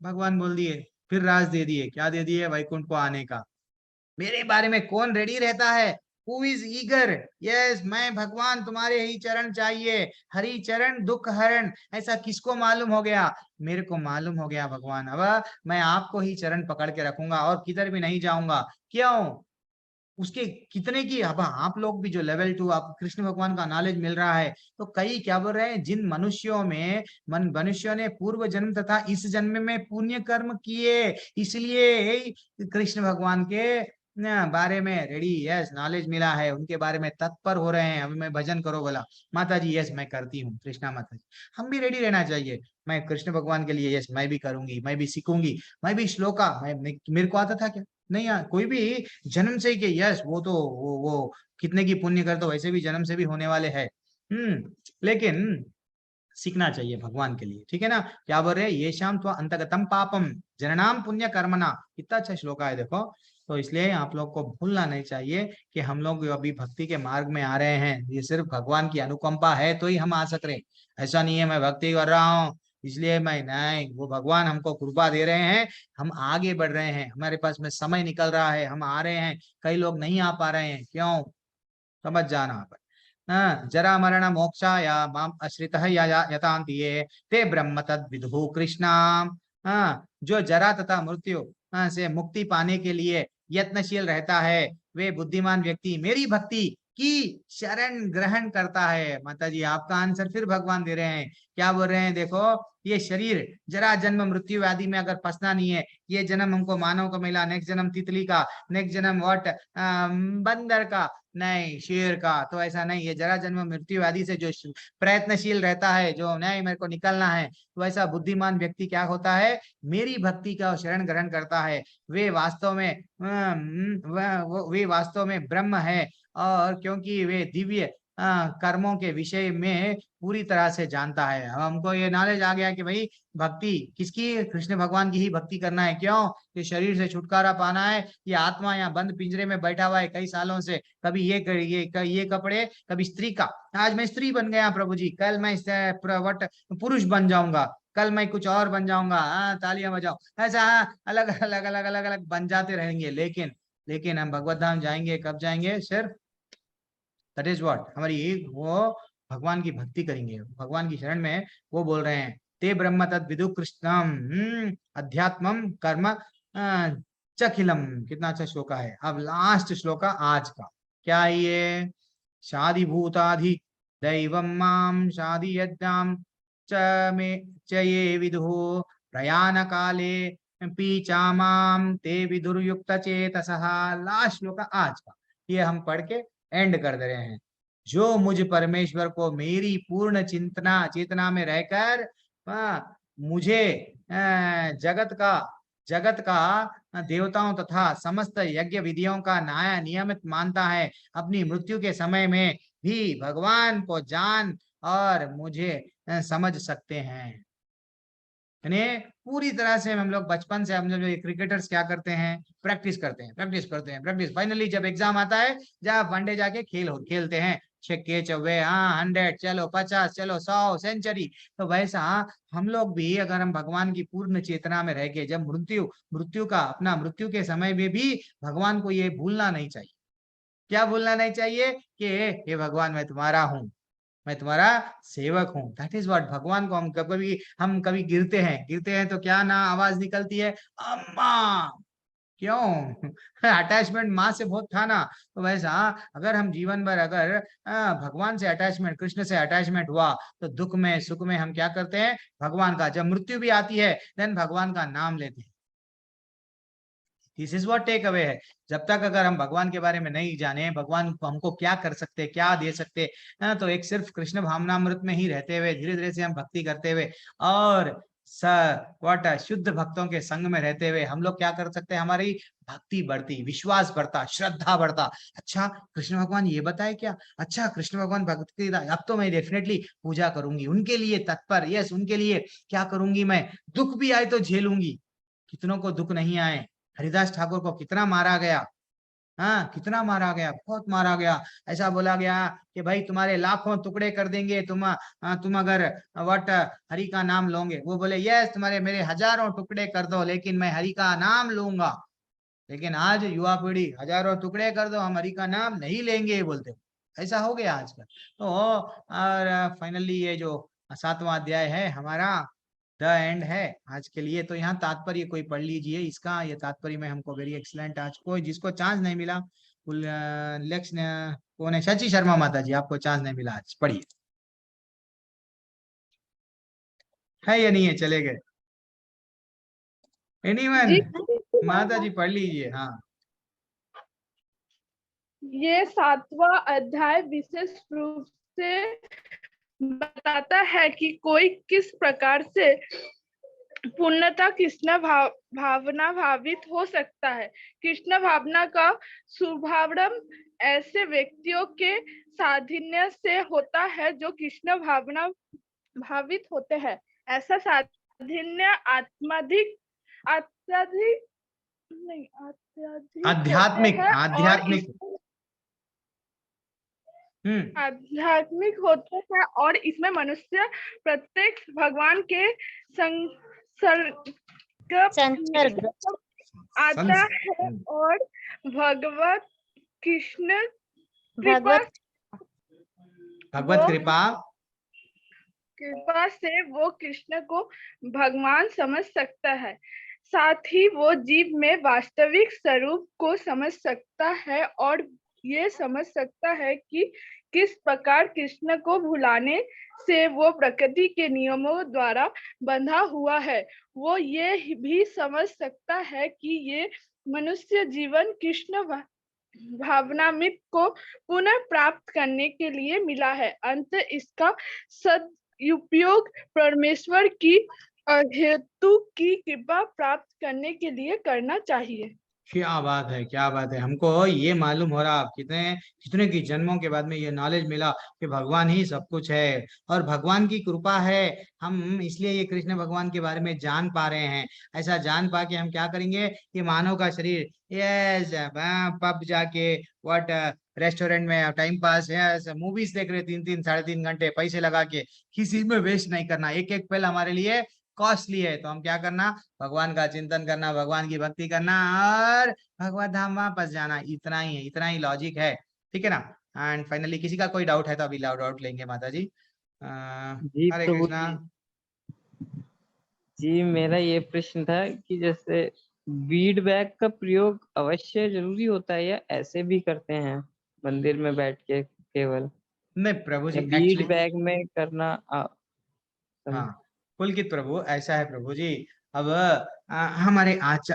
भगवान बोल दिए, फिर राज दे दिए, क्या दे दिए, वैकुंठ को आने का। मेरे बारे में कौन रेडी रहता है, हु इज ईगर, यस मैं भगवान तुम्हारे ही चरण चाहिए, हरि चरण दुख हरण। ऐसा किसको मालूम हो गया? मेरे को मालूम हो गया भगवान, अब मैं आपको ही चरण पकड़ के रखूंगा और किधर भी नहीं जाऊंगा। क्यों? उसके कितने की, अब आप लोग भी जो लेवल 2 आप कृष्ण भगवान का नॉलेज मिल रहा है, तो कई क्या बोल रहे हैं, जिन मनुष्यों में मनुष्यों ने पूर्व जन्म तथा इस जन्म में पुण्य कर्म किए, इसलिए कृष्ण भगवान के बारे में रेडी, यस नॉलेज मिला है, उनके बारे में तत्पर हो रहे हैं। अभी मैं भजन करो बोला, माता जी यस मैं करती हूँ, कृष्णा माता जी। हम भी रेडी रहना चाहिए, मैं कृष्ण भगवान के लिए यस मैं भी करूंगी, मैं भी सीखूंगी, मैं भी श्लोका मेरे को आता था क्या? नहीं यार, कोई भी जन्म से ही के यस वो तो वो कितने की पुण्य कर, तो वैसे भी जन्म से भी होने वाले हैं। लेकिन सीखना चाहिए भगवान के लिए, ठीक है ना? क्या बोल रहे हैं, ये शाम तो अंतगतम पापम जननाम पुण्य कर्मना, कितना अच्छा श्लोक है देखो। तो इसलिए आप लोग को भूलना नहीं चाहिए कि हम लोग अभी भक्ति के मार्ग में आ रहे हैं, ये सिर्फ भगवान की अनुकंपा है तो ही हम आ सक रहे। ऐसा नहीं है मैं भक्ति कर रहा हूँ इसलिए मैं नहीं, वो भगवान हमको कृपा दे रहे हैं, हम आगे बढ़ रहे हैं, हमारे पास में समय निकल रहा है, हम आ रहे हैं। कई लोग नहीं आ पा रहे हैं, क्यों? समझ जाना। जरा मरण मोक्षा या माम आश्रितः या यतान्ति ये ते ब्रह्म तद विदुः कृष्णाम। जो जरा तथा मृत्यु से मुक्ति पाने के लिए यत्नशील रहता है, वे बुद्धिमान व्यक्ति मेरी भक्ति की शरण ग्रहण करता है। माता जी आपका आंसर फिर भगवान दे रहे हैं, क्या बोल रहे हैं देखो, ये शरीर जरा जन्म मृत्यु आदि में अगर फंसना नहीं है, ये जन्म हमको मानव को मिला, नेक्स्ट जन्म तितली का, नेक्स्ट जन्म व्हाट बंदर का, नहीं शेर का, तो ऐसा नहीं है। जरा जन्म मृत्यु आदि से जो प्रयत्नशील रहता है, जो नहीं मेरे को निकलना है, तो ऐसा बुद्धिमान व्यक्ति क्या होता है, मेरी भक्ति का शरण ग्रहण करता है। वे वास्तव में ब्रह्म है, और क्योंकि वे दिव्य कर्मों के विषय में पूरी तरह से जानता है। हमको ये नॉलेज आ गया कि भाई भक्ति किसकी, कृष्ण भगवान की ही भक्ति करना है। क्यों? कि शरीर से छुटकारा पाना है। ये आत्मा यहाँ बंद पिंजरे में बैठा हुआ है कई सालों से, कभी ये कपड़े, कभी स्त्री का। आज मैं स्त्री बन गया प्रभु जी, कल मैं पुरुष बन जाऊंगा, कल मैं कुछ और बन जाऊंगा, तालियां बजाओ, ऐसा अलग अलग अलग अलग अलग बन जाते रहेंगे। लेकिन हम भगवत धाम जाएंगे, कब जाएंगे? सिर्फ दैट इज व्हाट, हमारी वो भगवान की भक्ति करेंगे, भगवान की शरण में। वो बोल रहे हैं ते ब्रह्म तद विदु कृष्णम अध्यात्मम कर्म चखिलम। कितना अच्छा श्लोका है। अब लास्ट श्लोका आज का क्या है ये, शादी भूताधि दैवम माम शादी यज्ञाम च मे च ये विदुः प्रयाण काले पीचामाम ते विदुर्युक्त चेतसः। लास्ट श्लोका आज का, ये हम पढ़ के एंड कर दे रहे हैं। जो मुझ परमेश्वर को मेरी पूर्ण चेतना में रहकर मुझे जगत का देवताओं तथा समस्त यज्ञ विधियों का नियमित मानता है, अपनी मृत्यु के समय में भी भगवान को जान और मुझे समझ सकते हैं। यानी पूरी तरह से हम लोग बचपन से, हम लोग क्रिकेटर्स क्या करते हैं, प्रैक्टिस करते हैं। फाइनली जब एग्जाम आता है, जब वनडे जाके खेलते हैं, छक्के चौवे, 100, चलो 50, चलो 100 सेंचुरी। तो वैसा हम लोग भी, अगर हम भगवान की पूर्ण चेतना में रह के, जब मृत्यु के समय में भी भगवान को ये भूलना नहीं चाहिए। क्या भूलना नहीं चाहिए? कि हे भगवान मैं तुम्हारा हूँ, मैं तुम्हारा सेवक हूँ। That is what. भगवान को हम कभी गिरते हैं तो क्या ना आवाज निकलती है, अम्मा। क्यों? अटैचमेंट माँ से बहुत था ना। तो वैसा अगर हम जीवन भर अगर भगवान से अटैचमेंट, कृष्ण से अटैचमेंट हुआ, तो दुख में सुख में हम क्या करते हैं, भगवान का, जब मृत्यु भी आती है देन भगवान का नाम लेते हैं। This is what take away है। जब तक अगर हम भगवान के बारे में नहीं जाने, भगवान हमको क्या कर सकते, क्या दे सकते, तो एक सिर्फ कृष्ण भावनामृत में ही रहते हुए, धीरे धीरे से हम भक्ति करते हुए और शुद्ध भक्तों के संग में रहते हुए हम लोग क्या कर सकते हैं, हमारी भक्ति बढ़ती, विश्वास बढ़ता, श्रद्धा बढ़ता। अच्छा कृष्ण भगवान ये बताए क्या, अच्छा कृष्ण भगवान भक्ति, अब तो मैं डेफिनेटली पूजा करूंगी, उनके लिए तत्पर, यस उनके लिए क्या करूंगी, मैं दुख भी आए तो झेलूंगी। कितनों को दुख नहीं आए? हरिदास ठाकुर को कितना मारा गया, कितना मारा गया, बहुत मारा गया। ऐसा बोला गया कि भाई तुम्हारे लाखों टुकड़े कर देंगे तुम अगर हरि का नाम लोगे। वो बोले यस तुम्हारे मेरे हजारों टुकड़े कर दो, लेकिन मैं हरि का नाम लूंगा। लेकिन आज युवा पीढ़ी हजारों टुकड़े कर दो, हम हरि का नाम नहीं लेंगे बोलते, ऐसा हो गया आजकल। तो और फाइनली ये जो 7वां अध्याय है हमारा द एंड है आज के लिए। तो यहाँ तात्पर्य कोई पढ़ लीजिए इसका, ये तात्पर्य में हमको वेरी एक्सलेंट। आज कोई जिसको चांस नहीं मिला, लक्ष्य कौन है, शशि शर्मा माता जी, आपको चांस नहीं मिला आज, पढ़िए। है या नहीं है, चले गए? एनीवन, जी माता जी पढ़ लीजिए। हाँ, ये 7वां अध्याय विशेष रूप से बताता है कि कोई किस प्रकार से पूर्णतः कृष्ण भावना भावित हो सकता है। कृष्ण भावना का शुभारंभ ऐसे व्यक्तियों के साधिन्य से होता है जो कृष्ण भावना भावित होते हैं। ऐसा साधिन्य अत्यधिक आध्यात्मिक आध्यात्मिक आध्यात्मिक होते हैं और इसमें मनुष्य प्रत्येक भगवान के संसर्ग आता है और भगवत कृष्ण भगवत कृपा से वो कृष्ण को भगवान समझ सकता है। साथ ही वो जीव में वास्तविक स्वरूप को समझ सकता है और ये समझ सकता है कि किस प्रकार कृष्ण को भुलाने से वो प्रकृति के नियमों द्वारा बंधा हुआ है। वो ये भी समझ सकता है कि ये मनुष्य जीवन कृष्ण भावनामृत को पुनः प्राप्त करने के लिए मिला है। अंत इसका सदुपयोग परमेश्वर की हेतु की कृपा प्राप्त करने के लिए करना चाहिए। क्या बात है, क्या बात है। हमको ये मालूम हो रहा कितने कितने की जन्मों के बाद में ये नॉलेज मिला कि भगवान ही सब कुछ है और भगवान की कृपा है। हम इसलिए ये कृष्ण भगवान के बारे में जान पा रहे हैं। ऐसा जान पा के हम क्या करेंगे कि मानव का शरीर यस पब जाके व्हाट रेस्टोरेंट में टाइम पास है, मूवीज देख रहे 3-3 3.5 घंटे पैसे लगा के, किसी में वेस्ट नहीं करना। एक एक पल हमारे लिए कॉस्टली है। तो हम क्या करना, भगवान का चिंतन करना, भगवान की भक्ति करना और भगवत धाम वापस जाना। इतना ही है, इतना ही लॉजिक है, ठीक है ना। एंड फाइनली किसी का कोई डाउट है तो अभी डाउट लेंगे माता जी। जी हरे प्रभु कृष्णा। जी, मेरा ये प्रश्न था कि जैसे फीडबैक का प्रयोग अवश्य जरूरी होता है या ऐसे भी करते हैं मंदिर में बैठ के केवल? नहीं प्रभु जी, फीडबैक में करना हाँ पुलकित प्रभु, ऐसा है प्रभु जी। अब हमारे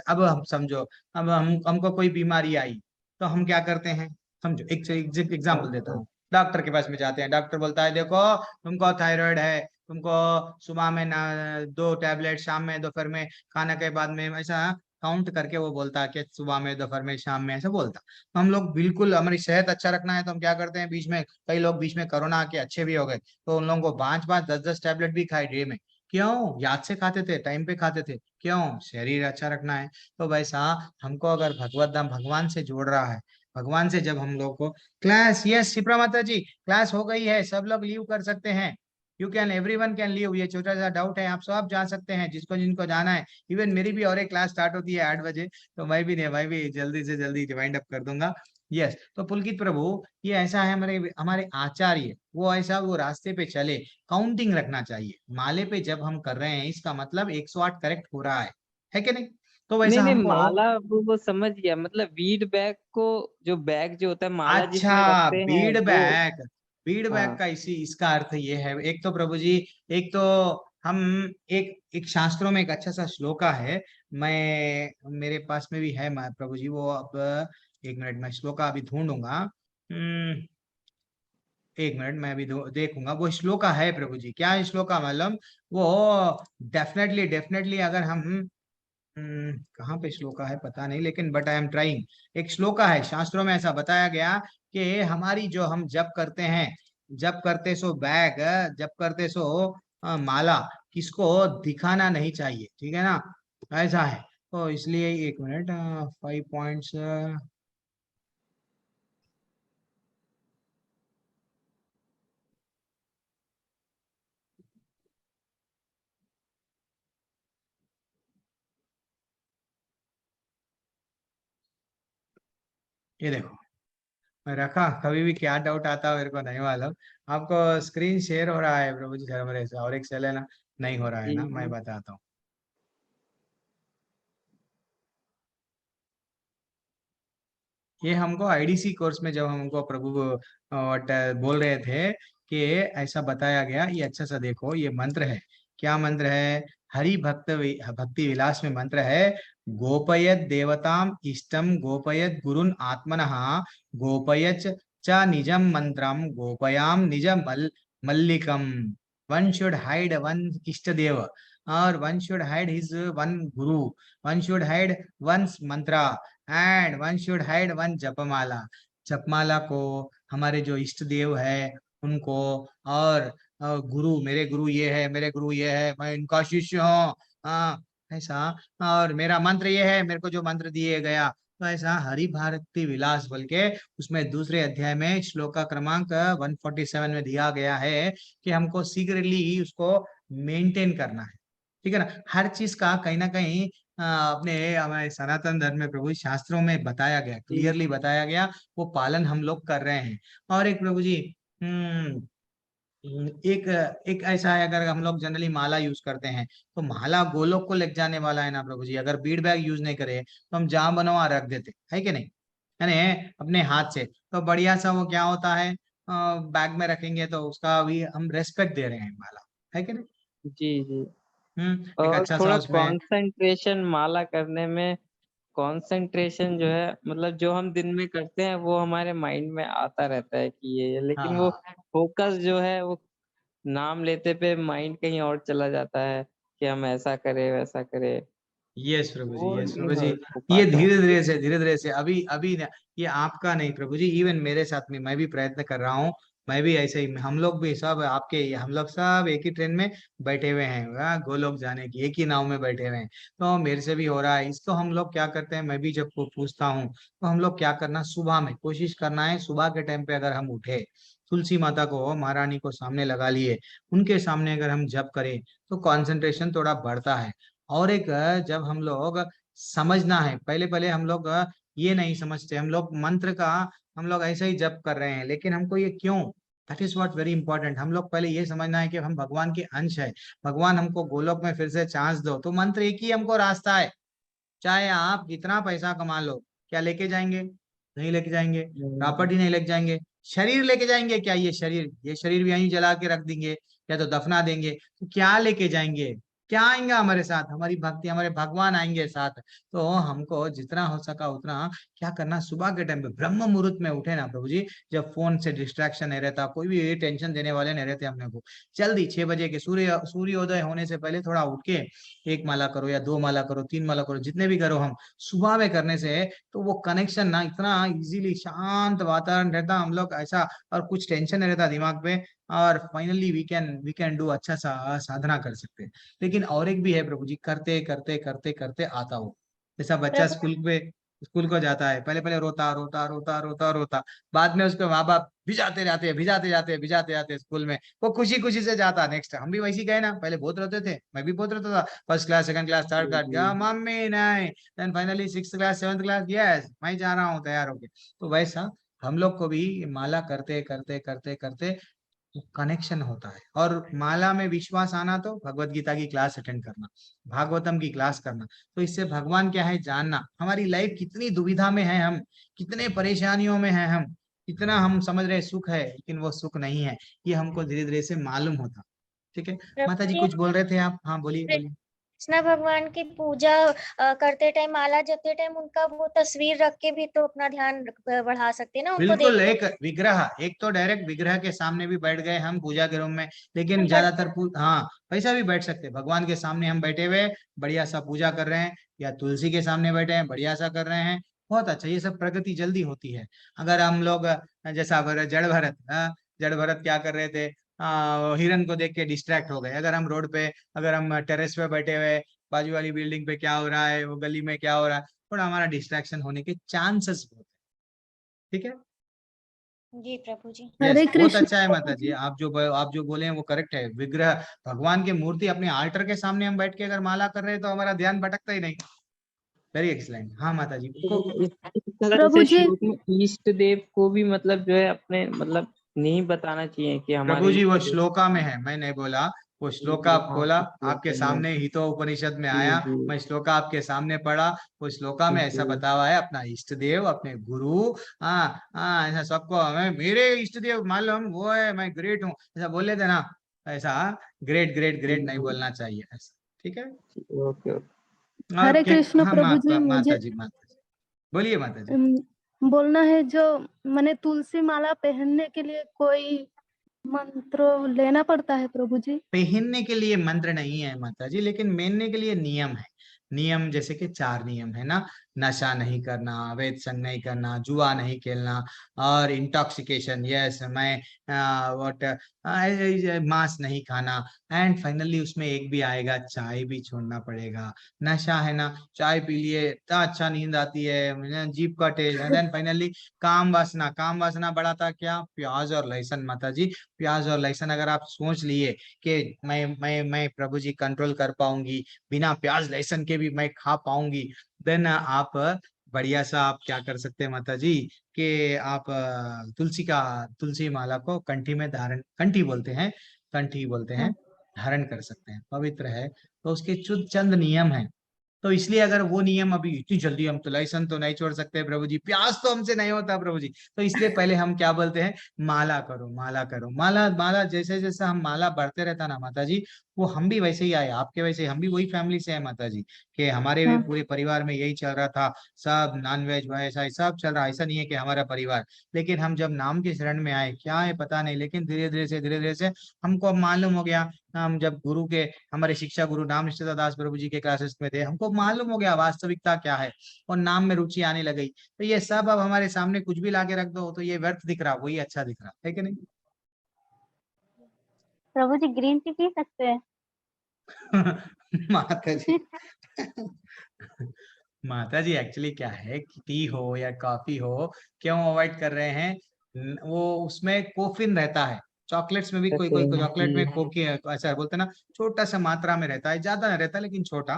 अब हम समझो, अब हमको कोई बीमारी आई तो हम क्या करते हैं, समझो एक एग्जाम्पल देता हूँ। डॉक्टर के पास में जाते हैं, डॉक्टर बोलता है देखो तुमको थायराइड है, तुमको सुबह में ना 2 टैबलेट, शाम में, दोपहर में, खाने के बाद में, ऐसा काउंट करके वो बोलता है कि सुबह में, दोपहर में, शाम में, ऐसा बोलता। तो हम लोग बिल्कुल हमारी सेहत अच्छा रखना है तो हम क्या करते हैं, बीच में कई लोग बीच में कोरोना आके अच्छे भी हो गए तो उन लोगों को 5-5 10-10 टैबलेट भी खाए डे में। क्यों? याद से खाते थे, टाइम पे खाते थे। क्यों? शरीर अच्छा रखना है। तो वैसा हमको अगर भगवत धाम भगवान से जोड़ रहा है, भगवान से जब हम लोग को क्लास, यस शिप्रा माता जी, क्लास हो गई है, सब लोग लीव कर सकते हैं। You can, everyone can leave. ये छोटा सा डाउट है, आप सब जा सकते हैं जिसको जिनको जाना है। इवन मेरी भी और एक क्लास स्टार्ट होती है 8 बजे, तो मैं भी जल्दी से जल्दी वाइंड अप कर दूंगा। यस, तो पुलकित प्रभु, ये ऐसा है, हमारे हमारे आचार्य वो ऐसा वो रास्ते पे चले, काउंटिंग रखना चाहिए। माले पे जब हम कर रहे हैं इसका मतलब 108 करेक्ट हो रहा है कि नहीं? तो नहीं वैसा नहीं, हमको, माला वो समझ गया, मतलब वीड बैग को, जो बैग जो होता है माला अच्छा जिसमें रखते हैं वो। फीडबैक हाँ का इसका अर्थ ये है, एक तो प्रभु जी, एक तो हम एक एक शास्त्रों में एक अच्छा सा श्लोका है, मैं मेरे पास में भी है प्रभु जी वो। अब एक मिनट, मैं श्लोका अभी ढूंढूंगा। एक मिनट, मैं अभी देखूंगा वो श्लोका है प्रभु जी, क्या है श्लोका मालूम वो। डेफिनेटली डेफिनेटली अगर हम कहाँ पे श्लोका है पता नहीं, लेकिन बट आई एम ट्राइंग। एक श्लोका है शास्त्रों में, ऐसा बताया गया कि हमारी जो हम जप करते हैं, जप करते सो बैग, जप करते सो माला, किसको दिखाना नहीं चाहिए, ठीक है ना, ऐसा है। तो इसलिए एक मिनट, 5 पॉइंट्स। ये देखो मैं रखा, कभी भी क्या डाउट आता है मेरे को नहीं मालूम। आपको स्क्रीन शेयर हो रहा है प्रभु जी जरा मेरे से, और एक सेल है ना, नहीं हो रहा है जी ना, मैं जी बताता हूँ। ये हमको आईडीसी कोर्स में जब हमको प्रभु बोल रहे थे कि ऐसा बताया गया, ये अच्छा सा देखो, ये मंत्र है। क्या मंत्र है? हरि भक्ति विलास में मंत्र है, गोपयत देवताम इष्टम गोपयत गुरुन आत्मनः गोपयच च निजम मंत्रम गोपयाम निज मल्लिकम। वन शुड हाइड वन इष्ट देव, और one should hide his one guru, one should hide one mantra, and one should hide one japamala. जपमाला को हमारे जो इष्ट देव है उनको, और गुरु, मेरे गुरु ये है, मेरे गुरु ये है, मैं इनका शिष्य हूँ, ऐसा। और मेरा मंत्र ये है, मेरे को जो मंत्र दिए गया, तो ऐसा हरि भारती विलास बोल के उसमें दूसरे अध्याय में श्लोका क्रमांक 147 में दिया गया है कि हमको सीक्रेटली उसको मेंटेन करना है। ठीक है ना? हर चीज का कहीं ना कहीं अपने हमारे सनातन धर्म में प्रभु जी शास्त्रों में बताया गया, क्लियरली बताया गया, वो पालन हम लोग कर रहे हैं। और एक प्रभु जी एक एक ऐसा है, अगर हम लोग जनरली माला यूज करते हैं तो माला गोलोक को ले जाने वाला है ना प्रभु जी। अगर बीड बैग यूज नहीं करे तो हम जहां बनो वहां रख देते है कि नहीं, है ना, अपने हाथ से। तो बढ़िया सा वो क्या होता है, बैग में रखेंगे तो उसका भी हम रेस्पेक्ट दे रहे हैं, माला, है कि नहीं? जी जी। एक और अच्छा सा थोड़ा उसमें। कंसंट्रेशन माला करने में, कंसंट्रेशन जो है मतलब जो हम दिन में करते हैं वो हमारे माइंड में आता रहता है कि ये, लेकिन वो हाँ फोकस जो है वो नाम लेते पे माइंड कहीं और चला जाता है कि हम ऐसा करें वैसा करें, यस प्रभु जी, वो यस नहीं प्रभु जी। हो ये पाता है। धीरे धीरे से अभी अभी ये आपका नहीं प्रभु जी, इवन मेरे साथ में मैं भी प्रयत्न कर रहा हूँ। मैं भी ऐसे ही, हम लोग भी सब आपके, हम लोग सब एक ही ट्रेन में बैठे हुए हैं, गोलोक जाने की एक ही नाव में बैठे हुए हैं। तो मेरे से भी हो रहा है इसको। हम लोग क्या करते हैं, मैं भी जब पूछता हूँ तो हम लोग क्या करना, सुबह में कोशिश करना है, सुबह के टाइम पे अगर हम उठे, तुलसी माता को, महारानी को सामने लगा लिए, उनके सामने अगर हम जप करें तो कंसंट्रेशन थोड़ा बढ़ता है। और एक जब हम लोग समझना है, पहले पहले हम लोग ये नहीं समझते, हम लोग मंत्र का हम लोग ऐसे ही जप कर रहे हैं, लेकिन हमको ये क्यों, that is what very important. हम लोग पहले ये समझना है कि हम भगवान के अंश है, भगवान हमको गोलोक में फिर से चांस दो। तो मंत्र एक ही हमको रास्ता है, चाहे आप जितना पैसा कमा लो, क्या लेके जाएंगे? नहीं लेके जाएंगे, हम्म, प्रॉपर्टी नहीं लेके जाएंगे, शरीर लेके जाएंगे क्या? ये शरीर भी यहीं जला के रख देंगे या तो दफना देंगे, तो क्या लेके जाएंगे? क्या आएंगे हमारे साथ? हमारी भक्ति, हमारे भगवान आएंगे साथ। तो हमको जितना हो सका उतना क्या करना, सुबह के टाइम पे ब्रह्म मुहूर्त में उठे ना प्रभु जी, जब फोन से डिस्ट्रैक्शन नहीं रहता, कोई भी टेंशन देने वाले नहीं रहते अपने को, जल्दी 6 बजे के सूर्योदय होने से पहले थोड़ा उठ के एक माला करो या 2 माला करो, 3 माला करो, जितने भी करो हम सुबह में करने से, तो वो कनेक्शन ना इतना इजीली, शांत वातावरण रहता, हम लोग ऐसा, और कुछ टेंशन नहीं रहता दिमाग पे, और फाइनली वी कैन डू, अच्छा सा साधना कर सकते हैं। लेकिन और एक भी है प्रभु जी, करते करते करते करते आता हो, जैसा बच्चा प्रभु स्कूल को जाता है, पहले पहले रोता रोता रोता रोता रोता, बाद में उसके माँ बाप भिजाते जाते हैं, भिजाते जाते हैं स्कूल में, वो खुशी खुशी से जाता। नेक्स्ट हम भी वैसे गए ना, पहले बहुत रोते थे, मैं भी बहुत रोता था, first class, second class, third जी क्लास, जी गया मम्मी नहीं, then finally six class, seventh class, yes मैं जा रहा हूँ तैयार होके। तो वैसा हम लोग को भी माला करते करते करते करते कनेक्शन होता है। और माला में विश्वास आना तो भगवत गीता की क्लास अटेंड करना, भागवतम की क्लास करना, तो इससे भगवान क्या है जानना, हमारी लाइफ कितनी दुविधा में है हम, कितने परेशानियों में है हम, कितना हम समझ रहे सुख है, लेकिन वो सुख नहीं है, ये हमको धीरे धीरे से मालूम होता। ठीक है माता प्रभु जी, जी, कुछ बोल रहे थे आप? हाँ बोलिए बोलिए। कृष्ण भगवान की पूजा करते टाइम, माला जपते टाइम उनका वो तस्वीर रख के भी तो अपना ध्यान बढ़ा सकते हैं ना, उनको बिल्कुल, देखते एक विग्रह, एक तो डायरेक्ट विग्रह के सामने भी बैठ गए हम पूजा के रूम में, लेकिन हम ज्यादातर हाँ वैसा भी बैठ सकते हैं, भगवान के सामने हम बैठे हुए बढ़िया सा पूजा कर रहे हैं, या तुलसी के सामने बैठे हैं बढ़िया सा कर रहे हैं, बहुत अच्छा। ये सब प्रगति जल्दी होती है। अगर हम लोग जैसा जड़ भरत, जड़ भरत क्या कर रहे थे, हिरन को देख के डिस्ट्रैक्ट हो गए। अगर हम रोड पे, अगर हम टेरेस पे बैठे हुए, बाजू वाली बिल्डिंग पे क्या हो रहा है, वो गली में क्या हो रहा है, थोड़ा हमारा डिस्ट्रैक्शन होने के चांसेस बहुत है। ठीक है, जी प्रभु जी। यस हरे बहुत कृष्ण अच्छा है प्रभु माता जी, जी। आप जो बोले हैं वो करेक्ट है। विग्रह, भगवान की मूर्ति अपने आल्टर के सामने हम बैठ के अगर माला कर रहे हैं तो हमारा ध्यान भटकता ही नहीं, वेरी एक्सलेंट। हाँ माता जी इस तरह प्रभु से जी श्लोक में इष्ट देव को भी मतलब जो है अपने मतलब नहीं बताना चाहिए कि प्रभु हमारे जी वो इष्ट देव। श्लोका में है, मैं नहीं बोला। वो श्लोका आप हाँ खोला, श्लोक आपके में सामने हितो उपनिषद में जी आया, जी मैं श्लोका आपके सामने पढ़ा। वो श्लोका में ऐसा जी बता हुआ है अपना इष्ट देव, अपने गुरु। हाँ हाँ, ऐसा सबको हमें मेरे इष्ट देव मालूम वो है, मैं ग्रेट हूँ, ऐसा बोल लेते ना। ऐसा ग्रेट ग्रेट ग्रेट नहीं बोलना चाहिए ऐसा, ठीक है। Okay okay. और हरे क्या? कृष्ण हाँ प्रभु जी, माता मुझे जी, माता जी बोलिए माता जी। बोलना है जो मैंने तुलसी माला पहनने के लिए कोई मंत्र लेना पड़ता है प्रभु जी? पहनने के लिए मंत्र नहीं है माता जी, लेकिन मेनने के लिए नियम है। नियम जैसे कि 4 नियम है ना। नशा नहीं करना, अवैध संग नहीं करना, जुआ नहीं खेलना, और इंटॉक्सिकेशन, यस मैं व्हाट, मांस नहीं खाना, एंड फाइनली उसमें एक भी आएगा, चाय भी छोड़ना पड़ेगा। नशा है ना, चाय पी लिए इतना अच्छा नींद आती है, जीभ का टेस्ट, एंड देन फाइनली काम वासना। काम वासना बढ़ाता क्या? प्याज और लहसुन माता जी। प्याज और लहसुन अगर आप सोच लिए कि मैं प्रभु जी कंट्रोल कर पाऊंगी, बिना प्याज लहसुन के भी मैं खा पाऊंगी, देन आप बढ़िया सा आप क्या कर सकते हैं माता जी, कि आप तुलसी माला को कंठी में धारण, कंठी बोलते हैं, कंठी बोलते हैं, धारण कर सकते हैं, पवित्र है। तो उसके चंद नियम हैं। तो इसलिए अगर वो नियम अभी इतनी जल्दी हम तो लाइसेंस तो नहीं छोड़ सकते प्रभु जी, प्यास तो हमसे नहीं होता प्रभु जी, तो इसलिए पहले हम क्या बोलते हैं, माला करो, माला करो, माला माला। जैसे जैसे हम माला बढ़ते रहता ना माता जी, वो हम भी वैसे ही आए, आपके वैसे हम भी वही फैमिली से है माता जी, कि हमारे भी हाँ पूरे परिवार में यही चल रहा था, सब नॉन वेज वैसा सब चल रहा। ऐसा नहीं है कि हमारा परिवार, लेकिन हम जब नाम के शरण में आए, क्या है पता नहीं, लेकिन धीरे धीरे से हमको अब मालूम हो गया। हम जब गुरु के, हमारे शिक्षा गुरु नाम निष्ठा दास प्रभु जी के क्लासेस में थे, हमको मालूम हो गया वास्तविकता क्या है, और नाम में रुचि आने लगी। तो ये सब अब हमारे सामने कुछ भी लाके रख दो तो ये व्यर्थ दिख रहा, वही अच्छा दिख रहा है कि नहीं? प्रभु जी ग्रीन टी पी सकते हैं? माता जी माता जी एक्चुअली क्या है कि टी हो या कॉफी हो, क्यों अवॉइड कर रहे हैं? वो उसमें कोफिन रहता है। चॉकलेट्स में भी कोई कोई चॉकलेट में कोकी ऐसा बोलते हैं ना, छोटा सा मात्रा में रहता है, ज्यादा नहीं रहता लेकिन छोटा।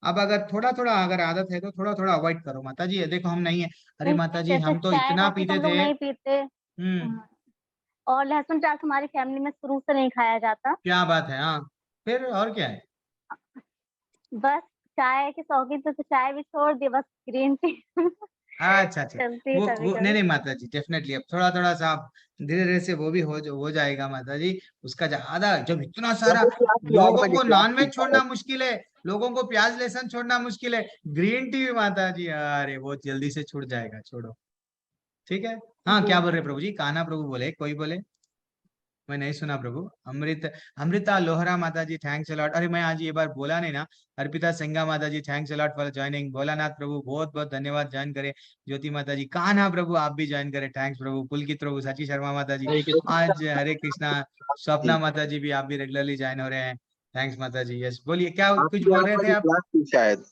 अब अगर थोड़ा थोड़ा अगर आदत है तो थोड़ा थोड़ा अवॉइड करो माता जी। ये देखो हम नहीं है, अरे नहीं, माता जी जैसे हम तो चाय इतना कॉफी तो पीते हम लोग थे। नहीं पीते। और लहसुन प्याज हमारी फैमिली में शुरू से नहीं खाया जाता। क्या बात है, हाँ फिर और क्या है? बस चाय के शौकीन तो चाय भी छोड़ दिए, बस ग्रीन टी अच्छा अच्छा। चलती है कभी वो नहीं कभी। नहीं माता जी, डेफिनेटली अब थोड़ा थोड़ा सा आप धीरे धीरे से वो भी हो जाएगा माता जी। उसका ज्यादा, जब इतना सारा प्रभु जी आपकी 8 लोगों बजे को क्लास थी नॉनवेज छोड़ना शायद। मुश्किल है, लोगों को प्याज लहसुन छोड़ना मुश्किल है, ग्रीन टी भी माता जी अरे वो जल्दी से छूट जाएगा, छोड़ो। ठीक है। हाँ जी क्या बोल रहे प्रभु जी? कान्हा प्रभु बोले, कोई बोले? मैं नहीं सुना प्रभु। अमृता लोहरा माता जी थैंक्स अलॉट। अरे मैं आज ये बार बोला नहीं ना। Arpita Singha Mata ji thanks a lot for joining. Bholanath Prabhu बहुत बहुत धन्यवाद, ज्वाइन करे। ज्योति माता जी, कान्हा प्रभु आप भी ज्वाइन करे, थैंक्स प्रभु। पुलकित प्रभु, सची शर्मा माता जी आज, हरे कृष्णा। स्वप्ना माता जी भी आप भी रेगुलरली ज्वाइन हो रहे हैं, थैंक्स माता जी। यस बोलिए, क्या कुछ आपकी बोल 8 रहे थे बजे आप? क्लास थी शायद।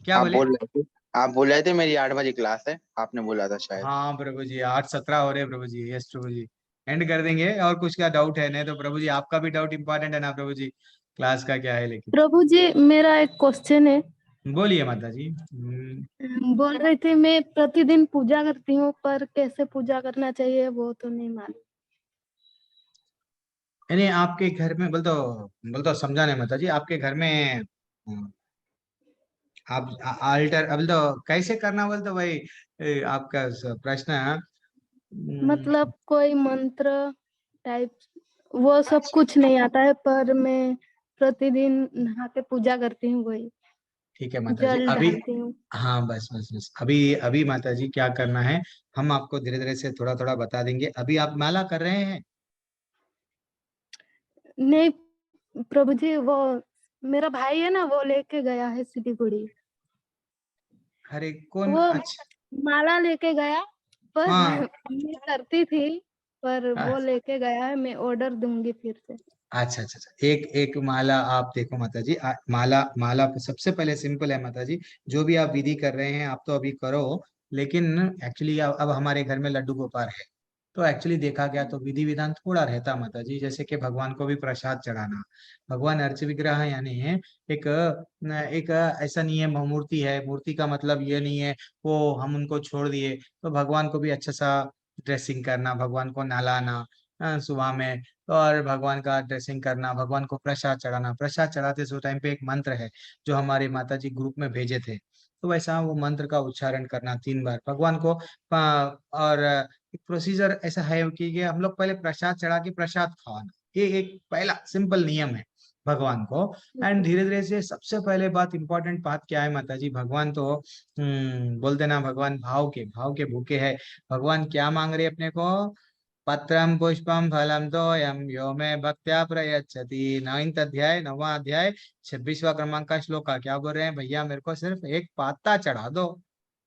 क्या आप बोले? बोल रहे थे, आप बोल रहे थे मेरी 8 बजे क्लास है, आपने बोला था शायद। हाँ प्रभु जी 8:17 हो रहे हैं प्रभु जी। यस प्रभु जी, एंड कर देंगे। और कुछ क्या डाउट है? नहीं तो प्रभु जी आपका भी डाउट इंपॉर्टेंट है ना प्रभु जी, क्लास का क्या है लेकिन। प्रभु जी मेरा एक क्वेश्चन है। बोलिए माता जी। बोल रही थी मैं प्रतिदिन पूजा करती हूँ, पर कैसे पूजा करना चाहिए वो तो नहीं मालूम। यानी आपके घर में बोल तो समझाने माता जी, आपके घर में आप अल्टर अब तो कैसे करना बोल तो भाई, आपका प्रश्न है। मतलब कोई मंत्र टाइप वो सब कुछ नहीं आता है, पर मैं प्रतिदिन नहा के पूजा करती हूँ, वही ठीक है माता जी, जल अभी डालती हूँ। हाँ बस बस बस, अभी अभी माता जी क्या करना है, हम आपको धीरे धीरे से थोड़ा थोड़ा बता देंगे। अभी आप माला कर रहे हैं? नहीं प्रभु जी, वो मेरा भाई है ना, वो लेके गया है सिलीगुड़ी। अरे कौन? वो अच्छा। माला लेके गया, पर हाँ मैं करती थी, पर वो लेके गया है, मैं ऑर्डर दूंगी फिर से। अच्छा अच्छा अच्छा, एक एक माला आप देखो माता जी, माला माला सबसे पहले सिंपल है माता जी। जो भी आप विधि कर रहे हैं आप तो अभी करो, लेकिन एक्चुअली अब हमारे घर में लड्डू गोपाल है, तो एक्चुअली देखा गया तो विधि विधान थोड़ा रहता माता जी, जैसे कि भगवान को भी प्रसाद चढ़ाना। भगवान अर्च विग्रह है, यानी एक एक ऐसा नहीं है मूर्ति है, मूर्ति का मतलब ये नहीं है वो हम उनको छोड़ दिए। तो भगवान को भी अच्छा सा ड्रेसिंग करना, भगवान को नहलाना सुबह में, और भगवान का ड्रेसिंग करना, भगवान को प्रसाद चढ़ाना। प्रसाद चढ़ाते उस टाइम पे एक मंत्र है जो हमारे माता जी ग्रुप में भेजे थे, तो वैसा वो मंत्र का उच्चारण करना 3 बार भगवान को। और एक प्रोसीजर ऐसा है कि ये हम लोग पहले प्रसाद चढ़ा के प्रसाद खावाना, ये एक पहला सिंपल नियम है भगवान को। एंड धीरे धीरे से सबसे पहले बात, इंपॉर्टेंट बात क्या है माता जी, भगवान तो बोलते ना, भगवान भाव के भूखे है। भगवान क्या मांग रहे अपने को? पत्रम पुष्पम फलम तोयम यो में भक्त्या प्रयच्छति। 9वां अध्याय 9वां अध्याय 26वां क्रमांक का श्लोक का क्या बोल रहे हैं? भैया मेरे को सिर्फ एक पाता चढ़ा दो,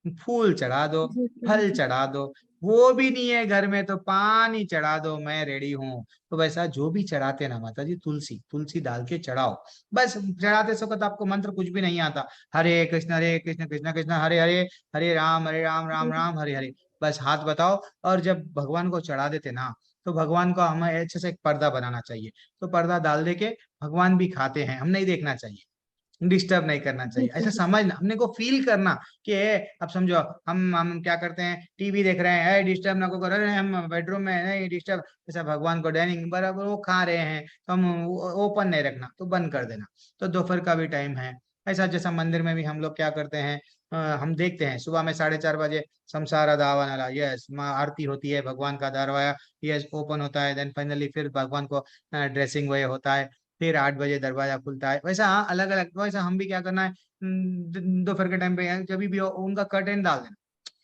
फूल चढ़ा दो, जी फल प्रभु जी। चढ़ा दो, वो भी नहीं है घर में तो पानी चढ़ा दो, मैं रेडी हूँ। तो वैसा जो भी चढ़ाते ना माता जी, तुलसी तुलसी डाल के चढ़ाओ। बस चढ़ाते वक्त आपको मंत्र कुछ भी नहीं आता, हरे कृष्ण कृष्ण कृष्ण हरे हरे, हरे राम राम राम हरे हरे, बस हाथ बताओ। और जब भगवान को चढ़ा देते ना, तो भगवान को हमें अच्छे से एक पर्दा बनाना चाहिए, तो पर्दा डाल दे के भगवान भी खाते हैं, हम नहीं देखना चाहिए, डिस्टर्ब नहीं करना चाहिए, ऐसा समझना, हमने को फील करना कि अब समझो हम क्या करते हैं, टीवी देख रहे हैं, डिस्टर्ब ना करो, अरे हम बेडरूम में नहीं डिस्टर्ब, ऐसा भगवान को डाइनिंग बराबर वो खा रहे हैं तो हम ओपन नहीं रखना, तो बंद कर देना। तो दोपहर का भी टाइम है, ऐसा जैसा मंदिर में भी हम लोग क्या करते हैं, हम देखते हैं सुबह में 4:30 बजे संसार दावा, यस आरती होती है, भगवान का दरवाजा यस ओपन होता है, देन फाइनली फिर भगवान को ड्रेसिंग वे होता है, फिर 8 बजे दरवाजा खुलता है। वैसा हाँ अलग अलग, वैसा हम भी क्या करना है, दोपहर के टाइम पे जब भी हो उनका कर्टेन डाल देना।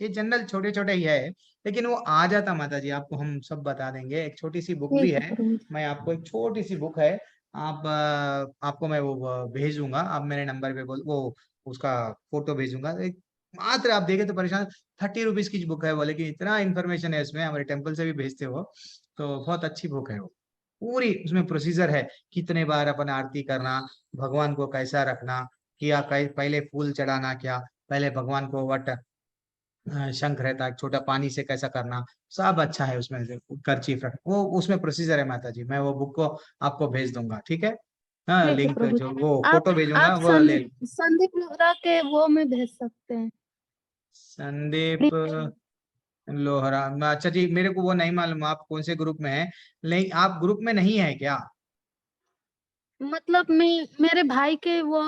ये जनरल छोटे छोटे ही है, लेकिन वो आ जाता माता जी, आपको हम सब बता देंगे। एक छोटी सी बुक भी ठीक है है, प्रभु जी। मैं आपको एक छोटी सी बुक है, आप आपको मैं वो भेज दूंगा, आप मेरे नंबर पे बोल वो उसका फोटो भेजूंगा, एक मात्र आप देखे तो परेशान, 30 रुपीज की बुक है वो, लेकिन इतना इन्फॉर्मेशन है इसमें, हमारे टेम्पल से भी भेजते हो, तो बहुत अच्छी बुक है वो। पूरी उसमें प्रोसीजर है, कितने बार अपन आरती करना, भगवान को कैसा रखना, क्या पहले फूल चढ़ाना, क्या पहले भगवान को वट शंख रहता है छोटा, पानी से कैसा करना, सब अच्छा है उसमें से, करचीफ रख वो उसमें प्रोसीजर है माता जी। मैं वो बुक को आपको भेज दूंगा, ठीक है? हाँ, ठीक है लिंक प्रभु जो जी। वो आप फोटो भेजूंगा आप वो ले लो। संदीप लोहरा के वो में भेज सकते हैं। संदीप लोहरा, अच्छा जी, मेरे को वो नहीं मालूम आप कौन से ग्रुप में है, नहीं आप ग्रुप में नहीं है क्या? मतलब मैं मेरे भाई के वो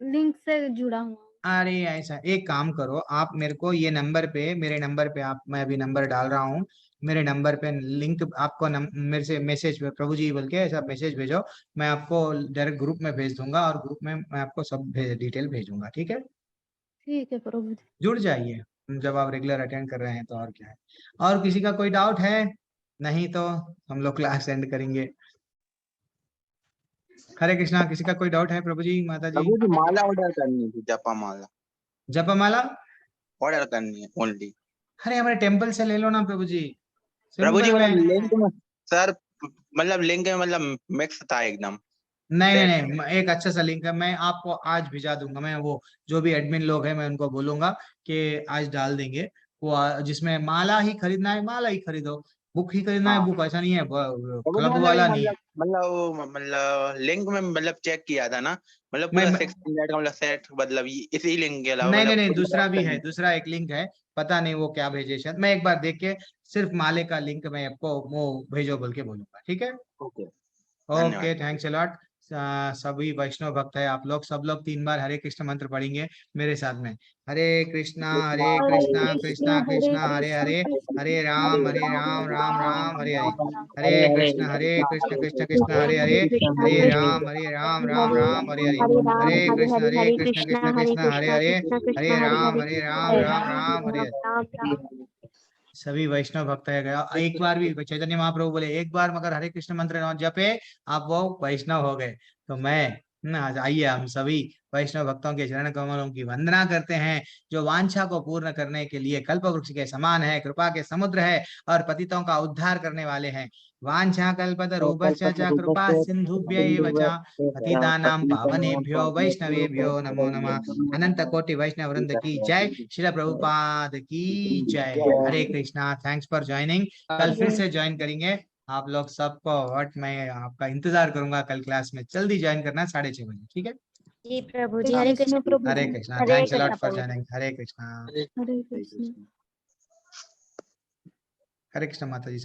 लिंक से जुड़ा हुआ हूँ। अरे ऐसा एक काम करो, आप मेरे को ये नंबर पे, मेरे नंबर पे आप, मैं अभी नंबर डाल रहा हूँ, मेरे नंबर पे लिंक आपको मेरे से मैसेज प्रभु जी बोल के ऐसा मैसेज भेजो, मैं आपको डायरेक्ट ग्रुप में भेज दूंगा, और ग्रुप में मैं आपको सब डिटेल भेजूंगा, ठीक है? ठीक है प्रभु जी। जुड़ जाइए जब आप रेगुलर अटेंड कर रहे हैं तो, और क्या है। और किसी का कोई डाउट है? नहीं तो हम लोग क्लास एंड करेंगे। हरे कृष्णा, किसी का कोई डाउट है प्रभु जी माता जी? प्रभु जी माला ऑर्डर करनी थी, जपा माला जपमाला ऑर्डर करनी है ओनली। अरे हमारे टेम्पल से ले लो ना प्रभु जी, प्रभु जी सिंपल में। मतलब लिंक में, सर मतलब लिंक में मतलब मिक्स था एकदम नहीं नहीं सेट। नहीं, एक अच्छा सा लिंक है, मैं आपको आज भिजा दूंगा, मैं वो जो भी एडमिन लोग हैं मैं उनको बोलूंगा कि आज डाल देंगे वो, जिसमें माला ही खरीदना है माला ही खरीदो, बुक ही खरीदना है हाँ बुक, ऐसा नहीं है, प्रभु जी क्लब मतलब वाला नहीं है। मतलब लिंक में मतलब चेक किया था ना, मतलब पूरा मैं 600 का मतलब सेट, मतलब इसी लिंक के अलावा नहीं नहीं मतलब नहीं, कुछ और दूसरा भी ऑप्शन है, नहीं। दूसरा एक लिंक है, पता नहीं वो क्या भेजे, शायद मैं एक बार देख के सिर्फ माले का लिंक मैं आपको वो भेजो बोल के बोलूंगा, ठीक है? ओके, ओके, धन्यवाद। Thanks a lot. सभी वैष्णव भक्त है आप लोग, सब लोग 3 बार हरे कृष्ण मंत्र पढ़ेंगे मेरे साथ में। हरे कृष्णा हरे कृष्णा कृष्णा कृष्णा हरे कृष्णा हरे कृष्णा हरे, कृष्ण हरे राम राम हरे हरे, हरे हरे कृष्ण कृष्ण कृष्ण हरे हरे हरे, हरे कृष्णा हरे कृष्ण राम हरे राम हरे हरे, हरे राम हरे कृष्ण कृष्णा कृष्ण कृष्ण हरे कृष्णा हरे, कृष्ण कृष्ण हरे हरे राम हरे राम हरे हरे। राम राम। सभी वैष्णव भक्त है गया, एक बार भी चैतन्य महाप्रभु बोले एक बार मगर हरे कृष्ण मंत्र न जपे आप वो वैष्णव हो गए। तो मैं आइए हम सभी वैष्णव भक्तों के चरण कमलों की वंदना करते हैं, जो वांछा को पूर्ण करने के लिए कल्प वृक्ष के समान है, कृपा के समुद्र है और पतितों का उद्धार करने वाले हैं। वांछा कल्पतरुभ्यश्च च कृपा सिन्धुभ्यैव च पतितानां पावनेभ्यो वैष्णवेभ्यो नमो नमः। अनंत कोटि वैष्णव वृंद की जय, श्रील प्रभुपाद की जय। हरे कृष्णा, थैंक्स फॉर ज्वाइनिंग। कल फिर से ज्वाइन करेंगे आप लोग सबको, व्हाट मैं आपका इंतजार करूंगा कल क्लास में। जल्दी ज्वाइन करना 6:30 बजे, ठीक है? जी Prabhu ji, Hare Krishna Prabhu Hare ji. Krishna, Hare thanks a lot Krishna for Prabhu ji. Joining. Hare Krishna, Hare Krishna. Hare Krishna Mata ji.